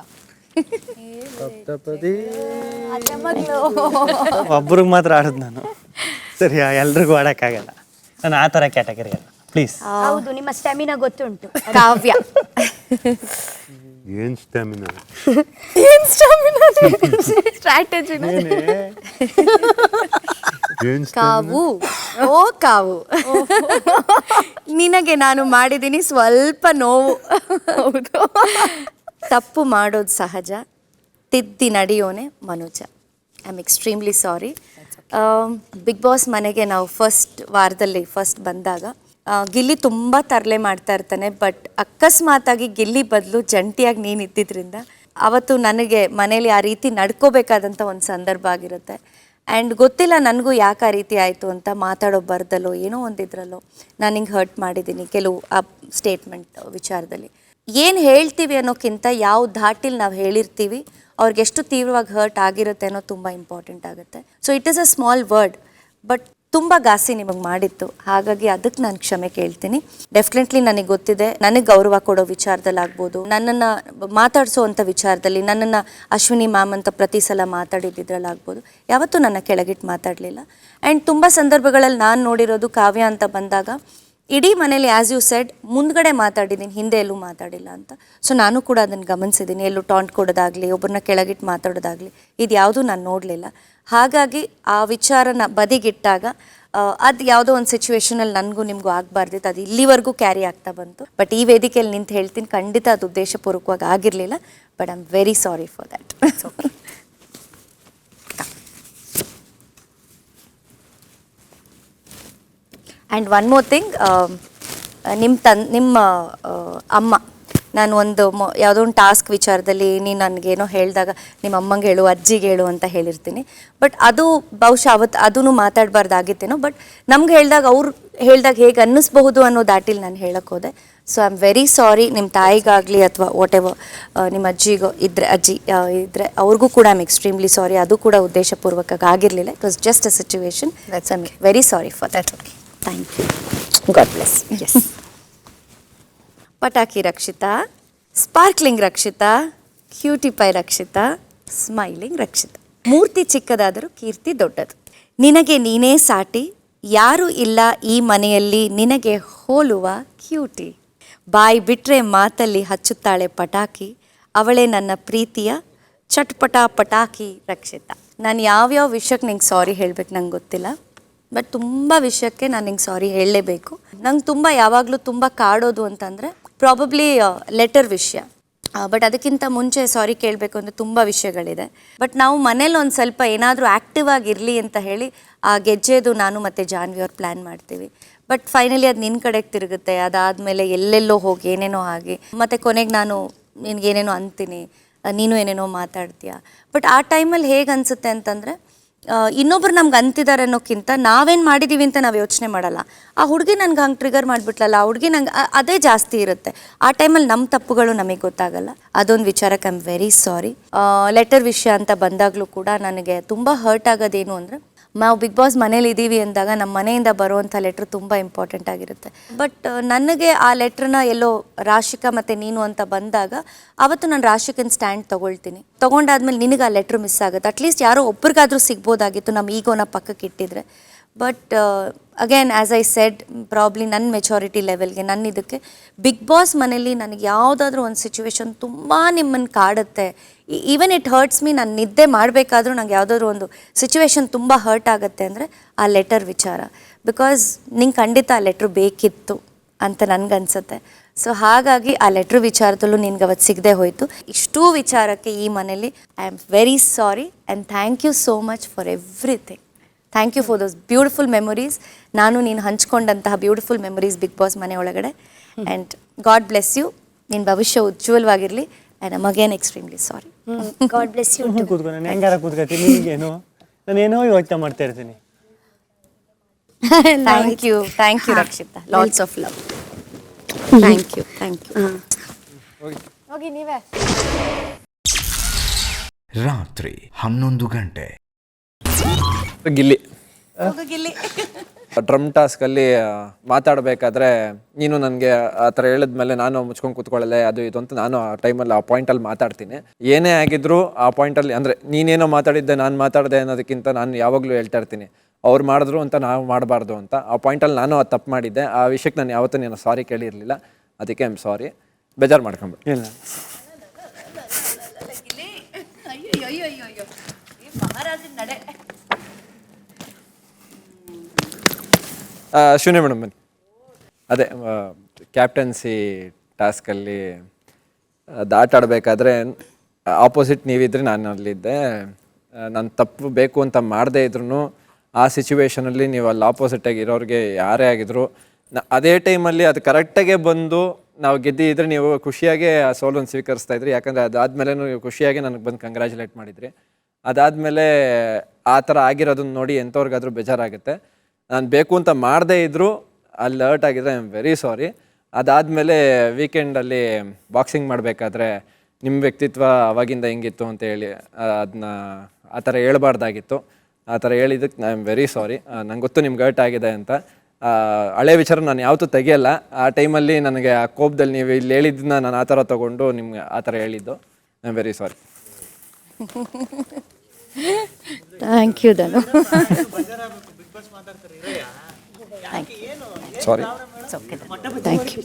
ಒಬ್ರಿಗೆ ಮಾತ್ರ ಆಡೋದು ನಾನು, ಸರಿಯಾ? ಎಲ್ರಿಗೂ ಆಡೋಕ್ಕಾಗಲ್ಲ, ನಾನು ಆ ಥರ ಕ್ಯಾಟಗರಿ ಅಲ್ಲ, ಪ್ಲೀಸ್. ಹೌದು, ನಿಮ್ಮ ಸ್ಟ್ಯಾಮಿನಾ ಗೊತ್ತುಂಟು. ಕಾವ್ಯ. ಏನು ಸ್ಟ್ಯಾಮಿನಾ? ಸ್ಟ್ರಾಟಜಿ. ಏನು ಕಾವು, ಓ ಕಾವು, ನಿನಗೆ ನಾನು ಮಾಡಿದ್ದೀನಿ ಸ್ವಲ್ಪ ನೋವು. ಹೌದು, ತಪ್ಪು ಮಾಡೋದು ಸಹಜ, ತಿದ್ದಿ ನಡೆಯೋನೆ ಮನುಜ. I am extremely sorry. Big boss ಮನೆಗೆ ನಾವು ವಾರದಲ್ಲಿ ಫಸ್ಟ್ ಬಂದಾಗ ಗಿಲ್ಲಿ ತುಂಬ ತರಲೆ ಮಾಡ್ತಾ ಇರ್ತಾನೆ. ಬಟ್ ಅಕಸ್ಮಾತಾಗಿ ಗಿಲ್ಲಿ ಬದಲು ಜಂಟಿಯಾಗಿ ನೀನು ಇದ್ದಿದ್ದರಿಂದ ಅವತ್ತು ನನಗೆ ಮನೇಲಿ ಆ ರೀತಿ ನಡ್ಕೋಬೇಕಾದಂಥ ಒಂದು ಸಂದರ್ಭ ಆಗಿರುತ್ತೆ. ಆ್ಯಂಡ್ ಗೊತ್ತಿಲ್ಲ ನನಗೂ ಯಾಕೆ ಆ ರೀತಿ ಆಯಿತು ಅಂತ, ಮಾತಾಡೋ ಬರ್ದಲ್ಲೋ ಏನೋ ಒಂದಿದ್ರಲ್ಲೋ ನಾನು ಹಿಂಗೆ ಹರ್ಟ್ ಮಾಡಿದ್ದೀನಿ ಕೆಲವು ಆ ಸ್ಟೇಟ್ಮೆಂಟ್ ವಿಚಾರದಲ್ಲಿ. ಏನು ಹೇಳ್ತೀವಿ ಅನ್ನೋಕ್ಕಿಂತ ಯಾವ ಧಾಟಿಲಿ ನಾವು ಹೇಳಿರ್ತೀವಿ, ಅವ್ರಿಗೆ ಎಷ್ಟು ತೀವ್ರವಾಗಿ ಹರ್ಟ್ ಆಗಿರುತ್ತೆ ಅನ್ನೋ ತುಂಬ ಇಂಪಾರ್ಟೆಂಟ್ ಆಗುತ್ತೆ. So it is a small word, but ತುಂಬ ಘಾಸಿ ನಿಮಗೆ ಮಾಡಿತ್ತು. ಹಾಗಾಗಿ ಅದಕ್ಕೆ ನಾನು ಕ್ಷಮೆ ಕೇಳ್ತೀನಿ. ಡೆಫಿನೆಟ್ಲಿ ನನಗೆ ಗೊತ್ತಿದೆ, ನನಗೆ ಗೌರವ ಕೊಡೋ ವಿಚಾರದಲ್ಲಾಗ್ಬೋದು, ನನ್ನನ್ನು ಮಾತಾಡಿಸೋವಂಥ ವಿಚಾರದಲ್ಲಿ, ನನ್ನನ್ನು ಅಶ್ವಿನಿ ಮ್ಯಾಮ್ ಅಂತ ಪ್ರತಿ ಸಲ ಮಾತಾಡಿದ್ದಿದ್ರಲ್ಲಾಗ್ಬೋದು, ಯಾವತ್ತೂ ನನ್ನ ಕೆಳಗಿಟ್ಟು ಮಾತಾಡಲಿಲ್ಲ. ಆ್ಯಂಡ್ ತುಂಬ ಸಂದರ್ಭಗಳಲ್ಲಿ ನಾನು ನೋಡಿರೋದು, ಕಾವ್ಯ ಅಂತ ಬಂದಾಗ ಇಡೀ ಮನೇಲಿ ಆ್ಯಸ್ ಯು ಸೆಡ್ ಮುಂದ್ಗಡೆ ಮಾತಾಡಿದ್ದೀನಿ, ಹಿಂದೆ ಎಲ್ಲೂ ಮಾತಾಡಿಲ್ಲ ಅಂತ. ಸೊ ನಾನು ಕೂಡ ಅದನ್ನು ಗಮನಿಸಿದ್ದೀನಿ. ಎಲ್ಲೂ ಟಾಂಟ್ ಕೊಡೋದಾಗಲಿ, ಒಬ್ಬರನ್ನ ಕೆಳಗಿಟ್ಟು ಮಾತಾಡೋದಾಗಲಿ, ಇದು ಯಾವುದೂ ನಾನು ನೋಡಲಿಲ್ಲ. ಹಾಗಾಗಿ ಆ ವಿಚಾರನ ಬದಿಗಿಟ್ಟಾಗ ಅದು ಯಾವುದೋ ಒಂದು ಸಿಚುವೇಶನಲ್ಲಿ ನನಗೂ ನಿಮಗೂ ಆಗಬಾರ್ದಿತ್ತು, ಅದು ಇಲ್ಲಿವರೆಗೂ ಕ್ಯಾರಿ ಆಗ್ತಾ ಬಂತು. ಬಟ್ ಈ ವೇದಿಕೆಯಲ್ಲಿ ನಿಂತು ಹೇಳ್ತೀನಿ, ಖಂಡಿತ ಅದು ಉದ್ದೇಶಪೂರ್ವಕವಾಗಿ ಆಗಿರಲಿಲ್ಲ. But I am very sorry for that. And one more thing, ನಿಮ್ಮ ಅಮ್ಮ, ನಾನು ಒಂದು ಯಾವುದೋ ಒಂದು ಟಾಸ್ಕ್ ವಿಚಾರದಲ್ಲಿ ನೀನು ನನಗೇನೋ ಹೇಳಿದಾಗ ನಿಮ್ಮ ಅಮ್ಮಂಗೆ ಹೇಳು, ಅಜ್ಜಿಗೆ ಹೇಳು ಅಂತ ಹೇಳಿರ್ತೀನಿ. ಬಟ್ ಅದು ಬಹುಶಃ ಅವತ್ತು ಅದೂ ಮಾತಾಡಬಾರ್ದಾಗಿತ್ತೇನೋ. ಬಟ್ ನಮ್ಗೆ ಹೇಳಿದಾಗ, ಅವ್ರು ಹೇಳಿದಾಗ ಹೇಗೆ ಅನ್ನಿಸ್ಬಹುದು ಅನ್ನೋ ದಾಟಿಲಿ ನಾನು ಹೇಳಕ್ಕೆ ಹೋದೆ. ಸೊ ಐ ಆಮ್ ವೆರಿ ಸಾರಿ. ನಿಮ್ಮ ತಾಯಿಗಾಗಲಿ ಅಥವಾ ವಾಟ್ ಎವರ್ ನಿಮ್ಮ ಅಜ್ಜಿಗೋ ಅಜ್ಜಿ ಇದ್ದರೆ ಅವ್ರಿಗೂ ಕೂಡ ಐ ಆಮ್ ಎಕ್ಸ್ಟ್ರೀಮ್ಲಿ ಸಾರಿ. ಅದು ಕೂಡ ಉದ್ದೇಶಪೂರ್ವಕವಾಗಿ ಆಗಿರಲಿಲ್ಲ. It was just a situation. That's I am very sorry for that. Thank you. God bless. Yes. ಪಟಾಕಿ Rakshita, sparkling Rakshita, cutie pie Rakshita, smiling Rakshita. ಮೂರ್ತಿ ಚಿಕ್ಕದಾದರೂ ಕೀರ್ತಿ ದೊಡ್ಡದು. ನಿನಗೆ ನೀನೇ ಸಾಟಿ, ಯಾರೂ ಇಲ್ಲ ಈ ಮನೆಯಲ್ಲಿ ನಿನಗೆ ಹೋಲುವ ಕ್ಯೂಟಿ. ಬಾಯಿ ಬಿಟ್ಟರೆ ಮಾತಲ್ಲಿ ಹಚ್ಚುತ್ತಾಳೆ ಪಟಾಕಿ, ಅವಳೇ ನನ್ನ ಪ್ರೀತಿಯ ಚಟ್ಪಟ ಪಟಾಕಿ ರಕ್ಷಿತಾ. ನಾನು ಯಾವ್ಯಾವ ವಿಷಯಕ್ಕೆ ನಿಂಗೆ ಸಾರಿ ಹೇಳ್ಬೇಕು ನಂಗೆ ಗೊತ್ತಿಲ್ಲ. ಬಟ್ ತುಂಬ ವಿಷಯಕ್ಕೆ ನಾನು ನಿಂಗೆ ಸಾರಿ ಹೇಳಲೇಬೇಕು. ನಂಗೆ ತುಂಬ ಯಾವಾಗಲೂ ತುಂಬ ಕಾಡೋದು ಅಂತಂದರೆ ಪ್ರಾಬಬ್ಲಿ ಲೆಟರ್ ವಿಷಯ. ಬಟ್ ಅದಕ್ಕಿಂತ ಮುಂಚೆ ಸಾರಿ ಕೇಳಬೇಕು ಅಂದರೆ ತುಂಬ ವಿಷಯಗಳಿದೆ. ಬಟ್ ನಾವು ಮನೇಲಿ ಒಂದು ಸ್ವಲ್ಪ ಏನಾದರೂ ಆ್ಯಕ್ಟಿವ್ ಆಗಿರಲಿ ಅಂತ ಹೇಳಿ ಆ ಗೆಜ್ಜೆದು ನಾನು ಮತ್ತು ಜಾನ್ವಿ ಅವ್ರು ಪ್ಲ್ಯಾನ್ ಮಾಡ್ತೀವಿ. ಬಟ್ ಫೈನಲಿ ಅದು ನಿನ್ನ ಕಡೆಗೆ ತಿರುಗುತ್ತೆ. ಅದಾದಮೇಲೆ ಎಲ್ಲೆಲ್ಲೋ ಹೋಗಿ ಏನೇನೋ ಆಗಿ ಮತ್ತು ಕೊನೆಗೆ ನಾನು ನಿನಗೇನೇನೋ ಅಂತೀನಿ, ನೀನು ಏನೇನೋ ಮಾತಾಡ್ತೀಯ. ಬಟ್ ಆ ಟೈಮಲ್ಲಿ ಹೇಗೆ ಅನಿಸುತ್ತೆ ಅಂತಂದರೆ, ಇನ್ನೊಬ್ರು ನಮ್ಗೆ ಅಂತಿದ್ದಾರೆ ಅನ್ನೋಕ್ಕಿಂತ ನಾವೇನು ಮಾಡಿದ್ದೀವಿ ಅಂತ ನಾವು ಯೋಚನೆ ಮಾಡಲ್ಲ. ಆ ಹುಡುಗಿ ನನಗೆ ಹಂಗೆ ಟ್ರಿಗರ್ ಮಾಡಿಬಿಟ್ಲಲ್ಲ, ಆ ಹುಡುಗಿ ನಂಗೆ ಅದೇ ಜಾಸ್ತಿ ಇರುತ್ತೆ. ಆ ಟೈಮಲ್ಲಿ ನಮ್ಮ ತಪ್ಪುಗಳು ನಮಗೆ ಗೊತ್ತಾಗಲ್ಲ. ಅದೊಂದು ವಿಚಾರಕ್ಕೆ I am very sorry. Letter ವಿಷಯ ಅಂತ ಬಂದಾಗಲೂ ಕೂಡ ನನಗೆ ತುಂಬ ಹರ್ಟ್ ಆಗೋದೇನು ಅಂದರೆ, ನಾವು ಬಿಗ್ ಬಾಸ್ ಮನೇಲಿ ಇದ್ದೀವಿ ಅಂದಾಗ ನಮ್ಮ ಮನೆಯಿಂದ ಬರುವಂಥ ಲೆಟ್ರ್ ತುಂಬ ಇಂಪಾರ್ಟೆಂಟ್ ಆಗಿರುತ್ತೆ. ಬಟ್ ನನಗೆ ಆ ಲೆಟ್ರನ್ನ ಎಲ್ಲೋ ರಾಶಿಕಾ ಮತ್ತು ನೀನು ಅಂತ ಬಂದಾಗ ಅವತ್ತು ನಾನು ರಾಶಿಕನ ಸ್ಟ್ಯಾಂಡ್ ತೊಗೊಂಡಾದ್ಮೇಲೆ ನಿನಗೆ ಆ ಲೆಟ್ರ್ ಮಿಸ್ ಆಗುತ್ತೆ. ಅಟ್ಲೀಸ್ಟ್ ಯಾರೋ ಒಬ್ರಿಗಾದರೂ ಸಿಗ್ಬೋದಾಗಿತ್ತು ನಮ್ಮ ಈಗೋನ ಪಕ್ಕಕ್ಕೆ ಇಟ್ಟಿದ್ರೆ. But again as I said, probably ನನ್ನ ಮೆಚುರಿಟಿ ಲೆವೆಲ್ಗೆ, ನನ್ನ ಇದಕ್ಕೆ ಬಿಗ್ ಬಾಸ್ ಮನೇಲಿ ನನಗೆ ಯಾವುದಾದ್ರೂ ಒಂದು ಸಿಚುವೇಶನ್ ತುಂಬ ನಿಮ್ಮನ್ನು ಕಾಡುತ್ತೆ, ಈವನ್ ಇಟ್ ಹರ್ಟ್ಸ್ ಮೀ, ನಾನು ನಿದ್ದೆ ಮಾಡಬೇಕಾದ್ರೂ ನಂಗೆ ಯಾವುದಾದ್ರೂ ಒಂದು ಸಿಚುವೇಶನ್ ತುಂಬ ಹರ್ಟ್ ಆಗುತ್ತೆ ಅಂದರೆ ಆ ಲೆಟರ್ ವಿಚಾರ. ಬಿಕಾಸ್ ನಿಂಗೆ ಖಂಡಿತ ಆ ಲೆಟ್ರ್ ಬೇಕಿತ್ತು ಅಂತ ನನಗನ್ಸುತ್ತೆ. ಸೊ ಹಾಗಾಗಿ ಆ ಲೆಟ್ರ್ ವಿಚಾರದಲ್ಲೂ ನಿನ್ಗೆ ಅವತ್ತು ಸಿಗದೆ ಹೋಯಿತು. ಇಷ್ಟೂ ವಿಚಾರಕ್ಕೆ ಈ ಮನೇಲಿ I am very sorry and thank you so much for everything. Thank you for those beautiful memories. ನಾನು ನೀನು ಹಂಚ್ಕೊಂಡಂತಹ ಬ್ಯೂಟಿಫುಲ್ ಮೆಮೊರೀಸ್ ಬಿಗ್ ಬಾಸ್ ಮನೆ ಒಳಗಡೆ. And God bless you. ನಿನ್ನ ಭವಿಷ್ಯ ಉಜ್ವಲವಾಗಿರಲಿ. And I'm again extremely sorry. God bless you. ಕೂತ್ಕೊ, ನಾನು ಹೆಂಗಾರ ಕೂತ್ಕೊತೀನಿ, ನಿಮಗೇನು ನಾನೇನೋ ಯೋಚನೆ ಮಾಡ್ತಾ ಇರ್ತೀನಿ. Thank you Rakshita. Lots of love. Thank you. ಹೋಗಿ ನೀವೇ. ರಾತ್ರಿ 11 ಗಂಟೆ. ಗಿಲ್ಲಿ ಡ್ರಮ್ ಟಾಸ್ಕಲ್ಲಿ ಮಾತಾಡಬೇಕಾದ್ರೆ ನೀನು ನನಗೆ ಆ ಥರ ಹೇಳಿದ್ಮೇಲೆ ನಾನು ಮುಚ್ಕೊಂಡು ಕೂತ್ಕೊಳ್ಳಲ್ಲ ಅದು ಇದು ಅಂತ ನಾನು ಆ ಟೈಮಲ್ಲಿ ಆ ಪಾಯಿಂಟಲ್ಲಿ ಮಾತಾಡ್ತೀನಿ. ಏನೇ ಆಗಿದ್ರು ಆ ಪಾಯಿಂಟಲ್ಲಿ, ಅಂದರೆ ನೀನೇನೋ ಮಾತಾಡಿದ್ದೆ ನಾನು ಮಾತಾಡಿದೆ ಅನ್ನೋದಕ್ಕಿಂತ ನಾನು ಯಾವಾಗಲೂ ಹೇಳ್ತಾ ಇರ್ತೀನಿ ಅವ್ರು ಮಾಡಿದ್ರು ಅಂತ ನಾವು ಮಾಡಬಾರ್ದು ಅಂತ. ಆ ಪಾಯಿಂಟಲ್ಲಿ ನಾನು ಅದು ತಪ್ಪು ಮಾಡಿದ್ದೆ. ಆ ವಿಷಯಕ್ಕೆ ನಾನು ಯಾವತ್ತೂ ನೀನು ಸಾರಿ ಕೇಳಿರಲಿಲ್ಲ. ಅದಕ್ಕೆ ಐ ಆಮ್ ಸಾರಿ. ಬೇಜಾರು ಮಾಡ್ಕೊಂಬಿಟ್ಟು. ಇಲ್ಲ ಶೂನ್ಯ ಮೇಡಮ್ ಬನ್ನಿ. ಅದೇ ಕ್ಯಾಪ್ಟನ್ಸಿ ಟಾಸ್ಕಲ್ಲಿ ಅದು ಆಟ ಆಡಬೇಕಾದ್ರೆ ಆಪೋಸಿಟ್ ನೀವಿದ್ರೆ ನಾನು ಅಲ್ಲಿದ್ದೆ. ನಾನು ತಪ್ಪು ಬೇಕು ಅಂತ ಮಾಡದೇ ಇದ್ರೂ ಆ ಸಿಚುವೇಷನಲ್ಲಿ ನೀವು ಅಲ್ಲಿ ಆಪೋಸಿಟಾಗಿ ಇರೋರಿಗೆ ಯಾರೇ ಆಗಿದ್ರು ಅದೇ ಟೈಮಲ್ಲಿ ಅದು ಕರೆಕ್ಟಾಗೆ ಬಂದು ನಾವು ಗೆದ್ದಿದ್ರೆ ನೀವು ಖುಷಿಯಾಗೆ ಆ ಸೋಲನ್ನು ಸ್ವೀಕರಿಸ್ತಾ ಇದ್ರಿ. ಯಾಕಂದರೆ ಅದಾದಮೇಲೆ ನೀವು ಖುಷಿಯಾಗಿ ನನಗೆ ಬಂದು ಕಂಗ್ರ್ಯಾಚುಲೇಟ್ ಮಾಡಿದ್ರಿ. ಅದಾದಮೇಲೆ ಆ ಥರ ಆಗಿರೋದನ್ನ ನೋಡಿ ಎಂಥವ್ರಿಗಾದ್ರೂ ಬೇಜಾರಾಗುತ್ತೆ. ನಾನು ಬೇಕು ಅಂತ ಮಾಡದೇ ಇದ್ದರೂ ಅಲ್ಲಿ ಹರ್ಟ್ ಆಗಿದ್ರೆ ಐ ಆಮ್ ವೆರಿ ಸಾರಿ. ಅದಾದಮೇಲೆ ವೀಕೆಂಡಲ್ಲಿ ಬಾಕ್ಸಿಂಗ್ ಮಾಡಬೇಕಾದ್ರೆ ನಿಮ್ಮ ವ್ಯಕ್ತಿತ್ವ ಅವಾಗಿಂದ ಹೆಂಗಿತ್ತು ಅಂತ ಹೇಳಿ ಅದನ್ನ ಆ ಥರ ಹೇಳ್ಬಾರ್ದಾಗಿತ್ತು. ಆ ಥರ ಹೇಳಿದ್ದಕ್ಕೆ ಐ ಆಮ್ ವೆರಿ ಸಾರಿ. ನಂಗೆ ಗೊತ್ತು ನಿಮ್ಗೆ ಹರ್ಟ್ ಆಗಿದೆ ಅಂತ. ಹಳೆ ವಿಚಾರ ನಾನು ಯಾವತ್ತೂ ತೆಗಿಯಲ್ಲ. ಆ ಟೈಮಲ್ಲಿ ನನಗೆ ಆ ಕೋಪದಲ್ಲಿ ನೀವು ಇಲ್ಲಿ ಹೇಳಿದ್ದನ್ನ ನಾನು ಆ ಥರ ತೊಗೊಂಡು ನಿಮ್ಗೆ ಆ ಥರ ಹೇಳಿದ್ದು. I am very sorry. Thank you Dhanu. Sorry. Thank you.